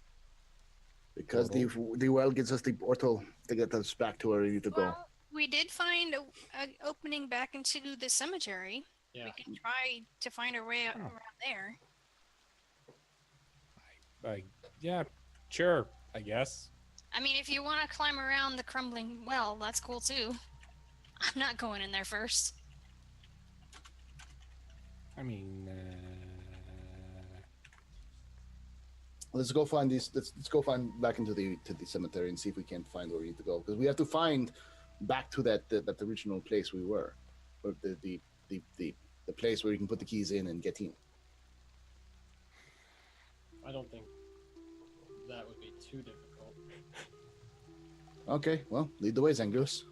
Because the well gives us the portal to get us back to where we need to go. Well, we did find a opening back into the cemetery. Yeah. We can try to find a way around there. yeah, sure, I guess. I mean, if you want to climb around the crumbling well, that's cool too. I'm not going in there first. I mean, Let's go find these. Let's go find back into the cemetery and see if we can't find where we need to go, because we have to find back to that original place we were, or the place where you can put the keys in and get in. I don't think that would be too difficult. Okay, well, lead the way, Zangus.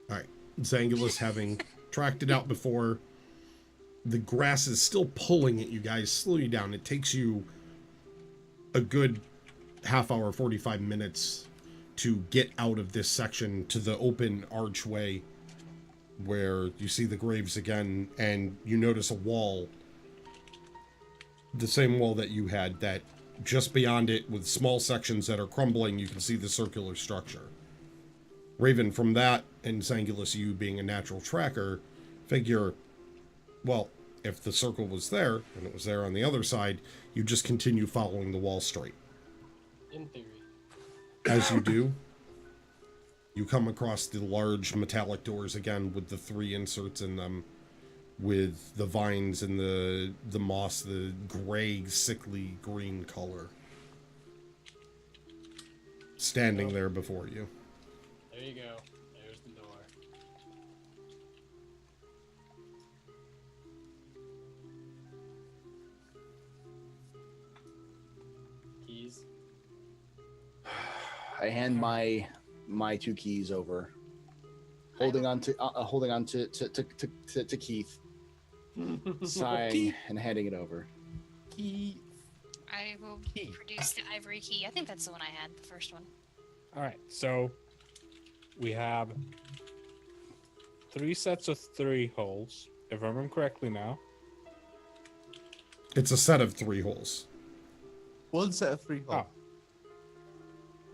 All right. Zangulus, having tracked it out before, the grass is still pulling at you guys, slow you down. It takes you a good half hour, 45 minutes to get out of this section to the open archway where you see the graves again, and you notice a wall, the same wall that you had, that just beyond it with small sections that are crumbling, you can see the circular structure. Raven, from that, and Zangulus, you being a natural tracker, figure, well, if the circle was there, and it was there on the other side, you just continue following the wall straight. In theory. As you do, you come across the large metallic doors again with the 3 inserts in them, with the vines and the moss, the gray, sickly green color, standing there before you. There you go. There's the door. Keys. I hand my 2 keys over, holding on to Keith, sighing and handing it over. I will produce the ivory key. I think that's the one I had, the first one. all right. So we have 3 sets of 3 holes, if I remember correctly now. It's a set of 3 holes. One set of 3 holes.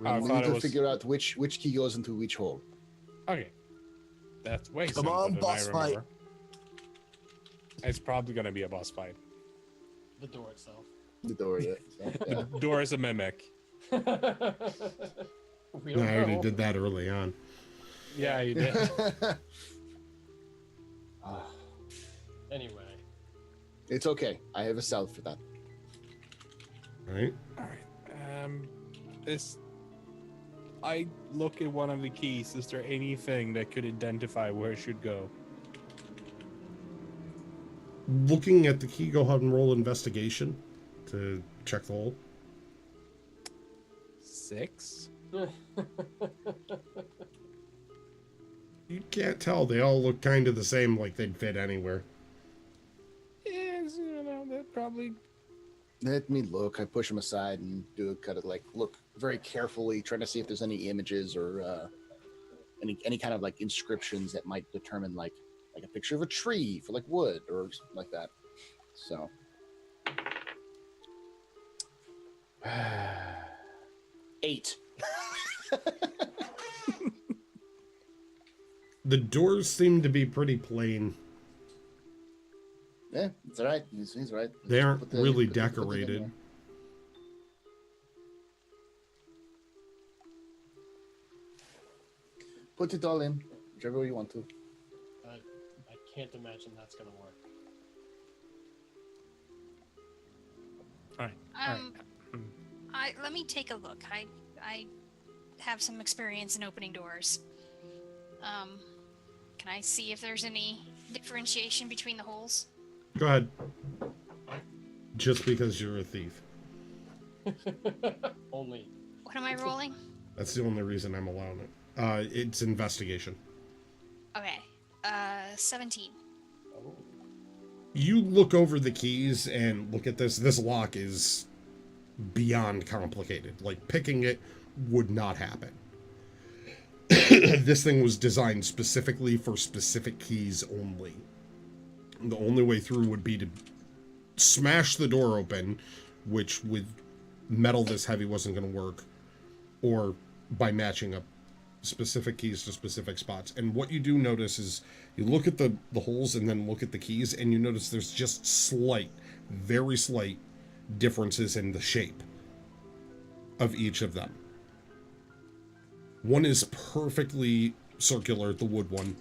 I We thought need it to was- figure out which key goes into which hole. Okay, that's way Come simpler on, than boss I fight. remember. It's probably gonna be a boss fight. The door itself. The door, yeah. The door is a mimic. We I don't already know. did that early on. Yeah, you did. Anyway. It's okay. I have a salve for that. Right? All right. I look at one of the keys. Is there anything that could identify where it should go? Looking at the key, go ahead and roll investigation to check the hole. 6. You can't tell. They all look kind of the same, like they'd fit anywhere. Yes, that probably. Let me look. I push him aside and do kind of like look very carefully, trying to see if there's any images or any kind of like inscriptions that might determine like a picture of a tree for like wood or something like that. So 8. The doors seem to be pretty plain. Yeah, it's all right. He's right. They aren't Put the- really put it in decorated. there. Put it all in, whichever way you want to. I can't imagine that's gonna work. All right. Let me take a look. I have some experience in opening doors. Can I see if there's any differentiation between the holes? Go ahead. Just because you're a thief. Only. What am I rolling? That's the only reason I'm allowing it. It's investigation. Okay. 17. Oh. You look over the keys and look at this. This lock is beyond complicated. Like, picking it would not happen. this thing was designed specifically for specific keys only. The only way through would be to smash the door open, which with metal this heavy wasn't going to work, or by matching up specific keys to specific spots. And what you do notice is you look at the holes and then look at the keys, and you notice there's just slight, very slight differences in the shape of each of them. One is perfectly circular, the wood one.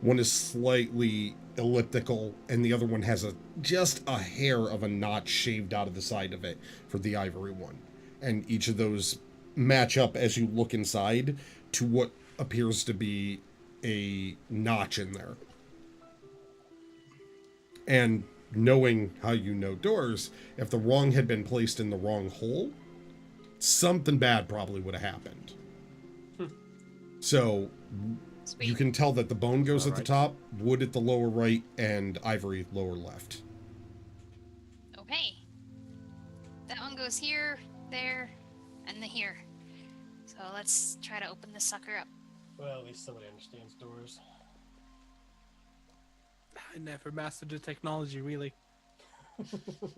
One is slightly elliptical, and the other one has just a hair of a notch shaved out of the side of it for the ivory one. And each of those match up as you look inside to what appears to be a notch in there. And knowing how you know doors, if the wrong had been placed in the wrong hole, something bad probably would have happened. So Sweet. you can tell that the bone goes at the Alright. top, wood at the lower right, and ivory lower left. Okay. That one goes here, there, and the here. So let's try to open this sucker up. Well, at least somebody understands doors. I never mastered the technology, really. All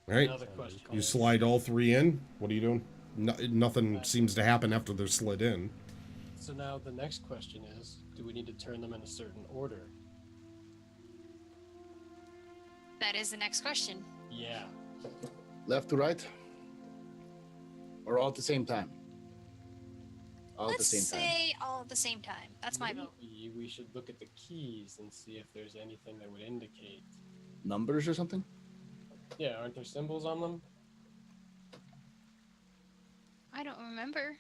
right, Another question. you slide all three in. What are you doing? Nothing seems to happen after they're slid in. So now the next question is, do we need to turn them in a certain order? That is the next question. Yeah. Left to right? Or all at the same time? All Let's at the same time. say all at the same time. That's my vote. Maybe we should look at the keys and see if there's anything that would indicate. Numbers or something? Yeah, aren't there symbols on them? I don't remember.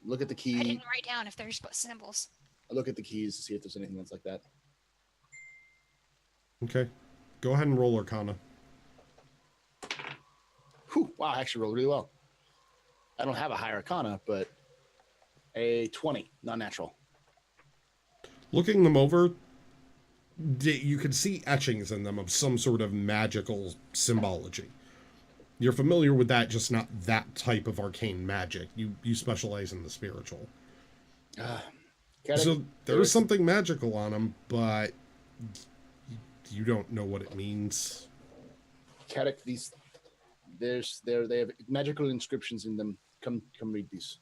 Look at the I key. didn't write down if there's symbols. Look at the keys to see if there's anything that's like that. Okay, go ahead and roll Arcana. Whew, wow, I actually rolled really well. I don't have a high Arcana, but a 20, non-natural. Looking them over, you can see etchings in them of some sort of magical symbology. You're familiar with that, just not that type of arcane magic. You specialize in the spiritual. So there's something magical on them, but you don't know what it means. Caddick, they have magical inscriptions in them. Come read these.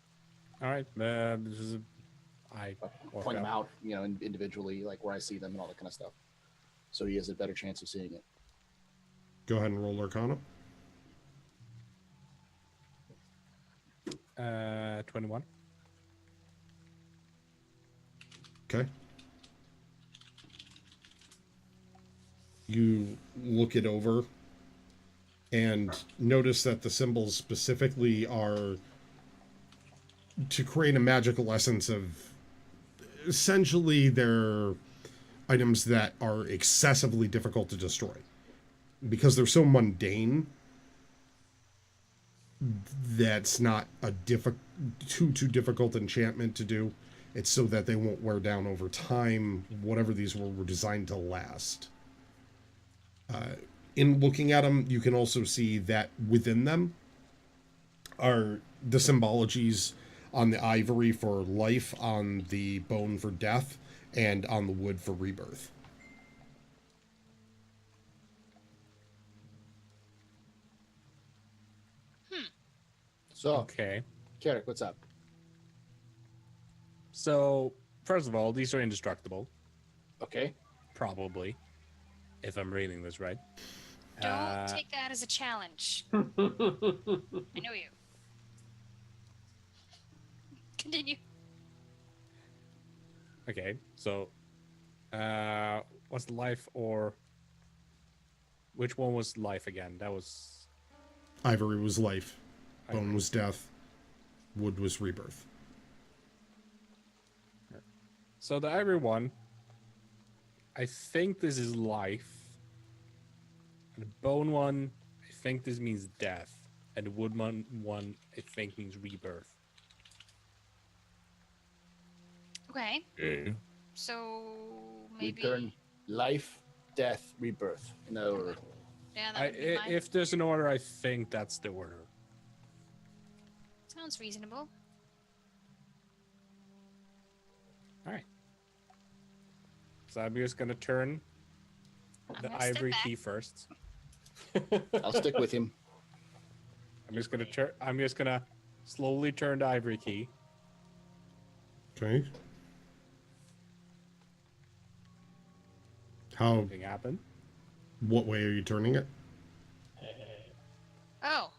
All right. This is I walk Point them up. out, individually, like where I see them and all that kind of stuff. So he has a better chance of seeing it. Go ahead and roll Arcana. 21. Okay. You look it over and notice that the symbols specifically are to create a magical essence of essentially they're items that are excessively difficult to destroy because they're so mundane. That's not a too difficult enchantment to do. It's so that they won't wear down over time. Whatever these were designed to last. In looking at them, you can also see that within them are the symbologies on the ivory for life, on the bone for death, and on the wood for rebirth. So, Okay. Carrick, what's up? So, first of all, these are indestructible, Okay. probably, if I'm reading this right. Don't take that as a challenge. I know you. Continue. Okay, so, what's life or which one was life again? That was Ivory was life, bone Ivory. was death, wood was rebirth. So the ivory one, I think this is life. And the bone one, I think this means death. And the wood one, I think means rebirth. Okay. So maybe. Return, life, death, rebirth. In that order. Yeah, that would be mine. If there's an order, I think that's the order. Sounds reasonable. Alright. So I'm just gonna turn I'm the gonna step ivory back. key first. I'll stick with him. I'm just gonna slowly turn the ivory key. Okay. How? Nothing happened. What way are you turning it? Oh,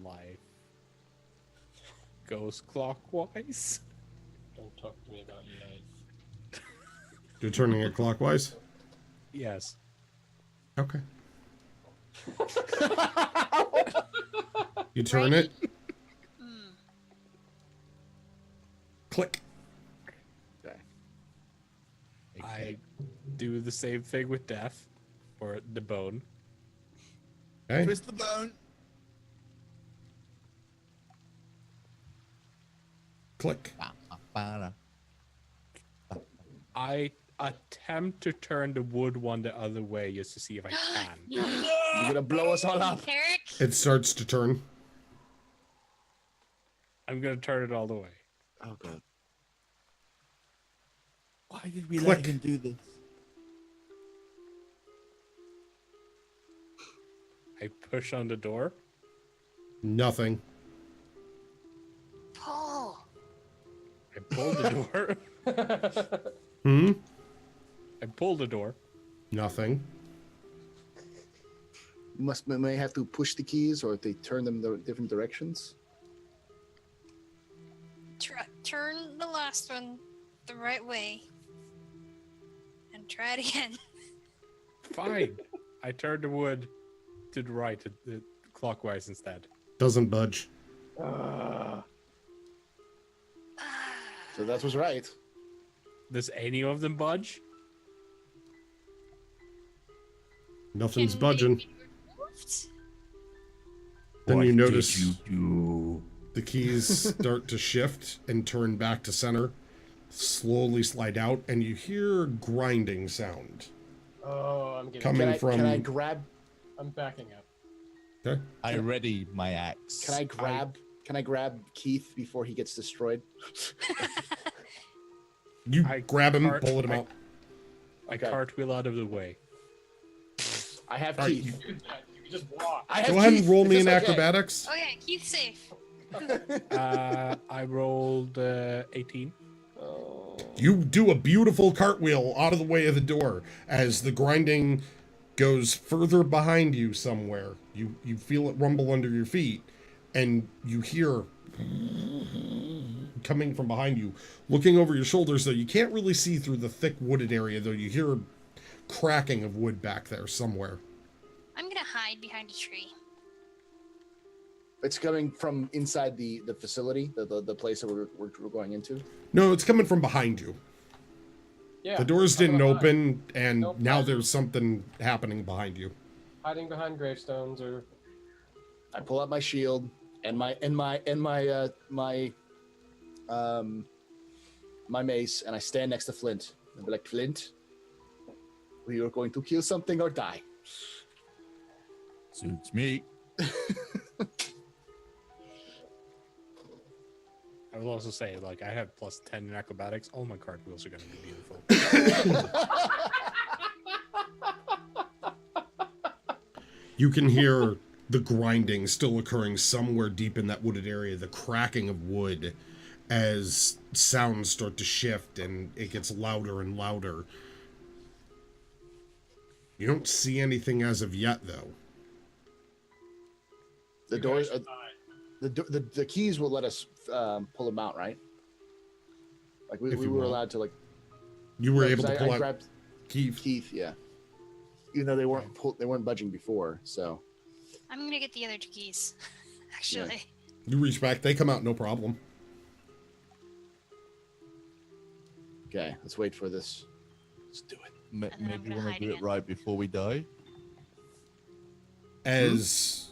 Life goes clockwise. Don't talk to me about life. You're turning it clockwise? Yes. Okay. You turn it. Click. I do the same thing with death, or the bone. Okay. Twist the bone. Click. I attempt to turn the wood one the other way just to see if I can. You're gonna blow us all up. Eric. It starts to turn. I'm gonna turn it all the way. Oh god. Why did we Click. let him do this? I push on the door. Nothing. Pull. I pull the door. Hmm? I pull the door. Nothing. May have to push the keys, or if they turn them the different directions. Turn the last one the right way. And try it again. Fine. I turn the wood to the right, clockwise instead. Doesn't budge. So that was right. Does any of them budge? Nothing's Can budging. they be removed? Then What you did notice you do? the keys start to shift and turn back to center, slowly slide out, and you hear grinding sound Oh, I'm getting. coming from. Can I grab? I'm backing up. Okay. I ready my axe. Can I grab Keith before he gets destroyed? You I grab him, cart- pull him I- out. I Okay. cartwheel out of the way. I have All right, Keith. You can just walk. I have Go ahead Keith. and roll Is me this an okay? acrobatics. Oh yeah, Keith's safe. I rolled 18. You do a beautiful cartwheel out of the way of the door as the grinding goes further behind you somewhere. You feel it rumble under your feet, and you hear coming from behind you. Looking over your shoulders, though, you can't really see through the thick wooded area, though you hear cracking of wood back there somewhere. I'm gonna hide behind a tree. It's coming from inside the facility, the place that we're going into. No, it's coming from behind you. Yeah. The doors I'm didn't gonna hide. open, and Nope. now there's something happening behind you. Hiding behind gravestones or. I pull out my shield and my mace, and I stand next to Flint. And be like, Flint, we are going to kill something or die. Suits me. I will also say, like, I have plus 10 in acrobatics. All my cartwheels are going to be beautiful. You can hear the grinding still occurring somewhere deep in that wooded area, the cracking of wood as sounds start to shift and it gets louder and louder. You don't see anything as of yet, though. The doors, the keys will let us pull them out, right? Like we If you were want. allowed to, like, You were yeah, able 'cause to pull I out grabbed Keith. Keith, yeah. Even though they weren't budging before, so I'm gonna get the other two keys. Actually. You reach back, they come out no problem. okay. Let's wait for this. Let's do it. And then I'm Maybe we gonna want hide to do it again. right before we die. As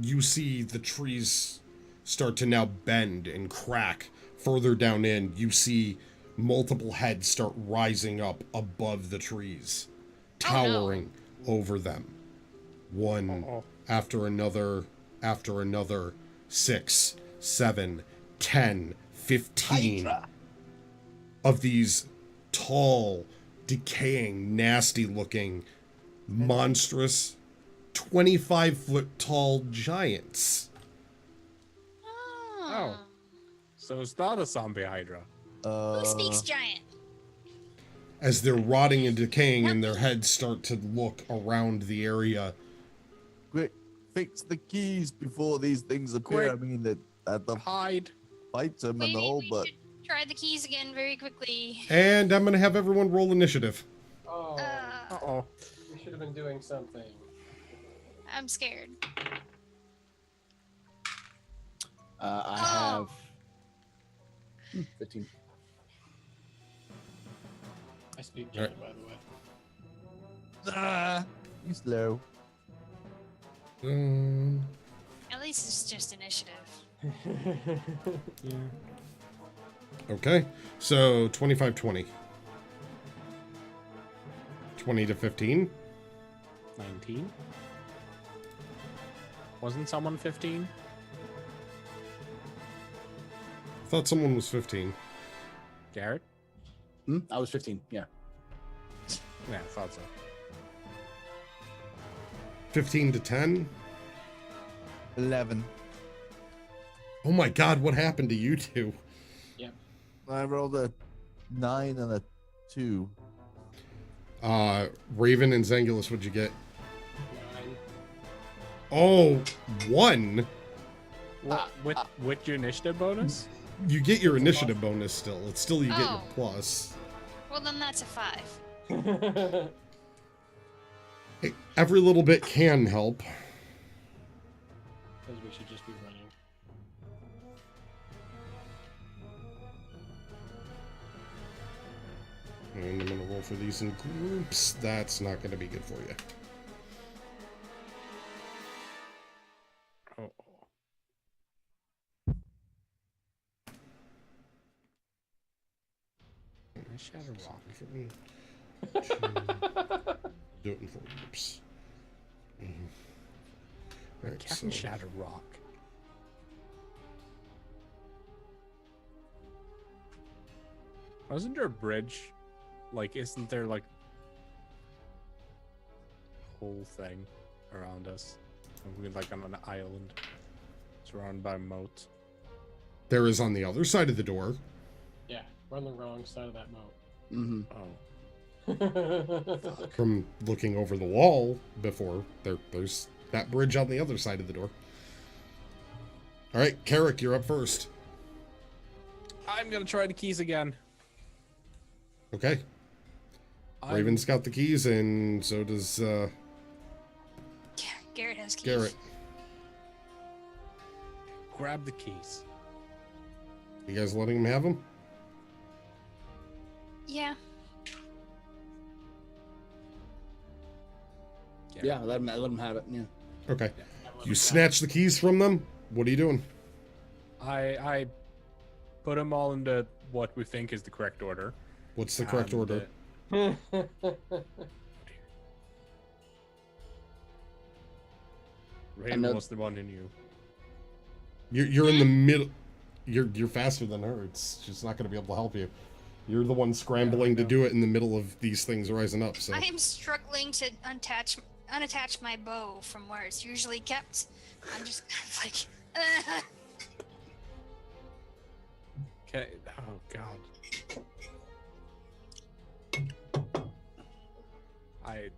you see the trees start to now bend and crack further down in, you see multiple heads start rising up above the trees, towering over them. One Uh-oh. after another, 6, 7, 10, 15 of these tall, decaying, nasty-looking, monstrous, 25-foot tall giants. Oh. So it's not a zombie hydra. Who speaks giant? As they're rotting and decaying and their heads start to look around the area. Quick, fix the keys before these things appear. Quick. I mean, that the Hide. fight them and Maybe all, we but should try the keys again very quickly. And I'm going to have everyone roll initiative. Oh, Uh-oh. we should have been doing something. I'm scared. I Oh. have 15. I speak giant, by the way. you slow. At least it's just initiative. Yeah. Okay, so 25, 20. 20 to 15. 19. Wasn't someone 15? I thought someone was 15. Garrett? I was 15. Yeah. Yeah, I thought so. 15 to 10. 11. Oh my god, what happened to you two? I rolled a 9 and a 2. Raven and Zangulus, what'd you get? 9. Oh, 1? With your initiative bonus? You get your initiative bonus still. It's still you get your Oh. plus. Well, then that's a 5. Hey, every little bit can help. Because we should just be running. And I'm gonna roll for these in groups. That's not gonna be good for you. Oh. I shatter rock. Do it in 4 groups. Alright, Captain so Shatter Rock. Wasn't there a bridge? Like, isn't there like a whole thing around us? And we're like on an island surrounded by moat. there is on the other side of the door. Yeah, we're on the wrong side of that Mm-hmm. moat. From looking over the wall before, there's that bridge on the other side of the door. Alright, Carrick, you're up first. I'm gonna try the keys again. Okay. Raven's got the keys, and so does Garrett has keys. Garrett. Grab the keys. You guys letting him have them? Yeah. Yeah, let him have it. Yeah. Okay. You snatch the keys from them? What are you doing? I put them all into what we think is the correct order. What's the correct And, order? Raven was the one who knew. You're in the middle. You're faster than her. It's just not going to be able to help you. You're the one scrambling to do it in the middle of these things rising up. So I am struggling to unattach my bow from where it's usually kept. I'm just kind of like, Okay. Oh God. I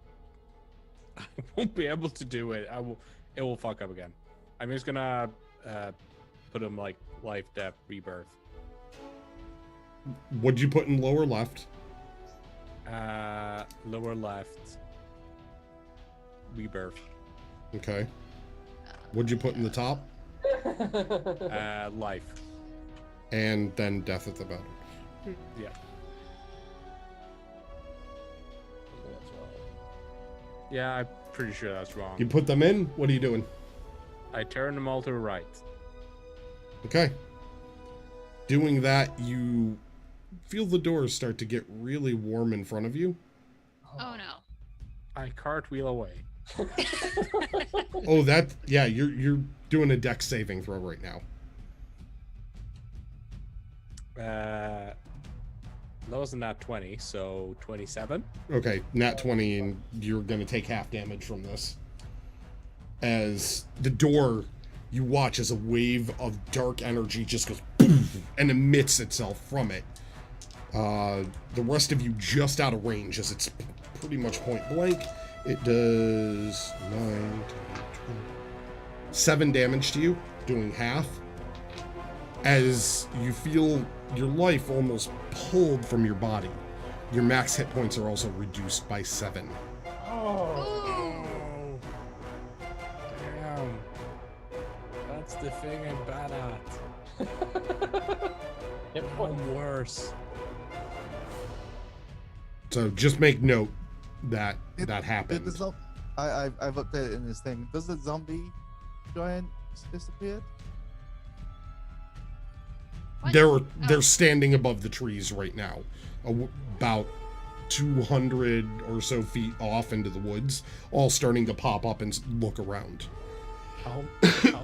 won't be able to do it. It will fuck up again. I'm just gonna put him like life, death, rebirth. what'd you put in lower left? Lower left, rebirth. Okay. What'd you put in the top? Life. And then death at the bottom. Yeah. Yeah, I'm pretty sure that's wrong. You put them in? What are you doing? I turn them all to the right. Okay. Doing that, you feel the doors start to get really warm in front of you. oh no. I cartwheel away. Oh, yeah, you're doing a dex saving throw right now. Lowest than that 20, so 27. Okay, nat 20, and you're going to take half damage from this. As the door, you watch as a wave of dark energy just goes boom, and emits itself from it. The rest of you just out of range, as it's pretty much point blank. It does 9, 10, 20, 7 damage to you, doing half. As you feel your life almost pulled from your body. Your max hit points are also reduced by 7. Oh. Damn. That's the thing I'm bad at. Yep. I'm worse. So just make note that that Did happened. the I've updated in this thing. Does the zombie giant disappear? What? They're standing above the trees right now, about 200 or so feet off into the woods, all starting to pop up and look around. How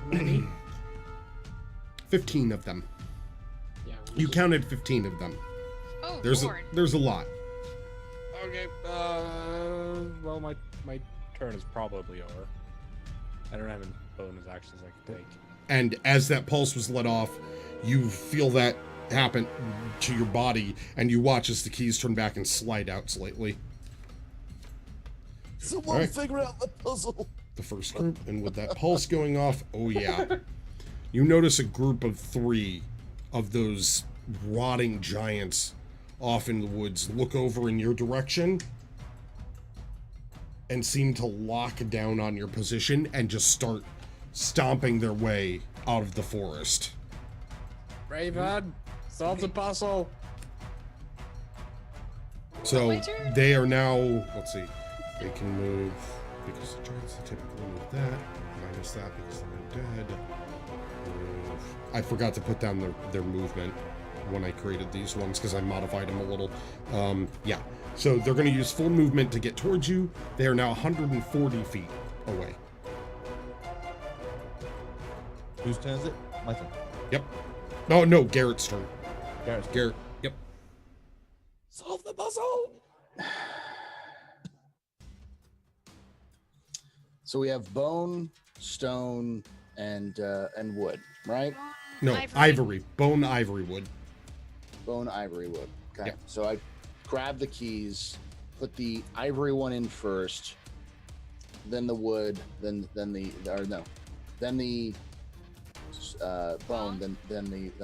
many? 15 of them. Yeah. You counted 15 of them. Oh, There's Lord. there's a lot. Okay, well, my turn is probably over. I don't have any bonus actions I can take. And as that pulse was let off, you feel that happen to your body, and you watch as the keys turn back and slide out slightly. Someone Alright. figure out the puzzle. The first group, and with that pulse going off, oh yeah. You notice a group of 3 of those rotting giants off in the woods look over in your direction and seem to lock down on your position and just start stomping their way out of the forest. Raven, solve the puzzle. So My turn? they are now, let's see, they can move, because the giants typically move that, minus that because they're dead. Move. I forgot to put down their movement when I created these ones because I modified them a little. Yeah, so they're going to use full movement to get towards you. They are now 140 feet away. Whose turn is it? My turn. Yep. Oh, no, Garrett's turn. Garrett's turn. Garrett, yep. Solve the puzzle. So we have bone, stone, and wood, right? No, ivory. Bone ivory wood. Bone, ivory, wood. Okay. Yep. So I grab the keys, put the ivory one in first, then the wood, then the bone, then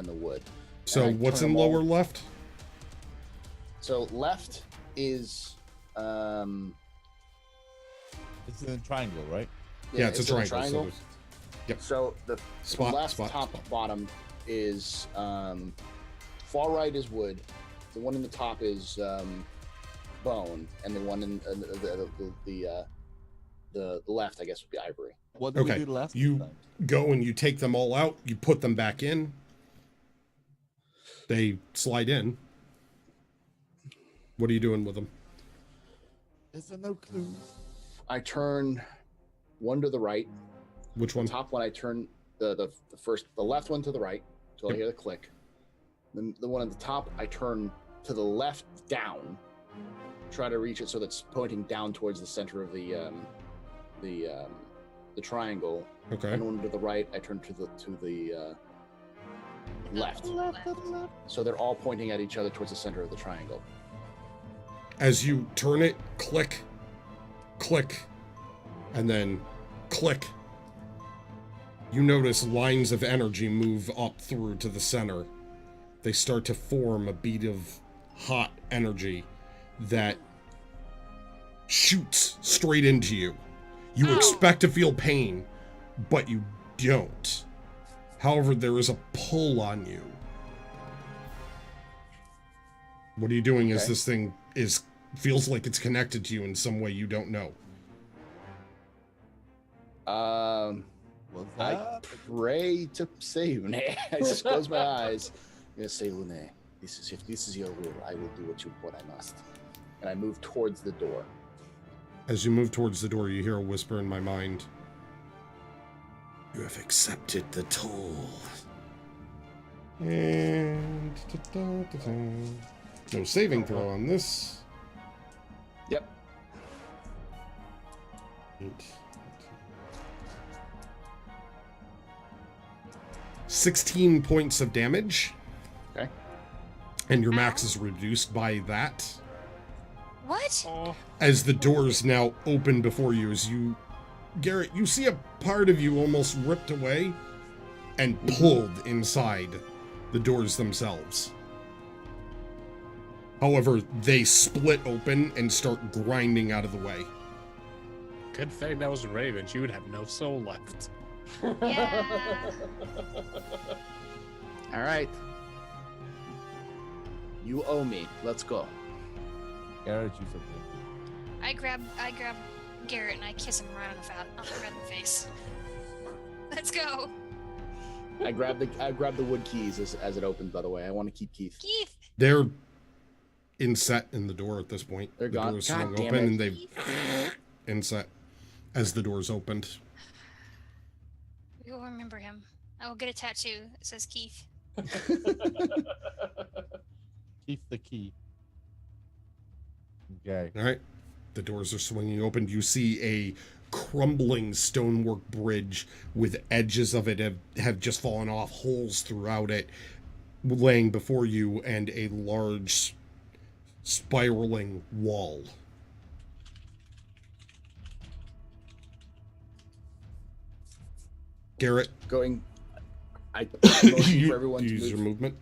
the wood. So And I what's turn in them all- lower left? So left is It's in a triangle, right? Yeah, it's a in triangle. So Yep. So the Spot, left, spot, top, spot. bottom is far right is wood. The one in the top is bone, and the one in the left, I guess, would be ivory. What did Okay, we do last you- time? go and you take them all out, you put them back in. They slide in. What are you doing with them? Is there no clue? I turn one to the right. Which The one? top one, I turn the left one to the right till I Yep. hear the click. Then the one at the top, I turn to the left down, try to reach it so that's pointing down towards the center of the triangle. Okay. And one to the right, I turn to the left. So they're all pointing at each other towards the center of the triangle. As you turn it, click, click, and then click. You notice lines of energy move up through to the center. They start to form a bead of hot energy that shoots straight into you. You Ow. expect to feel pain, but you don't. However, there is a pull on you. What are you doing as Okay. this thing feels like it's connected to you in some way you don't know? What's I that? pray to Seune. I just close my eyes. I'm gonna say, Seune, if this is your will, I will do what I must. And I move towards the door. As you move towards the door, you hear a whisper in my mind. You have accepted the toll. And no saving throw on this. Yep. 16 points of damage. Okay. And your max is reduced by that. What? As the doors now open before you, Garrett, you see a part of you almost ripped away and pulled inside the doors themselves. However, they split open and start grinding out of the way. Good thing that was Raven. She would have no soul left. Yeah. All right. You owe me. Let's go. Garrett, you said that. I grab Garrett and I kiss him right on the face. Let's go. I grab the wood keys as it opens. By the way, I want to keep Keith. Keith. They're inset in the door at this point. They're the gone. doors God swung damn open it. and they've inset as the doors opened. We will remember him. I will get a tattoo that says Keith. Keep the key. Okay. All right. The doors are swinging open. You see a crumbling stonework bridge with edges of it have just fallen off, holes throughout it, laying before you, and a large spiraling wall. Garrett, Going. I motion you for everyone to use move. your movement.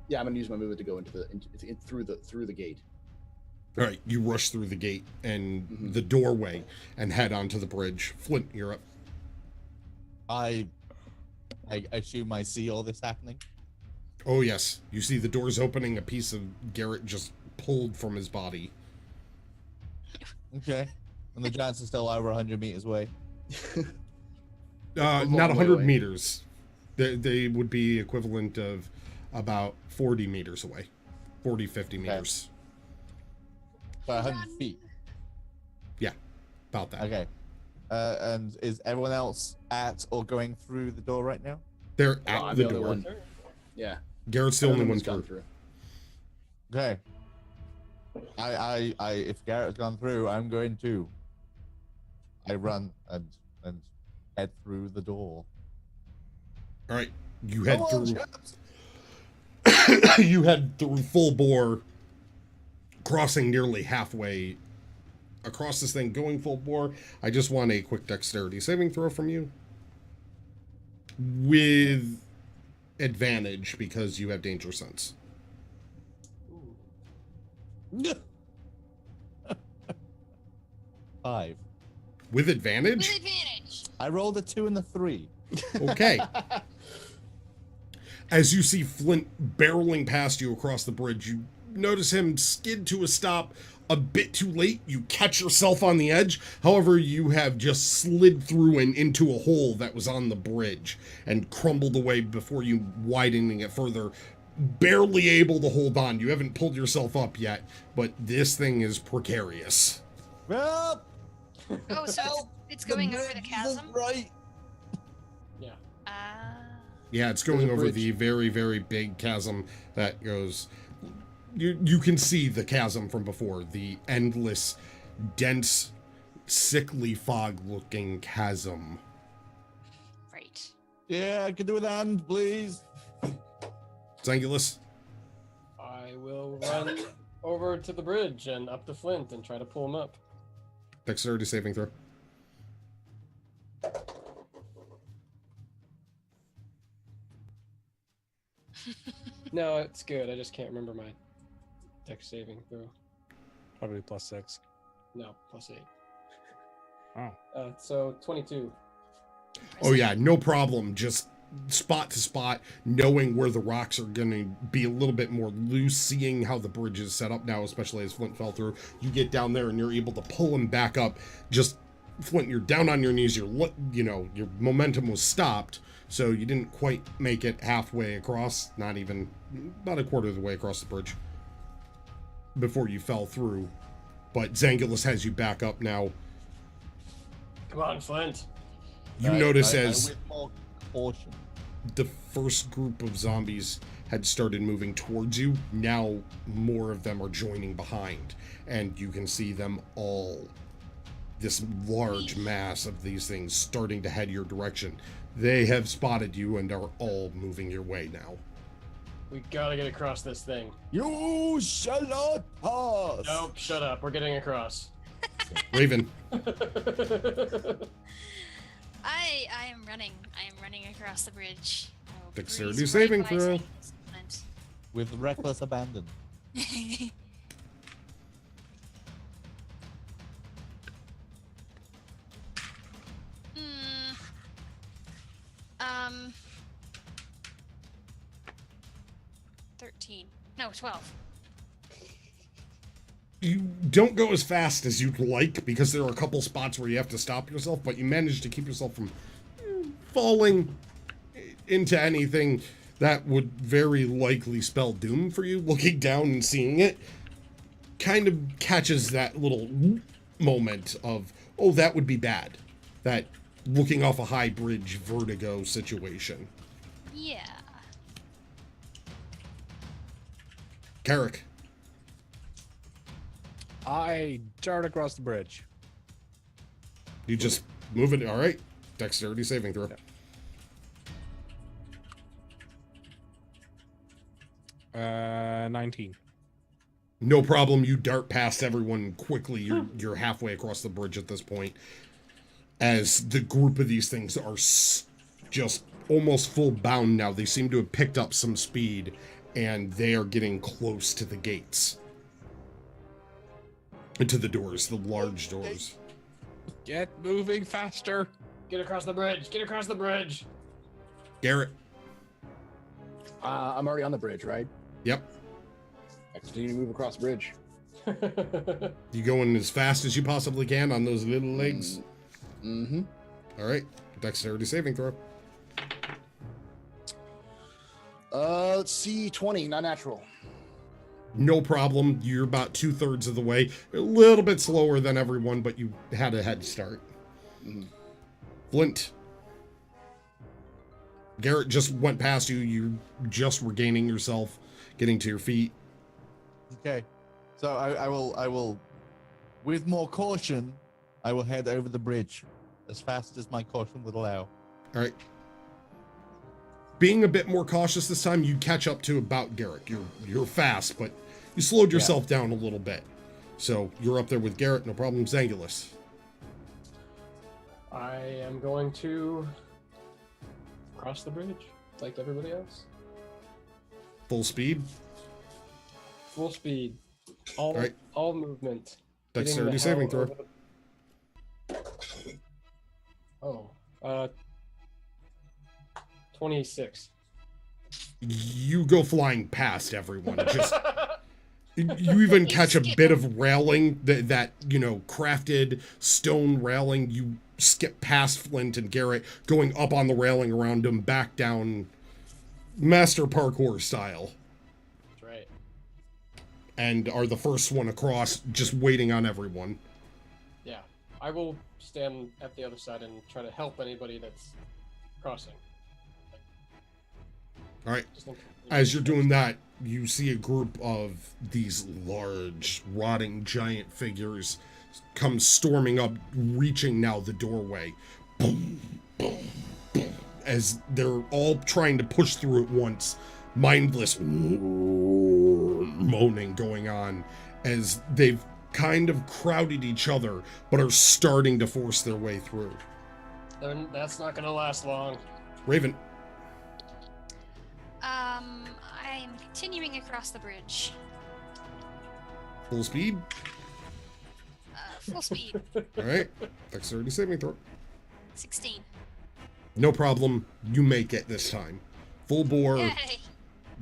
Yeah, I'm gonna use my movement to go into through the gate. All right, you rush through the gate and Mhm. the doorway and head onto the bridge. Flint, you're up. I assume I see all this happening. Oh yes, you see the doors opening. A piece of Garrett just pulled from his body. Okay. And the giants are still over 100 meters away. long Not way 100 away. meters. They would be equivalent of about 40 meters away. 40, 50 meters. About 100 feet. About that. Okay. And is everyone else at or going through the door right now? They're Oh, at I'm the only door. one. Yeah. Garrett's the only one Everyone's gone through. Okay. If Garrett's gone through, I'm going to. I run and head through the door. All right, you head Come on, through. chaps. You head through full bore, crossing nearly halfway across this thing, going full bore. I just want a quick dexterity saving throw from you with advantage because you have danger sense. Five. With advantage? With advantage. I rolled a 2 and a 3. Okay. As you see Flint barreling past you across the bridge, you notice him skid to a stop a bit too late. You catch yourself on the edge. However, you have just slid through and into a hole that was on the bridge and crumbled away before you widening it further. Barely able to hold on. You haven't pulled yourself up yet, but this thing is precarious. Well, Oh, so it's going over the chasm? Right. Yeah. Ah. Yeah, it's There's going a over bridge. the very, very big chasm that goes. You can see the chasm from before, the endless, dense, sickly fog-looking chasm. Right. Yeah, I can do with a hand, please. Zangulus, I will run over to the bridge and up to Flint and try to pull him up. dexterity saving throw. No, it's good. I just can't remember my dex saving throw. Probably +6. No, +8. Oh. So 22. Oh yeah, no problem. Just spot to spot, knowing where the rocks are going to be a little bit more loose, seeing how the bridge is set up now, especially as Flint fell through. You get down there and you're able to pull him back up. Just Flint, you're down on your knees. Your momentum was stopped, so you didn't quite make it halfway across. Not even about a quarter of the way across the bridge before you fell through. But Zangulus has you back up now. Come on, Flint. You notice I as with more caution. the first group of zombies had started moving towards you. Now more of them are joining behind, and you can see them all, this large mass of these things starting to head your direction. They have spotted you and are all moving your way now. We gotta get across this thing. You shall not pass. Nope, shut up. We're getting across. Raven, I am running. I am running across the bridge. I will Dexterity breeze saving right by throw. Zangus and- With reckless abandon. Hmm. Um. 13. No, 12. you don't go as fast as you'd like because there are a couple spots where you have to stop yourself, but you manage to keep yourself from falling into anything that would very likely spell doom for you. Looking down and seeing it kind of catches that little moment of, oh, that would be bad. That looking off a high bridge vertigo situation. Yeah. Carrick. I dart across the bridge. You just move it. All right. Dexterity saving throw. Yeah. 19. No problem. You dart past everyone quickly. You're halfway across the bridge at this point. As the group of these things are just almost full bound now. They seem to have picked up some speed, and they are getting close to the gates. And to the doors, the large doors. Get moving faster. Get across the bridge. Get across the bridge. Garrett. I'm already on the bridge, right? Yep. I continue to move across the bridge. You going as fast as you possibly can on those little legs? Mm-hmm. All right. Dexterity saving throw. Let's see, 20, not natural. No problem. You're about 2/3 of the way. A little bit slower than everyone, but you had a head start. Mm-hmm. Flint. Garrett just went past you. You're just regaining yourself, getting to your feet. Okay. So I will, with more caution, I will head over the bridge as fast as my caution would allow. All right. Being a bit more cautious this time, you catch up to about Garrett. You're fast, but you slowed yourself down a little bit. So you're up there with Garrett, no problem. Zangulus. I am going to cross the bridge like everybody else. Full speed. Full speed. All right. all movement. Dexterity saving throw. Oh. 26. You go flying past everyone. Just you even catch a bit of railing that crafted stone railing. You skip past Flint and Garrett, going up on the railing around him, back down, master parkour style. That's right. And are the first one across, just waiting on everyone. Yeah. I will stand at the other side and try to help anybody that's crossing. All right. As you're doing that, you see a group of these large, rotting giant figures come storming up, reaching now the doorway. Boom, boom, boom, as they're all trying to push through at once. Mindless moaning going on as they've kind of crowded each other, but are starting to force their way through. That's not going to last long. Raven. I'm continuing across the bridge. Full speed. Full speed. All right. Dexterity saving throw. 16. No problem. You make it this time. Full bore. Yay.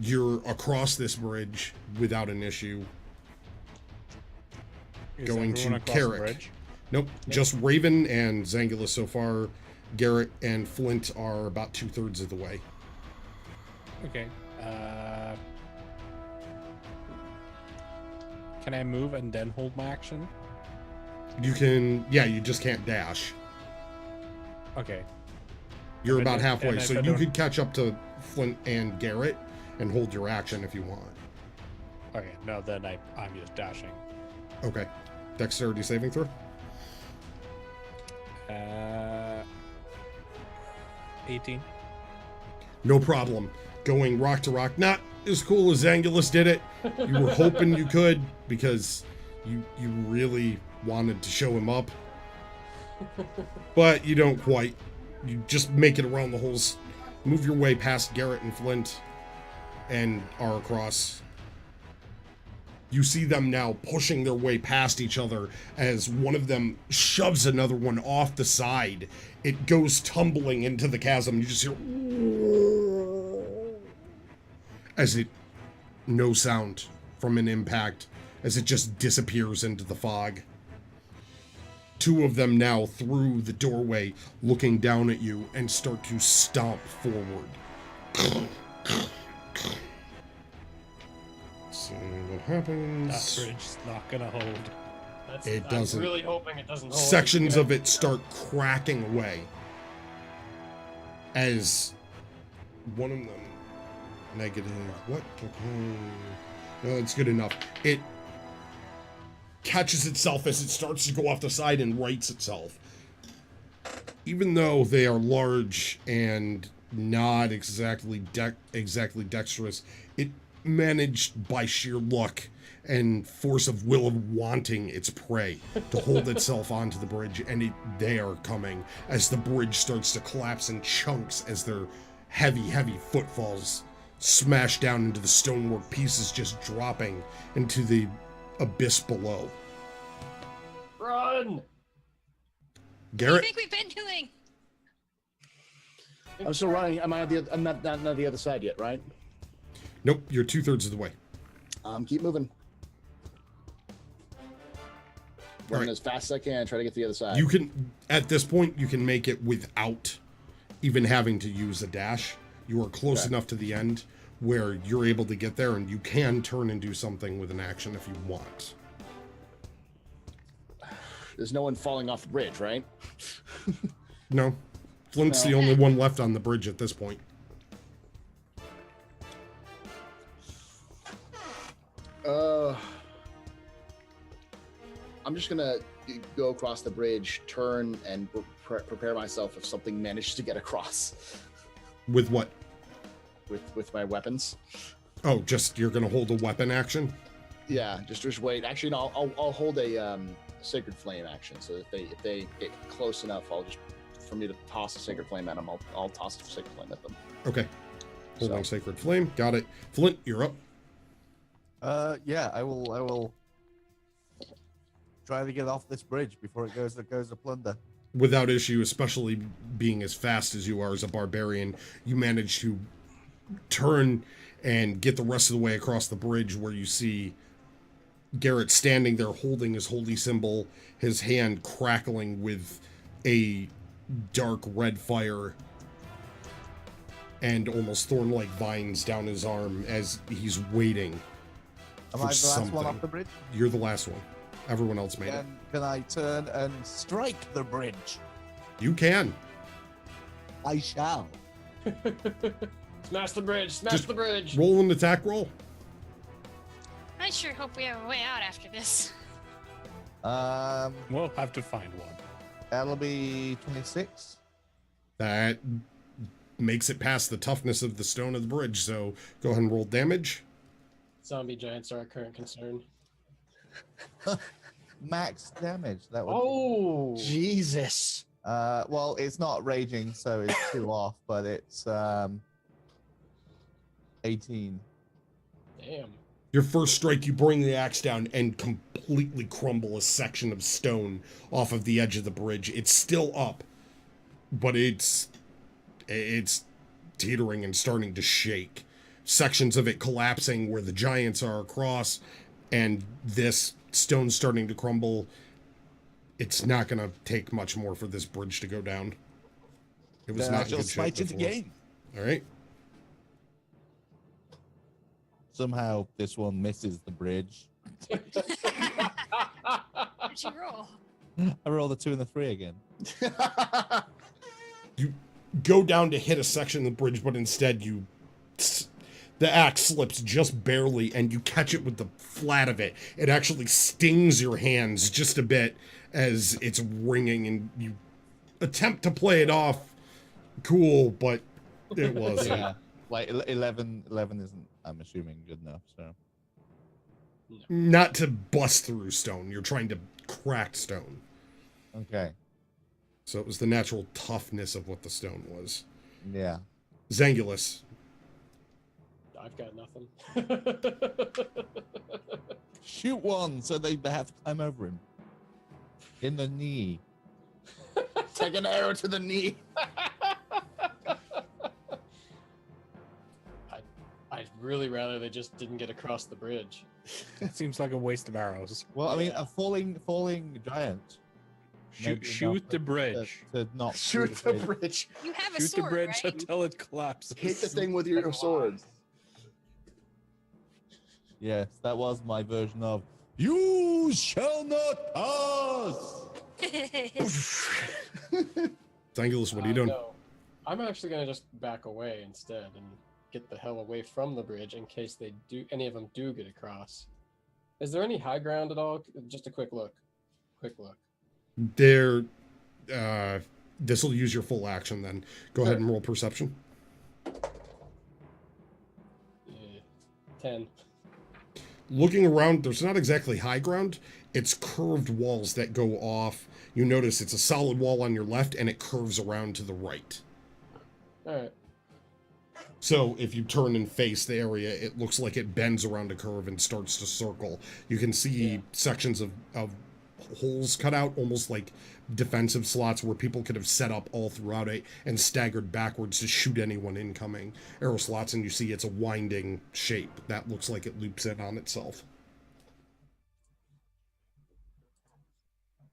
You're across this bridge without an issue. Is Going everyone to across the Carrick. bridge? Nope. Just Raven and Zangulus so far. Garrett and Flint are about 2/3 of the way. Okay. Can I move and then hold my action? You can, yeah, you just can't dash. Okay. You're If I about don't- halfway, and if so I you don't- could catch up to Flint and Garrett and hold your action if you want. Okay, no, then I'm just dashing. Okay. Dexterity saving throw? 18. No problem. Going rock to rock. Not as cool as Angulas did it. You were hoping you could because you really wanted to show him up. But you don't quite. You just make it around the holes. Move your way past Garrett and Flint and are across. You see them now pushing their way past each other as one of them shoves another one off the side. It goes tumbling into the chasm. You just hear as it, no sound from an impact, as it just disappears into the fog. Two of them now through the doorway looking down at you and start to stomp forward. See what happens. That bridge's not gonna hold. It doesn't. I'm really hoping it doesn't hold. Sections of it start cracking away as one of them negative what no, it's good enough. It catches itself as it starts to go off the side and rights itself. Even though they are large and not exactly dexterous, it managed by sheer luck and force of will of wanting its prey to hold itself onto the bridge, and they are coming as the bridge starts to collapse in chunks as their heavy footfalls smash down into the stonework, pieces just dropping into the abyss below. Run! What do Garrett, you think we've been doing? I'm still running. I'm not the other side yet, right? nope, you're 2/3 of the way. Keep moving. Running right. as fast as I can. Try to get to the other side. You can, at this point, you can make it without even having to use a dash. You are close enough to the end where you're able to get there, and you can turn and do something with an action if you want. There's no one falling off the bridge, right? No, Flint's No. the only one left on the bridge at this point. I'm just gonna go across the bridge, turn, and prepare myself if something manages to get across With what? with my weapons. Oh, just you're gonna hold a weapon action? Yeah, just wait. Actually, no, I'll hold a sacred flame action. So if they get close enough, for me to toss a sacred flame at them, I'll toss a sacred flame at them. Okay. Hold So- on, sacred flame. Got it. Flint, you're up. Yeah, I will try to get off this bridge before it goes to plunder. Without issue, especially being as fast as you are as a barbarian, you manage to turn and get the rest of the way across the bridge where you see Garrett standing there holding his holy symbol, his hand crackling with a dark red fire and almost thorn-like vines down his arm as he's waiting Am for I the last something. one off the bridge? You're the last one. Everyone else made it. Can I turn and strike the bridge? You can. I shall. Smash the bridge! Smash Just the bridge! Roll an attack roll. I sure hope we have a way out after this. We'll have to find one. That'll be 26. That makes it past the toughness of the stone of the bridge, so go ahead and roll damage. Zombie giants are our current concern. Max damage. That would. Oh! Jesus. Well, it's not raging, so it's 2 off, but it's 18. Damn. Your first strike, you bring the axe down and completely crumble a section of stone off of the edge of the bridge. It's still up, but it's teetering and starting to shake. Sections of it collapsing where the giants are across, and this stone starting to crumble. It's not going to take much more for this bridge to go down. It was Then I not in shall good shape smite it before. again. All right. Somehow this one misses the bridge. What'd you roll? I rolled a 2 and a 3 again. go down to hit a section of the bridge, but instead the axe slips just barely, and you catch it with the flat of it. It actually stings your hands just a bit as it's ringing, and you attempt to play it off cool, but it wasn't. Yeah, like 11 isn't, I'm assuming, good enough. So Not to bust through stone. You're trying to crack stone. okay, So it was the natural toughness of what the stone was. yeah. Zangulus. I've got nothing. Shoot one so they have to climb over him. In the knee. Take an arrow to the knee. I'd really rather they just didn't get across the bridge. It seems like a waste of arrows. Well, I mean, a falling giant. Shoot the bridge. To not Shoot the bridge. You have a Shoot sword, the bridge right? until it collapses. Hit the thing with your sword. Yes, that was my version of "You shall not pass." Zangulus, what are you doing? No. I'm actually gonna just back away instead and get the hell away from the bridge in case any of them do get across. Is there any high ground at all? Just a quick look. There, this will use your full action then. Go ahead and roll perception. 10. Looking around, there's not exactly high ground. It's curved walls that go off. You notice it's a solid wall on your left, and it curves around to the right. All right. So if you turn and face the area, it looks like it bends around a curve and starts to circle. You can see sections of holes cut out, almost like defensive slots where people could have set up all throughout it and staggered backwards to shoot anyone incoming. Arrow slots, and you see it's a winding shape. That looks like it loops in on itself.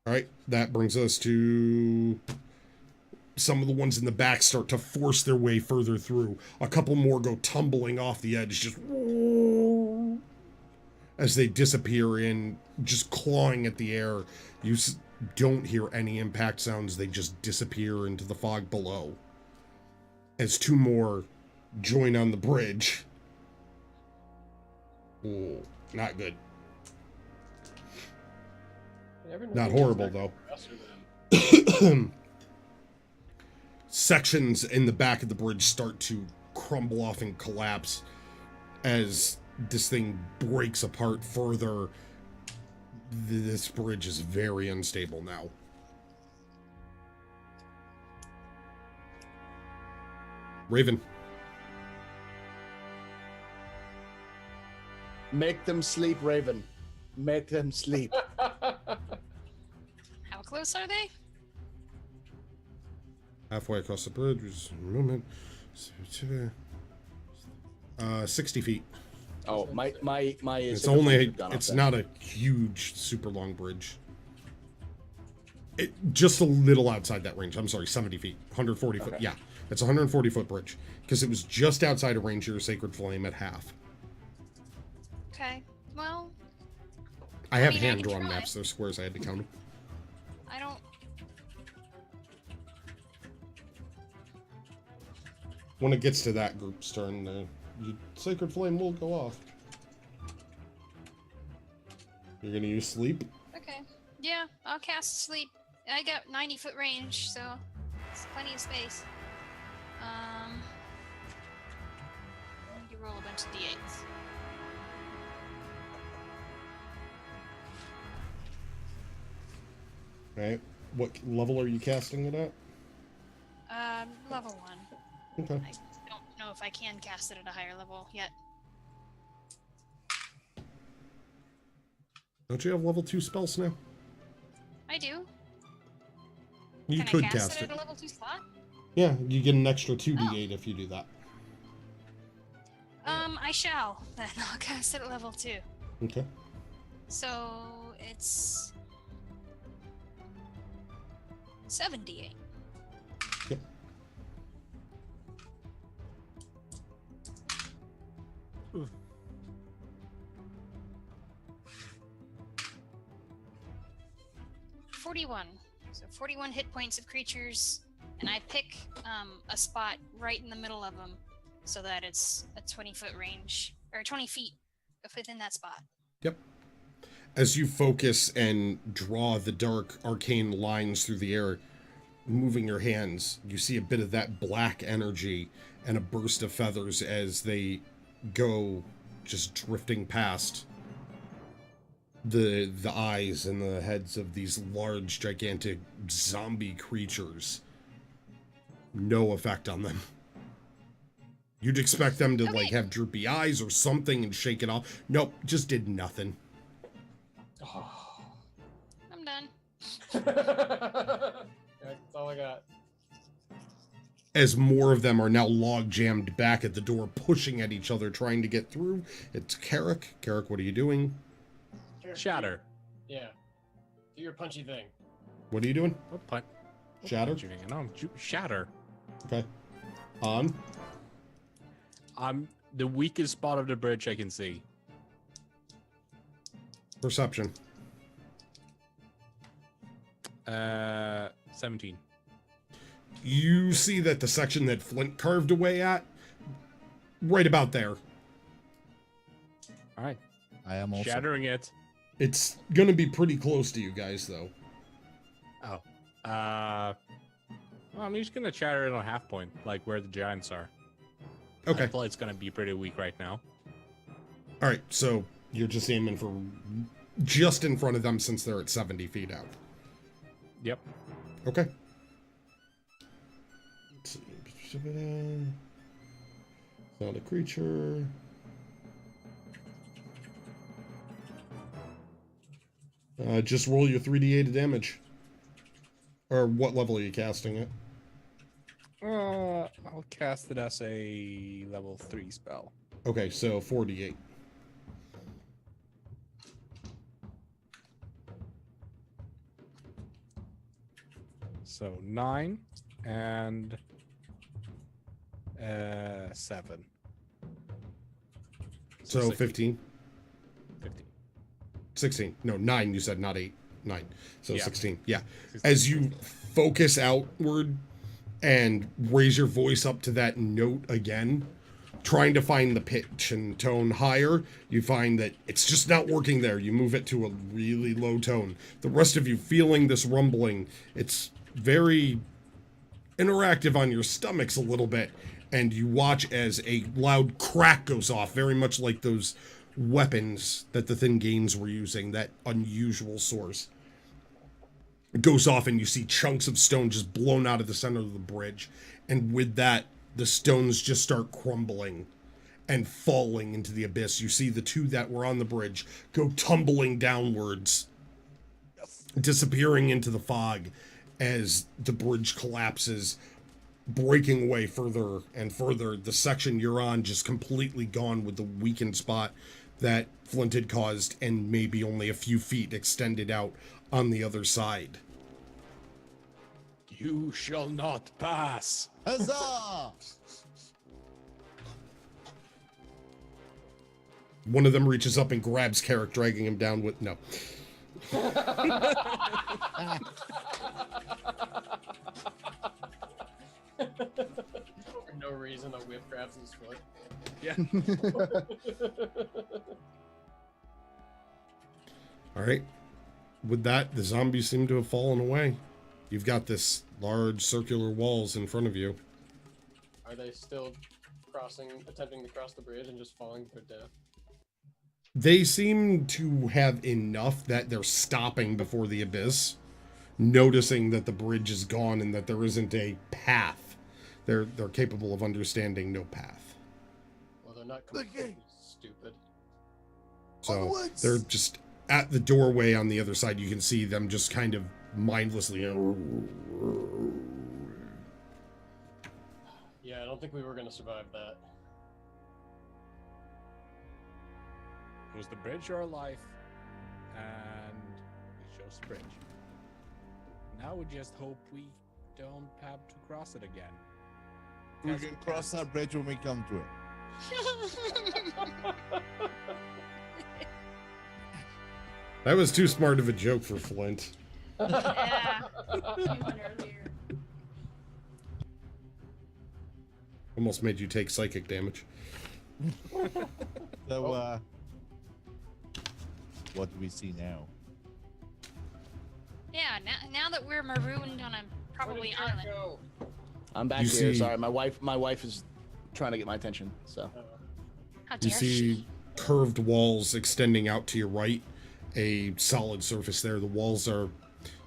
All right, that brings us to some of the ones in the back start to force their way further through. A couple more go tumbling off the edge, just as they disappear in, just clawing at the air. You don't hear any impact sounds. They just disappear into the fog below. As two more join on the bridge. Ooh, not good. Not horrible, though. Sections in the back of the bridge start to crumble off and collapse as this thing breaks apart further. This bridge is very unstable now. Raven. Make them sleep, Raven. Make them sleep. How close are they? Halfway across the bridge, just a moment. 60 feet. Oh, my. It's only. It's not a huge, super long bridge. Just a little outside that range. I'm sorry, 70 feet, 140 foot. Yeah, it's a 140 foot bridge because it was just outside of range of your Sacred Flame at half. Okay. Well, I have mean, I hand can drawn try. maps. Those squares I had to count them. I don't. When it gets to that group's turn, the Sacred Flame will go off. You're gonna use sleep. Okay. Yeah, I'll cast sleep. I got 90-foot range, so it's plenty of space. I need to roll a bunch of d8s. Right. What level are you casting it at? Level 1. Okay. I don't know if I can cast it at a higher level yet. Don't you have level 2 spells now? I do. You Can could I cast cast it it. at a level 2 slot? Yeah, you get an extra 2d8 if you do that. I shall. Then I'll cast it at level 2. Okay. So it's 78. Yep. Ooh. So 41 hit points of creatures, and I pick a spot right in the middle of them, so that it's a 20-foot range or 20 feet within that spot. Yep. As you focus and draw the dark arcane lines through the air, moving your hands, you see a bit of that black energy and a burst of feathers as they go just drifting past the eyes and the heads of these large, gigantic zombie creatures. No effect on them. You'd expect them to like have droopy eyes or something and shake it off. Nope, just did nothing. Oh. I'm done. That's all I got. As more of them are now log jammed back at the door, pushing at each other, trying to get through. It's Carrick. Carrick, what are you doing? Shatter. Yeah. Do your punchy thing. What are you doing? What punch? Shatter? No, shatter. Okay. On. I'm the weakest spot of the bridge I can see. Perception. 17. You see that the section that Flint carved away at, right about there. All right. I am also Shattering it. It's gonna be pretty close to you guys, though. Oh. Well, I'm just gonna shatter it on half point, like where the giants are. Okay. I feel it's gonna be pretty weak right now. All right, so you're just aiming for just in front of them since they're at 70 feet out. Yep. Okay. Let's see. Found a creature. Just roll your 3d8 of damage. Or what level are you casting it? I'll cast it as a level 3 spell. Okay, so 4d8. So 9 and 7. So 16. 15. 15. 16. No, 9 you said, not 8. 9. So Yeah. 16. Yeah. 16. As you focus outward and raise your voice up to that note again, trying to find the pitch and tone higher, you find that it's just not working there. You move it to a really low tone. The rest of you feeling this rumbling, it's very interactive on your stomachs a little bit, and you watch as a loud crack goes off, very much like those weapons that the Thin Gains were using, that unusual source. It goes off and you see chunks of stone just blown out of the center of the bridge, and with that, the stones just start crumbling and falling into the abyss. You see the two that were on the bridge go tumbling downwards, disappearing into the fog as the bridge collapses, breaking away further and further. The section you're on just completely gone, with the weakened spot that Flint had caused and maybe only a few feet extended out on the other side. You shall not pass. Huzzah! One of them reaches up and grabs Carrick, dragging him down with... No. For no reason, a whip grabs his foot. Yeah. All right. With that, the zombies seem to have fallen away. You've got this large circular walls in front of you. Are they still attempting to cross the bridge and just falling to their death? They seem to have enough that they're stopping before the abyss, noticing that the bridge is gone and that there isn't a path. They're capable of understanding no path. Well, they're not completely stupid. So they're just at the doorway on the other side. You can see them just kind of mindlessly. Yeah, I don't think we were going to survive that. It was the bridge our life, and we chose the bridge. Now we just hope we don't have to cross it again. We can cross that bridge when we come to it. That was too smart of a joke for Flint. Yeah. One earlier. Almost made you take psychic damage. So, what do we see now? Yeah, now that we're marooned on a probably island. I'm back You here. see- Sorry, my wife is trying to get my attention. So How You dare see she? curved walls extending out to your right, a solid surface there. The walls are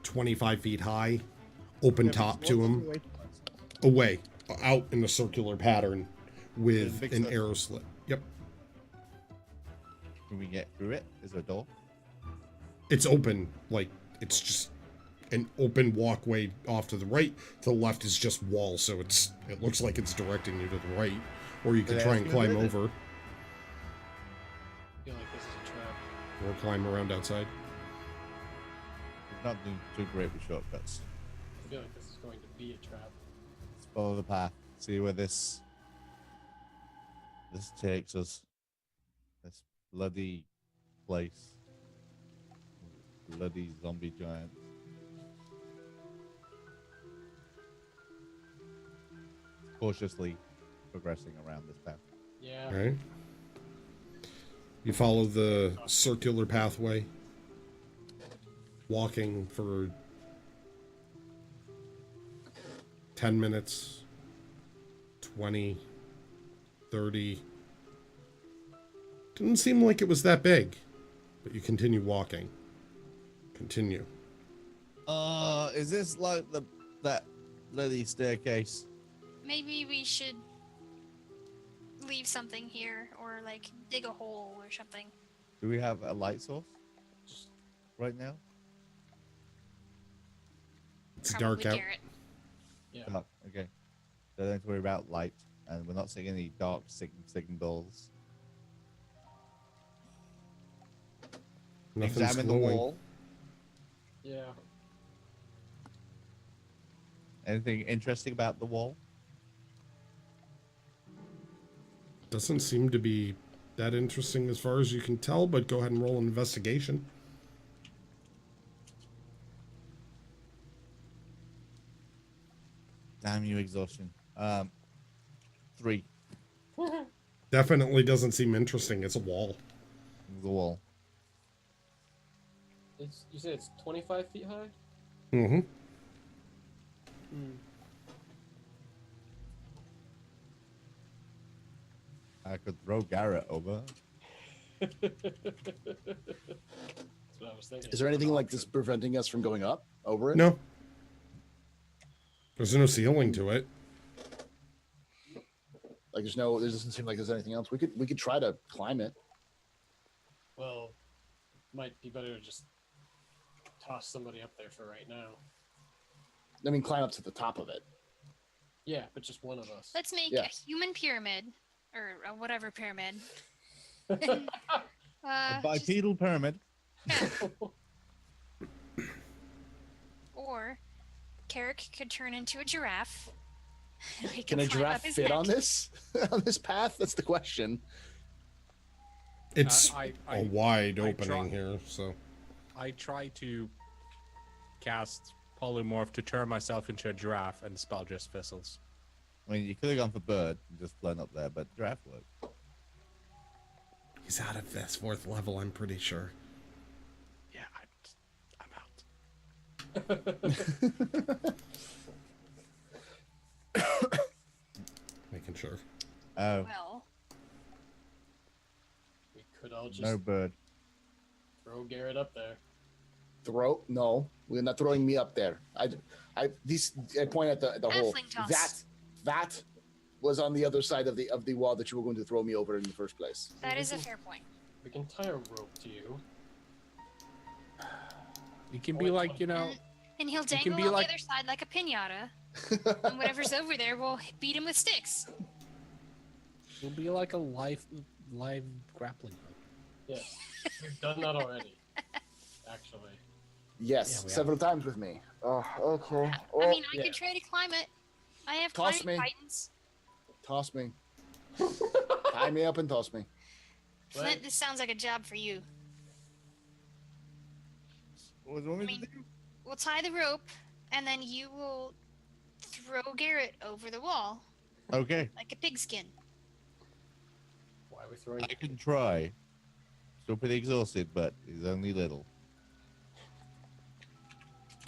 25 feet high, open top to them, away, out in a circular pattern with Big an circle. arrow slit. Yep. Can we get through it? Is there a door? It's open, like it's just an open walkway off to the right. To the left is just wall, so it looks like it's directing you to the right, or you can Yeah, try it's and gonna climb do it. over I feel like this is a trap. or climb around outside. We're not doing too great with shortcuts. I feel like this is going to be a trap. Let's follow the path. See where this takes us. This bloody place. Bloody zombie giants. Cautiously progressing around this path. Yeah. All right. You follow the circular pathway, walking for 10 minutes, 20, 30. Didn't seem like it was that big, but you continue walking. Continue. Is this like that bloody staircase? Maybe we should leave something here, or like dig a hole or something. Do we have a light source right now? It's Probably dark out. Garrett. Yeah. Oh, okay. So don't have to worry about light, and we're not seeing any dark signals. Nothing's Examine the glowing. wall. Yeah. Anything interesting about the wall? Doesn't seem to be that interesting as far as you can tell, but go ahead and roll an investigation. Damn you, exhaustion. 3. Definitely doesn't seem interesting. It's a wall. The wall. You say it's 25 feet high? Mm-hmm. I could throw Garrett over. That's what I was thinking. is there anything like this preventing us from going up over it? No. There's no ceiling to it. Like there doesn't seem like there's anything else. We could try to climb it. Well, might be better to just toss somebody up there for right now. I mean, climb up to the top of it. Yeah, but just one of us. Let's make Yeah. a human pyramid, or whatever pyramid. A Just- bipedal pyramid. or Carrick could turn into a giraffe. We Can could a climb up giraffe his fit neck. on this on this path? That's the question. It's I a wide I opening try- here, so. I try to cast polymorph to turn myself into a giraffe, and the spell just fizzles. I mean, you could have gone for bird and just flown up there, but giraffe worked. He's out of this 4th level, I'm pretty sure. Yeah, I'm out. Making sure. Oh, Well, We could all just no bird. throw Garrett up there. No, we're not throwing me up there. I point at the hole. Halfling toss. That was on the other side of the wall that you were going to throw me over in the first place. that is a fair point. We can tie a rope to you. You can be like, And he'll can dangle be on like- the other side like a pinata. And whatever's over there, we'll beat him with sticks. you'll be like a live grappling hook. Yeah, we've done that already. Actually, Yes, Yeah, we several times with me. Oh, okay. Oh, I mean, I yeah. could try to climb it. I have Toss climbing me. titans. toss me. Tie me up and toss me. Flint, this sounds like a job for you. What do you want me I to do? We'll tie the rope, and then you will throw Garrett over the wall. Okay, like a pigskin. Why are we throwing? I can try. Still pretty exhausted, but he's only little.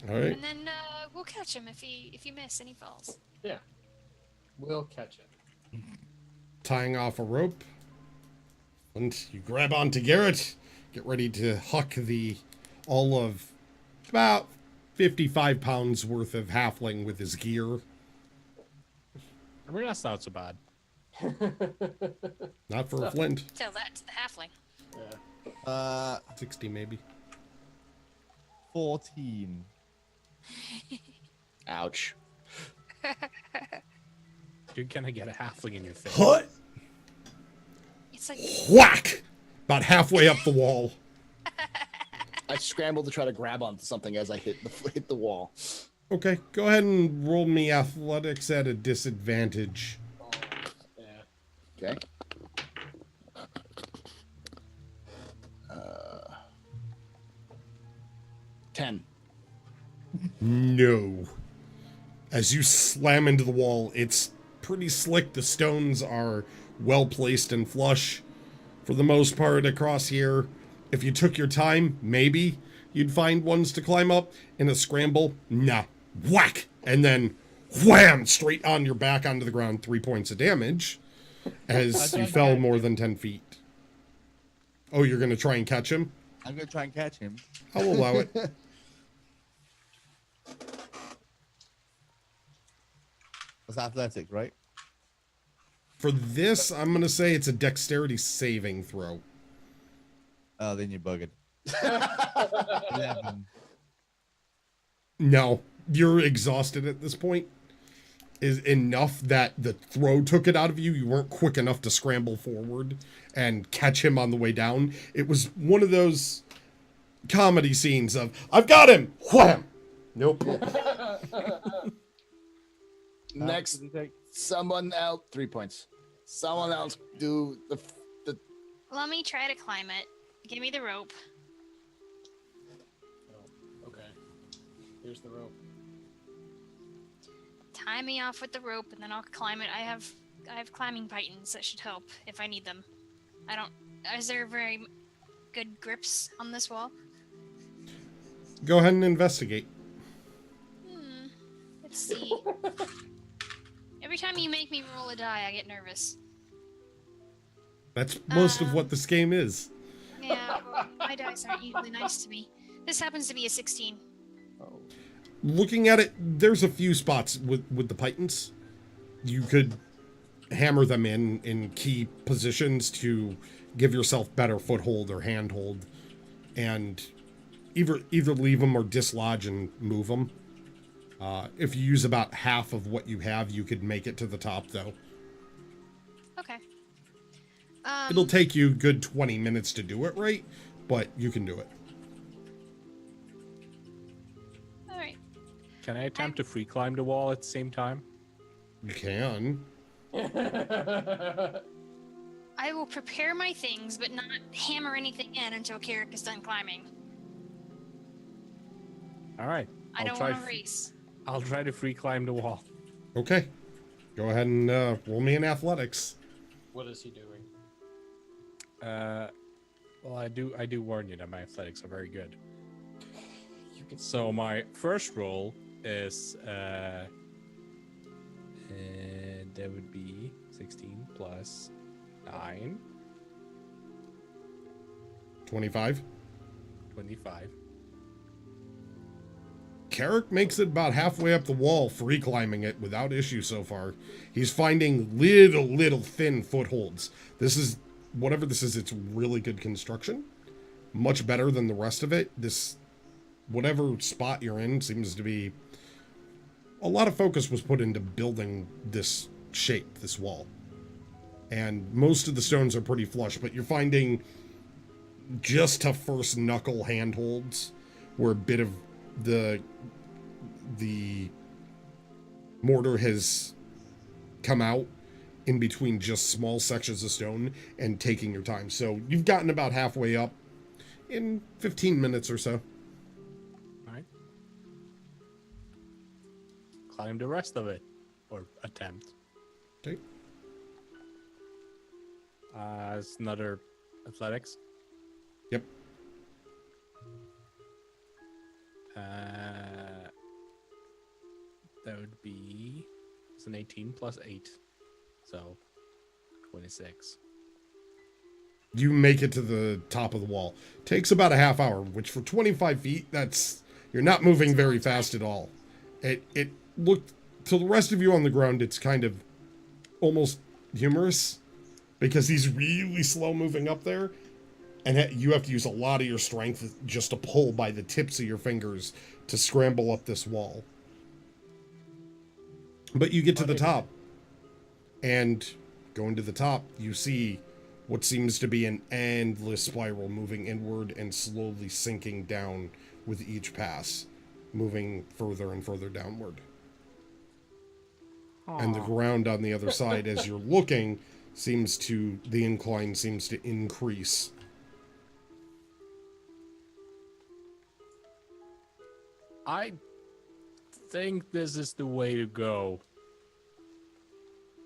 All right. And then we'll catch him if you miss and he falls. Yeah. We'll catch it. Tying off a rope. And you grab onto Garrett. Get ready to huck all of about 55 pounds worth of halfling with his gear. I mean, that's not so bad. Not for a flint. Tell that to the halfling. Yeah. 60 maybe. 14. Ouch. You're gonna get a halfling in your face. What? It's like Whack! About halfway up the wall. I scrambled to try to grab onto something as I hit the wall. Okay, go ahead and roll me athletics at a disadvantage. Yeah. Okay. 10. No. As you slam into the wall, it's pretty slick. The stones are well placed and flush for the most part across here. If you took your time, maybe you'd find ones to climb up. In a scramble, nah. Whack! And then wham! Straight on your back onto the ground, 3 points of damage as you fell more than 10 feet. Oh, you're going to try and catch him? I'm gonna try and catch him. I'll allow it. That's athletics, right? For this, I'm going to say it's a dexterity saving throw. Oh, then you're buggered. 11. No, you're exhausted at this point. Is enough that the throw took it out of you. You weren't quick enough to scramble forward and catch him on the way down. It was one of those comedy scenes of, I've got him! Wham! Nope. Next, someone else. 3 points. Someone else do the. let me try to climb it. Give me the rope. Oh, okay. Here's the rope. Tie me off with the rope, and then I'll climb it. I have climbing pythons that should help if I need them. I don't. Is there very good grips on this wall? Go ahead and investigate. Let's see. Every time you make me roll a die, I get nervous. That's most of what this game is. Yeah, well, my dice aren't usually nice to me. This happens to be a 16. Looking at it, there's a few spots with the pythons. You could hammer them in key positions to give yourself better foothold or handhold, and either leave them or dislodge and move them. If you use about half of what you have, you could make it to the top, though. Okay. It'll take you a good 20 minutes to do it right, but you can do it. All right. Can I attempt to free climb the wall at the same time? You can. I will prepare my things, but not hammer anything in until Carrick is done climbing. All right. I don't want to race. I'll try to free climb the wall. Okay. Go ahead and roll me in athletics. What is he doing? Well, I do warn you that my athletics are very good. So my first roll is that would be 16 plus 9. 25. 25. Carrick makes it about halfway up the wall, free climbing it without issue so far. He's finding little thin footholds. Whatever this is, it's really good construction. Much better than the rest of it. Whatever spot you're in seems to be... A lot of focus was put into building this shape, this wall. And most of the stones are pretty flush, but you're finding just to first knuckle handholds where a bit of the mortar has come out in between just small sections of stone and taking your time. So you've gotten about halfway up in 15 minutes or so. All right. Climb the rest of it, or attempt. Okay. It's another athletics. Yep. That would be it's an 18 plus 8, so 26. You make it to the top of the wall. Takes about a half hour, which for 25 feet, you're not moving very fast at all. It looked to the rest of you on the ground, it's kind of almost humorous because he's really slow moving up there, and you have to use a lot of your strength just to pull by the tips of your fingers to scramble up this wall. But you get to the top, and going to the top, you see what seems to be an endless spiral moving inward and slowly sinking down with each pass, moving further and further downward. And the ground on the other side, as you're looking, the incline seems to increase. I think this is the way to go.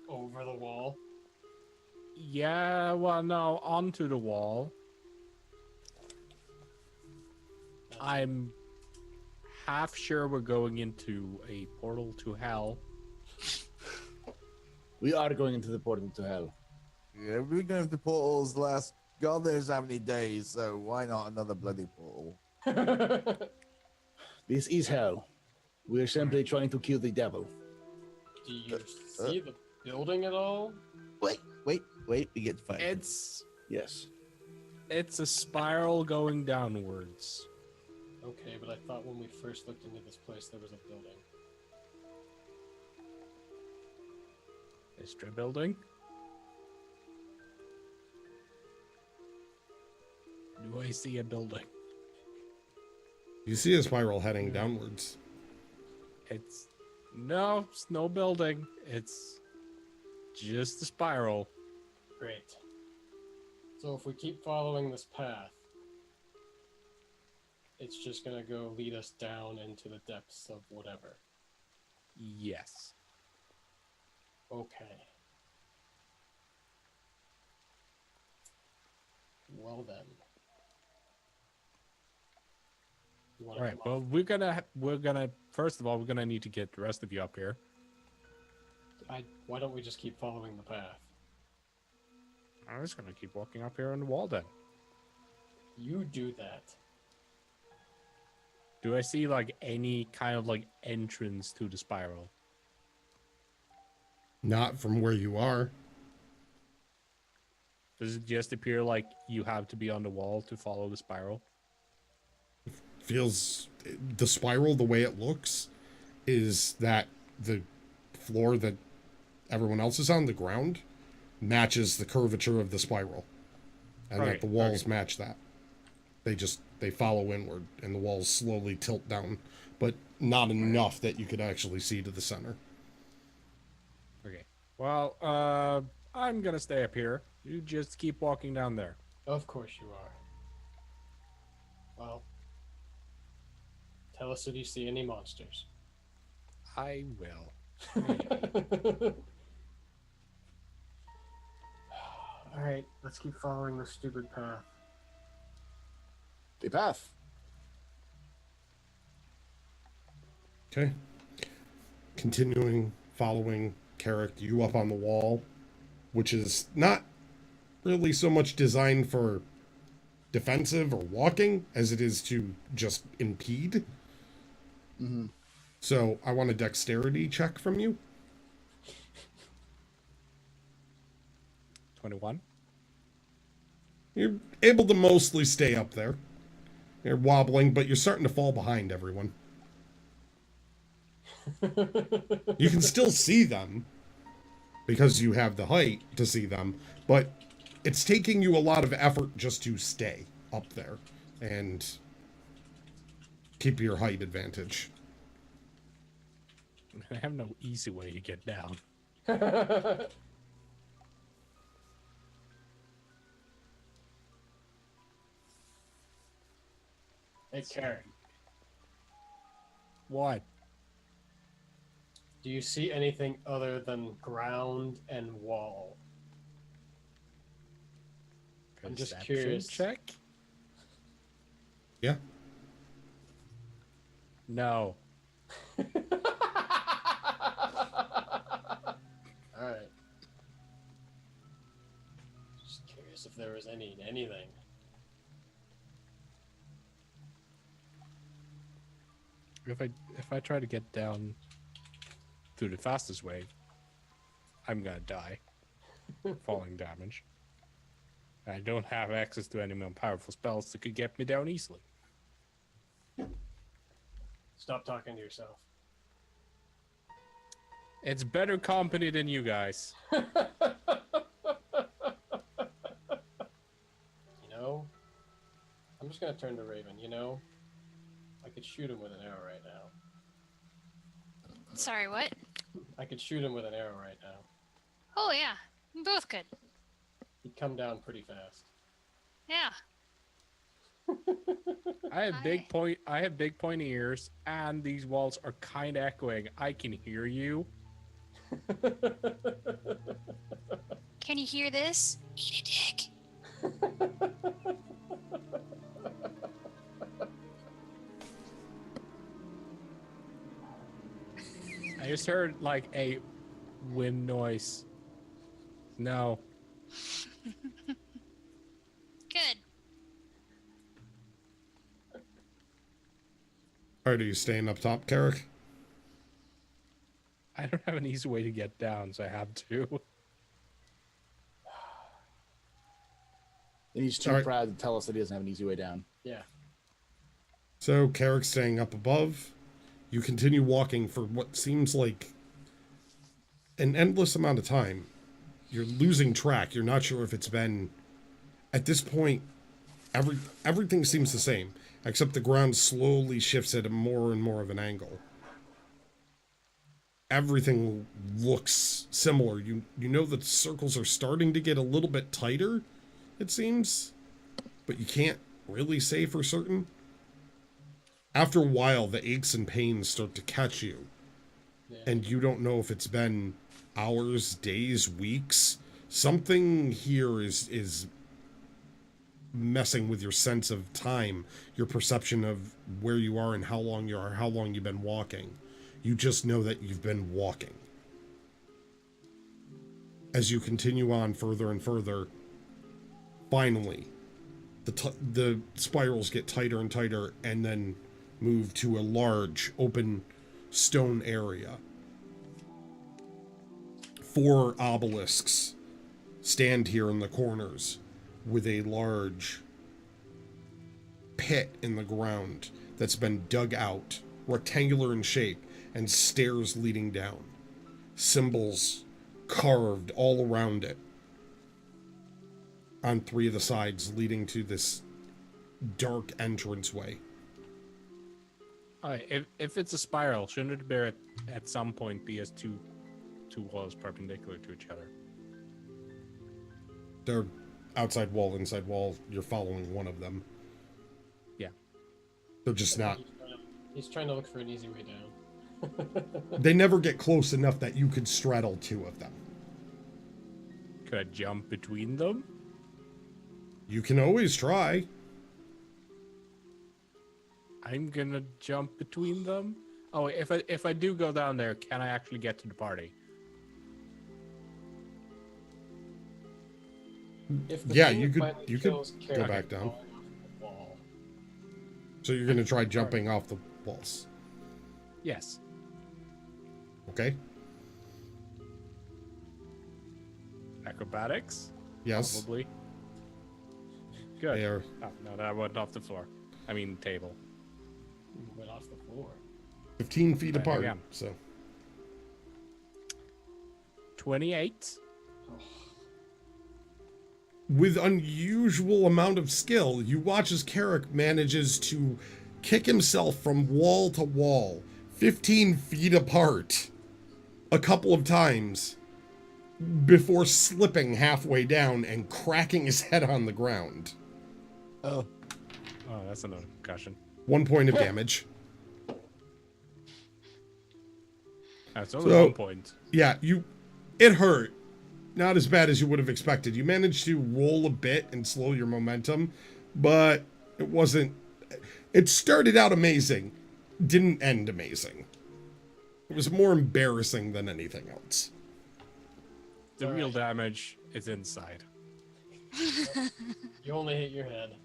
Over the wall. Yeah, well, no, onto the wall. I'm half sure we're going into a portal to hell. We are going into the portal to hell. Yeah, we've been going to portals the last God knows how many days, so why not another bloody portal? This is hell. We are simply trying to kill the devil. Do you see the building at all? Wait, we get to fight. Yes. It's a spiral going downwards. Okay, but I thought when we first looked into this place there was a building. Is there a building? Do I see a building? You see a spiral heading downwards. It's no building. It's just a spiral. Great. So if we keep following this path, it's just gonna go lead us down into the depths of whatever. Yes. Okay. Well then. You wanna All right. come Well, we're gonna first of all we're gonna need to get the rest of you up here. Why don't we just keep following the path? I'm just gonna keep walking up here on the wall then. You do that. Do I see like any kind of like entrance to the spiral? Not from where you are. Does it just appear like you have to be on the wall to follow the spiral? Feels the spiral, the way it looks, is that the floor that everyone else is on, the ground, matches the curvature of the spiral. And that the walls match that. They follow inward, and the walls slowly tilt down, but not enough that you could actually see to the center. Okay. Well, I'm gonna stay up here. You just keep walking down there. Of course you are. Well, tell us if you see any monsters. I will. Alright, let's keep following this stupid path. The path. Okay. Continuing following Carrick, you up on the wall, which is not really so much designed for defensive or walking as it is to just impede. Mm-hmm. So I want a dexterity check from you. 21. You're able to mostly stay up there. You're wobbling, but you're starting to fall behind everyone. You can still see them because you have the height to see them, but it's taking you a lot of effort just to stay up there and keep your height advantage. I have no easy way to get down. Hey, Karen. What? Do you see anything other than ground and wall? I'm just Perception curious. Check? Yeah. No. Alright. Just curious if there was anything. If I try to get down through the fastest way, I'm gonna die. Falling damage. I don't have access to any more powerful spells that could get me down easily. Stop talking to yourself. It's better company than you guys. You know, I'm just gonna turn to Raven. You know, I could shoot him with an arrow right now. Sorry, what? I could shoot him with an arrow right now. Oh yeah, both good. He'd come down pretty fast. Yeah. I have big pointy ears, and these walls are kind of echoing. I can hear you. Can you hear this? Eat a dick. I just heard like a wind noise. No. Good. Alright, are you staying up top, Carrick? I don't have an easy way to get down, so I have to. And he's too All right. proud to tell us that he doesn't have an easy way down. Yeah. So, Carrick's staying up above. You continue walking for what seems like an endless amount of time. You're losing track. You're not sure if it's been... At this point, everything seems the same, except the ground slowly shifts at a more and more of an angle. Everything looks similar. You know that the circles are starting to get a little bit tighter, it seems, but you can't really say for certain. After a while, the aches and pains start to catch you, and you don't know if it's been hours, days, weeks. Something here is messing with your sense of time, your perception of where you are and how long you are, how long you've been walking. You just know that you've been walking. As you continue on further and further, finally, the spirals get tighter and tighter and then move to a large open stone area. 4 obelisks stand here in the corners with a large pit in the ground that's been dug out, rectangular in shape, and stairs leading down. Symbols carved all around it on 3 of the sides, leading to this dark entranceway. Alright, if it's a spiral, shouldn't it bear at some point be as two walls perpendicular to each other? They're outside wall, inside wall. You're following one of them. Yeah. They're just not. He's trying to look for an easy way down. They never get close enough that you could straddle 2 of them. Could I jump between them? You can always try. I'm gonna jump between them. Oh, if I do go down there, can I actually get to the party? If the Yeah, thing you could finally go kills Carrick back down. falling off the wall, So you're going to try jumping off the walls. Yes. Okay? Acrobatics? Yes. Probably. Good. They are. Oh, no, that went off the floor. I mean, table. went off the floor. 15 feet Right, apart. again. So 28. with unusual amount of skill, you watch as Carrick manages to kick himself from wall to wall, 15 feet apart, a couple of times before slipping halfway down and cracking his head on the ground. Oh, Oh, that's another concussion. 1 point of damage. That's only So- 1 point. Yeah, it hurt. Not as bad as you would have expected. You managed to roll a bit and slow your momentum, but it wasn't. It started out amazing, didn't end amazing. It was more embarrassing than anything else. The All real right. damage is inside. You only hit your head.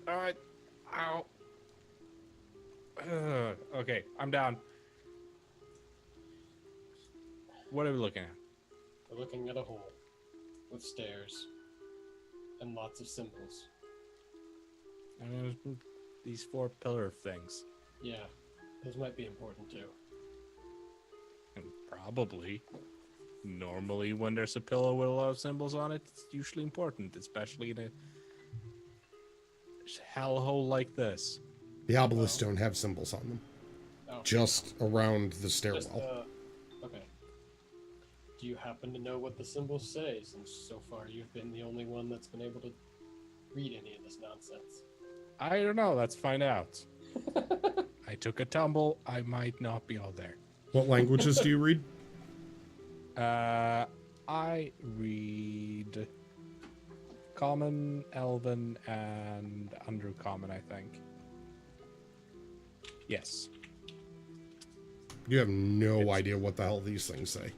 All right. Ow. Okay, I'm down. What are we looking at? We're looking at a hole with stairs and lots of symbols. These 4 pillar things. Yeah, those might be important too. And probably. Normally, when there's a pillar with a lot of symbols on it, it's usually important, especially in a hellhole like this. The obelisks don't have symbols on them, Oh, just around the just, stairwell. okay. Do you happen to know what the symbols say? Since so far you've been the only one that's been able to read any of this nonsense. I don't know. Let's find out. I took a tumble. I might not be all there. What languages do you read? I read Common, Elven, and Undercommon, I think. Yes. You have no idea what the hell these things say.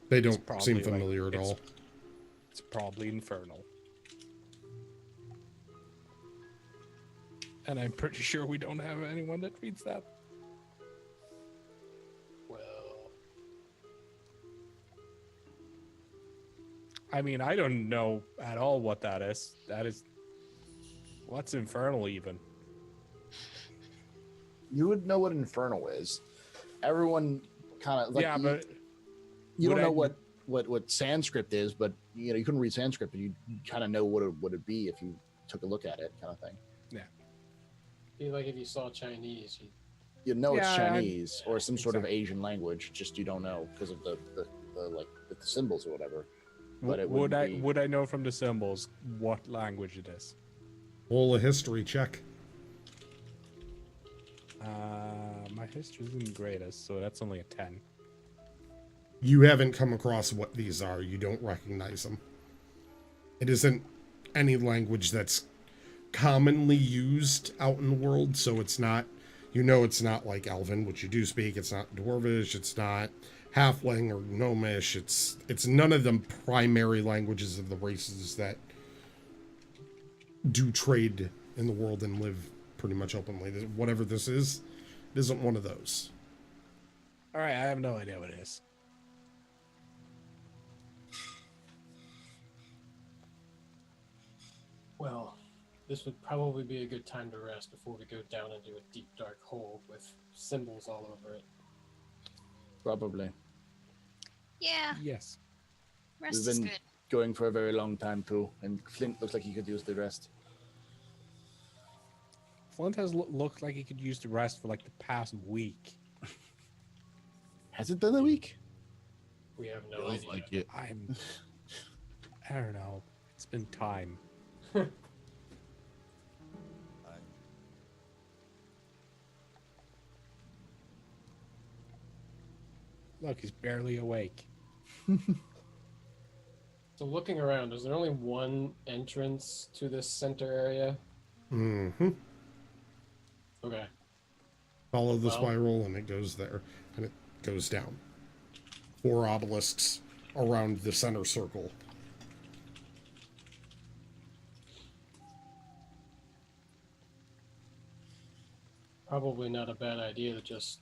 They don't probably seem like- familiar at it's- all. It's probably Infernal. And I'm pretty sure we don't have anyone that reads that. Well, I mean, I don't know at all what that is. That is... What's Infernal, even? You would know what Infernal is. Everyone kind of like yeah, but... you would don't know I- what Sanskrit is, but you know you couldn't read Sanskrit, but you kind of know what it would be if you took a look at it, kind of thing. be like if you saw Chinese, You know it's Yeah, Chinese or some sort of exactly. Asian language, just you don't know because of the like the symbols or whatever. But it would wouldn't be- would I know from the symbols what language it is? Roll a history check. My history isn't the greatest, so that's only a 10. You haven't come across what these are. You don't recognize them. It isn't any language that's commonly used out in the world, so it's not, it's not like Elven, which you do speak. It's not Dwarvish. It's not Halfling or Gnomish. It's none of them primary languages of the races that do trade in the world and live pretty much openly. Whatever this is, it isn't one of those. All right, I have no idea what it is. well, this would probably be a good time to rest before we go down into a deep dark hole with symbols all over it. Probably Yeah, Yes. rest We've is been- good. going for a very long time too, and Flint looks like he could use the rest. Flint has looked like he could use the rest for like the past week. Has it been a week? We have no Feels idea. like it. I don't know. It's been time. Look, he's barely awake. So looking around, is there only one entrance to this center area? Mm-hmm. Okay. Follow the Well- spiral and it goes there and it goes down. 4 obelisks around the center circle. Probably not a bad idea to just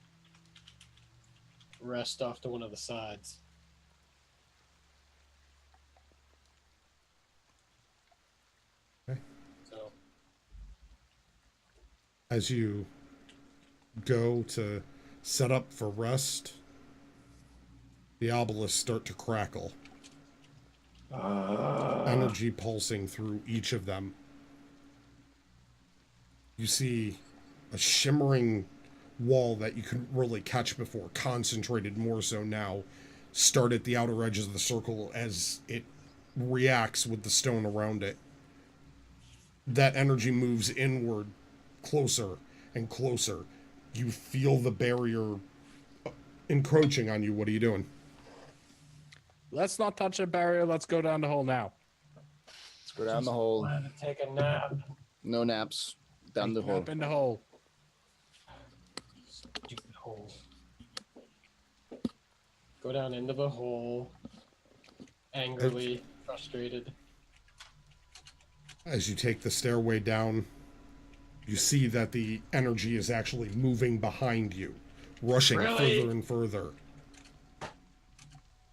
rest off to one of the sides. Okay. So, As you go to set up for rest, the obelisks start to crackle. Energy pulsing through each of them. You see a shimmering wall that you couldn't really catch before, concentrated more so now, start at the outer edges of the circle as it reacts with the stone around it. That energy moves inward, closer and closer. You feel the barrier encroaching on you. What are you doing? Let's not touch a barrier. Let's go down the hole now. Let's go down the hole. Plan to take a nap. No naps. Down the hole. Up in the hole. Stupid hole. Go down into the hole. Angrily, frustrated. As you take the stairway down, you see that the energy is actually moving behind you, rushing Really? further and further.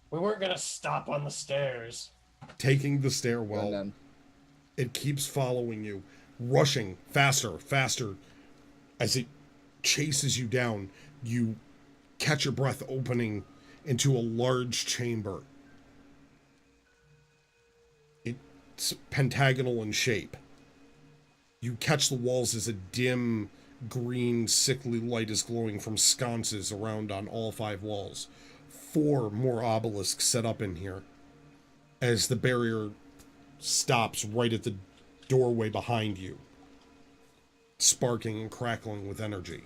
We weren't gonna stop on the stairs. Taking the stairwell, And then it keeps following you, rushing faster, faster. As it chases you down, you catch your breath opening into a large chamber. It's pentagonal in shape. You catch the walls as a dim, green, sickly light is glowing from sconces around on all 5 walls. 4 more obelisks set up in here. As the barrier stops right at the doorway behind you, sparking and crackling with energy.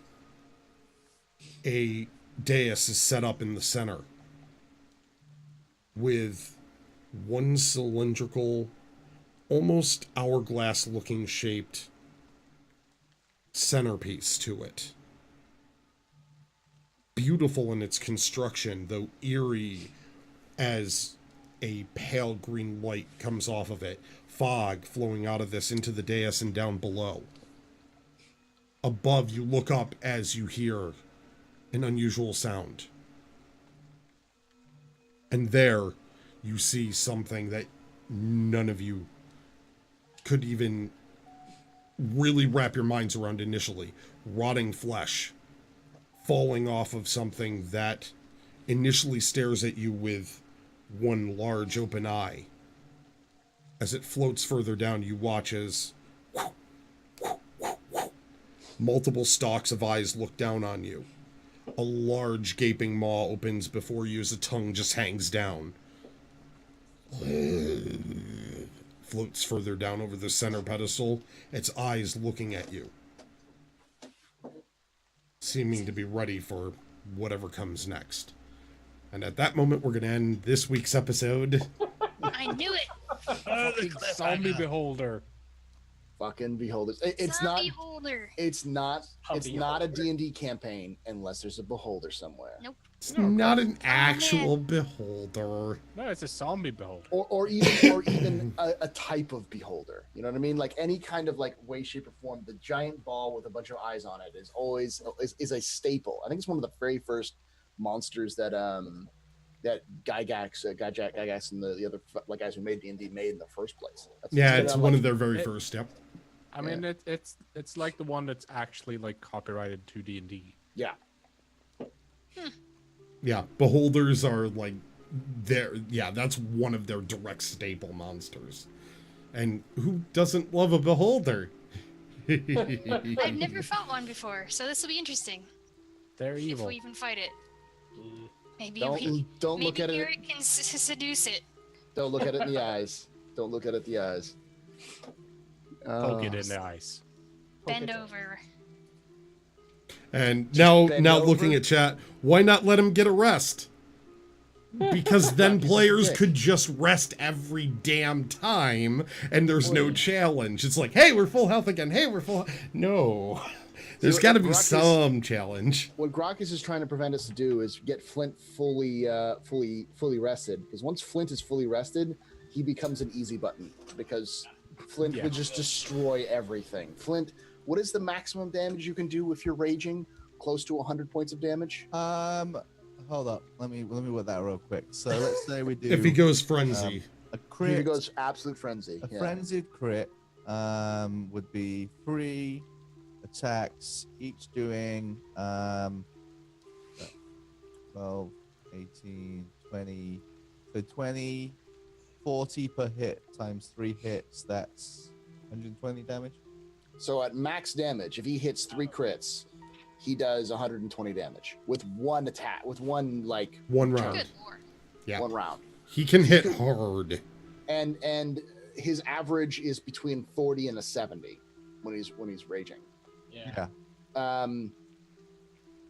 A dais is set up in the center with one cylindrical, almost hourglass-looking shaped centerpiece to it. Beautiful in its construction, though eerie as a pale green light comes off of it. Fog flowing out of this into the dais and down below. Above, you look up as you hear an unusual sound. And there, you see something that none of you could even really wrap your minds around initially. Rotting flesh falling off of something that initially stares at you with one large open eye. As it floats further down, you watch as multiple stalks of eyes look down on you. A large gaping maw opens before you as a tongue just hangs down. Floats further down over the center pedestal, its eyes looking at you, seeming to be ready for whatever comes next. And at that moment, we're going to end this week's episode. I knew it. Fucking zombie beholder. fucking beholders. It's not. Zombie holder. It's not. It's Zombie not a beholder. D&D campaign unless there's a beholder somewhere. Nope. It's not an actual beholder. No, it's a zombie beholder. Or even a type of beholder. You know what I mean? Like any kind of like way, shape, or form. The giant ball with a bunch of eyes on it is always is a staple. I think it's one of the very first monsters that that Gygax and the other like guys who made D&D made in the first place. It's one of their very first. Yep. I mean, it's like the one that's actually like copyrighted to D&D. Yeah. Yeah, beholders are like that's one of their direct staple monsters. And who doesn't love a beholder? I've never fought one before, so this will be interesting. They're If evil. we even fight it. Maybe Don't look at it. Garrett can seduce it. Don't look at it in the eyes. Don't look at it in the eyes. Poke it in the eyes. Bend over. And now bend looking over. at chat, why not let him get a rest? Because then He's a players dick. could just rest every damn time and there's no challenge. It's like, hey, we're full health again. Hey, we're full. No. There's what got to be Brock is- some challenge. What Grakees is trying to prevent us to do is get Flint fully rested. Because once Flint is fully rested, he becomes an easy button. Because Flint would just destroy everything. Flint, what is the maximum damage you can do if you're raging? Close to 100 points of damage. Hold up. Let me work that real quick. So let's say we do If he goes frenzy. a He crit. goes absolute frenzy. A yeah. frenzied crit would be 3 attacks, each doing 12, 18, 20. So 20, 40 per hit times 3 hits. That's 120 damage. So at max damage, if he hits 3 crits, he does 120 damage with one attack, with one One round. Good lord. Yeah. one round. He can hit hard. And his average is between 40 and a 70 when he's raging. Yeah.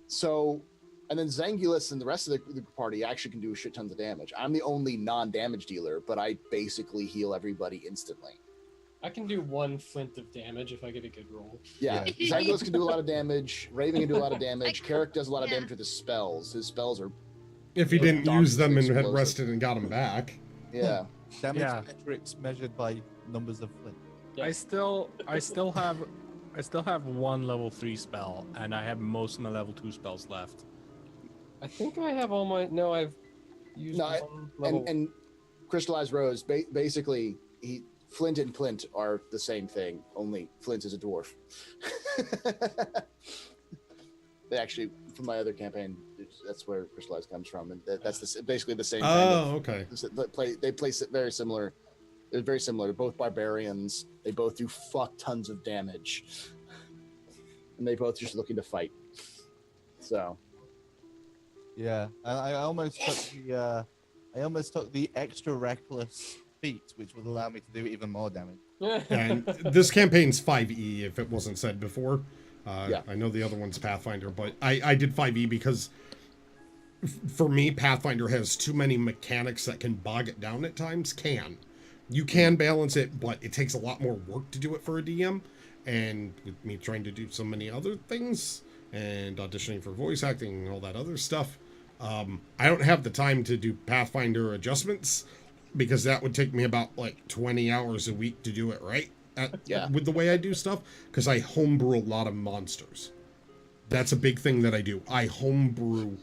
So And then Zangulus and the rest of the party actually can do a shit tons of damage. I'm the only non-damage dealer, but I basically heal everybody instantly. I can do 1 flint of damage if I get a good roll. Yeah, Zangulus can do a lot of damage. Raven can do a lot of damage. Carrick does a lot of damage with his spells. His spells are... If he didn't use them and had explosive. rested and got them back. Yeah. Damage Yeah. metrics measured by numbers of flint. I still have 1 level 3 spell, and I have most of my level 2 spells left. I think I have all my... No, I've used No, one level... And Crystallized Rose, basically, Flint and Plint are the same thing, only Flint is a dwarf. They actually, from my other campaign, that's where Crystallized comes from, and that's basically the same. Okay. They play very similar. They're very similar. They're both barbarians. They both do fuck tons of damage, and they both just looking to fight. So, Yeah, and I almost took the extra reckless feat, which would allow me to do even more damage. And this campaign's 5e, if it wasn't said before. Yeah. I know the other one's Pathfinder, but I did 5e because for me, Pathfinder has too many mechanics that can bog it down at times. You can balance it, but it takes a lot more work to do it for a DM. And with me trying to do so many other things and auditioning for voice acting and all that other stuff, I don't have the time to do Pathfinder adjustments because that would take me about like 20 hours a week to do it right. With the way I do stuff, because I homebrew a lot of monsters. That's a big thing that I do. I homebrew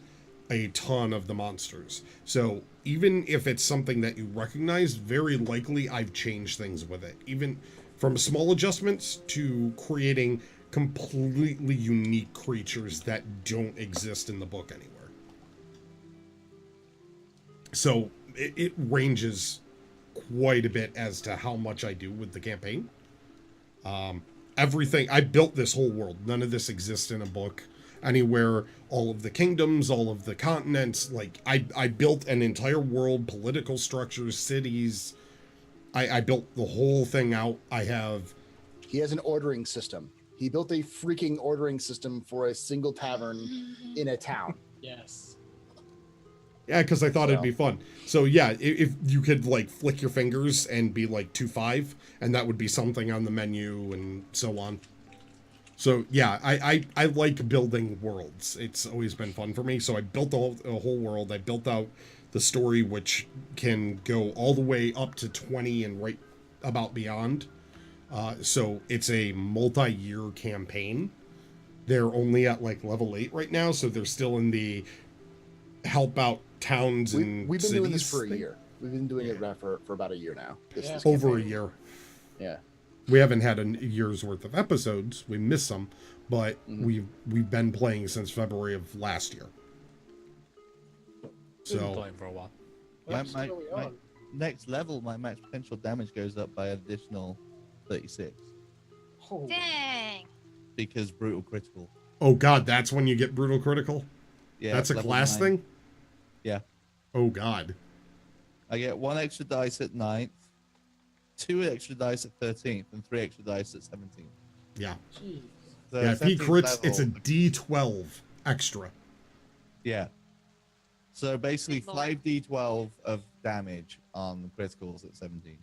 a ton of the monsters. So even if it's something that you recognize, very likely I've changed things with it. Even from small adjustments to creating completely unique creatures that don't exist in the book anywhere. So it ranges quite a bit as to how much I do with the campaign. Everything, I built this whole world. None of this exists in a book anywhere. All of the kingdoms, all of the continents, like I built an entire world, political structures, cities. I built the whole thing out. He has an ordering system. He built a freaking ordering system for a single tavern in a town. Yes. Yeah, because I thought it'd be fun. So yeah, if you could like flick your fingers and be like 2-5, and that would be something on the menu and so on. So yeah, I like building worlds. It's always been fun for me. So I built a whole world. I built out the story, which can go all the way up to 20 and right about beyond. So it's a multi-year campaign. They're only at like level 8 right now, so they're still in the help out towns and we've been doing this for a thing. year. We've been doing it for about a year now. This Over a campaign. year. Yeah. We haven't had a year's worth of episodes. We missed some, but we've been playing since February of last year. Been So playing for a while. My next level, my max potential damage goes up by an additional 36 Oh, Dang. because brutal critical. oh god, that's when you get brutal critical? Yeah, That's a level class 9. thing? Yeah. Oh god. I get 1 extra dice at 9th, 2 extra dice at 13th, and 3 extra dice at 17th. Yeah. jeez. So Yeah, if he 17th crits, it's a level- D12 extra. Yeah. So basically Good lord. 5d12 of damage on criticals at 17.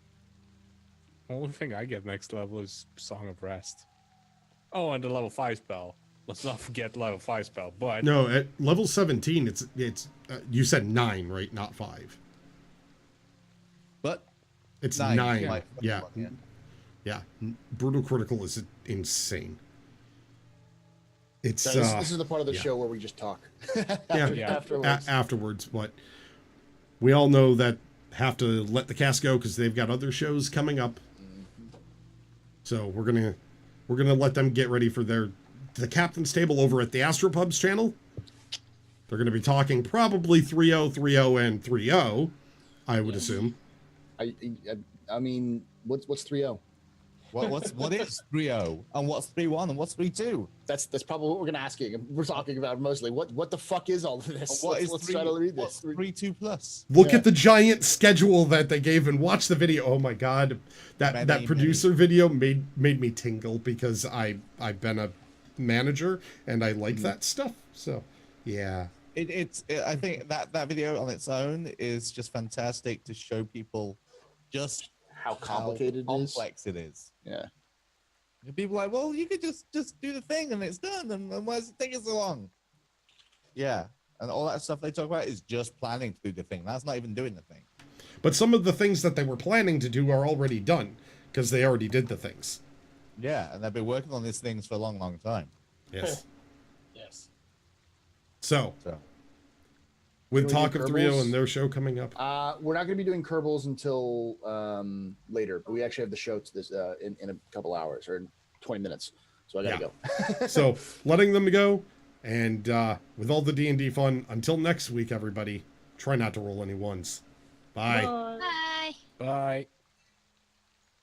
The only thing I get next level is Song of Rest. Oh, and the level 5 spell. Let's not forget level 5 spell, but... No, at level 17, it's you said 9, right? Not 5. But It's 9. 9. my Yeah. one, Yeah. Brutal critical is insane. It's Guys, this is the part of the yeah. show where we just talk. Yeah. Afterwards. Afterwards, but we all know that have to let the cast go because they've got other shows coming up. So we're gonna let them get ready for the captain's table over at the Astropubs channel. They're gonna be talking probably 3-0, 3-0, and 3-0, I would assume. I mean, what's 3-0? what is 3-0 and what's 3-1 and what's 3-2? That's probably what we're gonna ask you. We're talking about mostly what the fuck is all of this? What is Let's 3, try to read what's this. 3-2 plus? Look Yeah. at the giant schedule that they gave and watch the video. Oh my god, that Many, producer video made me tingle because I've been a manager and I like that stuff. So yeah, I think that video on its own is just fantastic to show people just How complicated how it is. complex it is. Yeah. And people are like, well, you could just do the thing and it's done, and why is it taking so long? Yeah, and all that stuff they talk about is just planning to do the thing. That's not even doing the thing. But some of the things that they were planning to do are already done because they already did the things. Yeah, and they've been working on these things for a long, long time. Yes. Yes. So, So with Can we Talk do of 3 Kerbals? and their show coming up. We're not going to be doing Kerbals until later, but we actually have the show to this in a couple hours or in 20 minutes. So I got to go. So, letting them go, and with all the D&D fun, until next week, everybody, try not to roll any ones. Bye. Bye. Bye.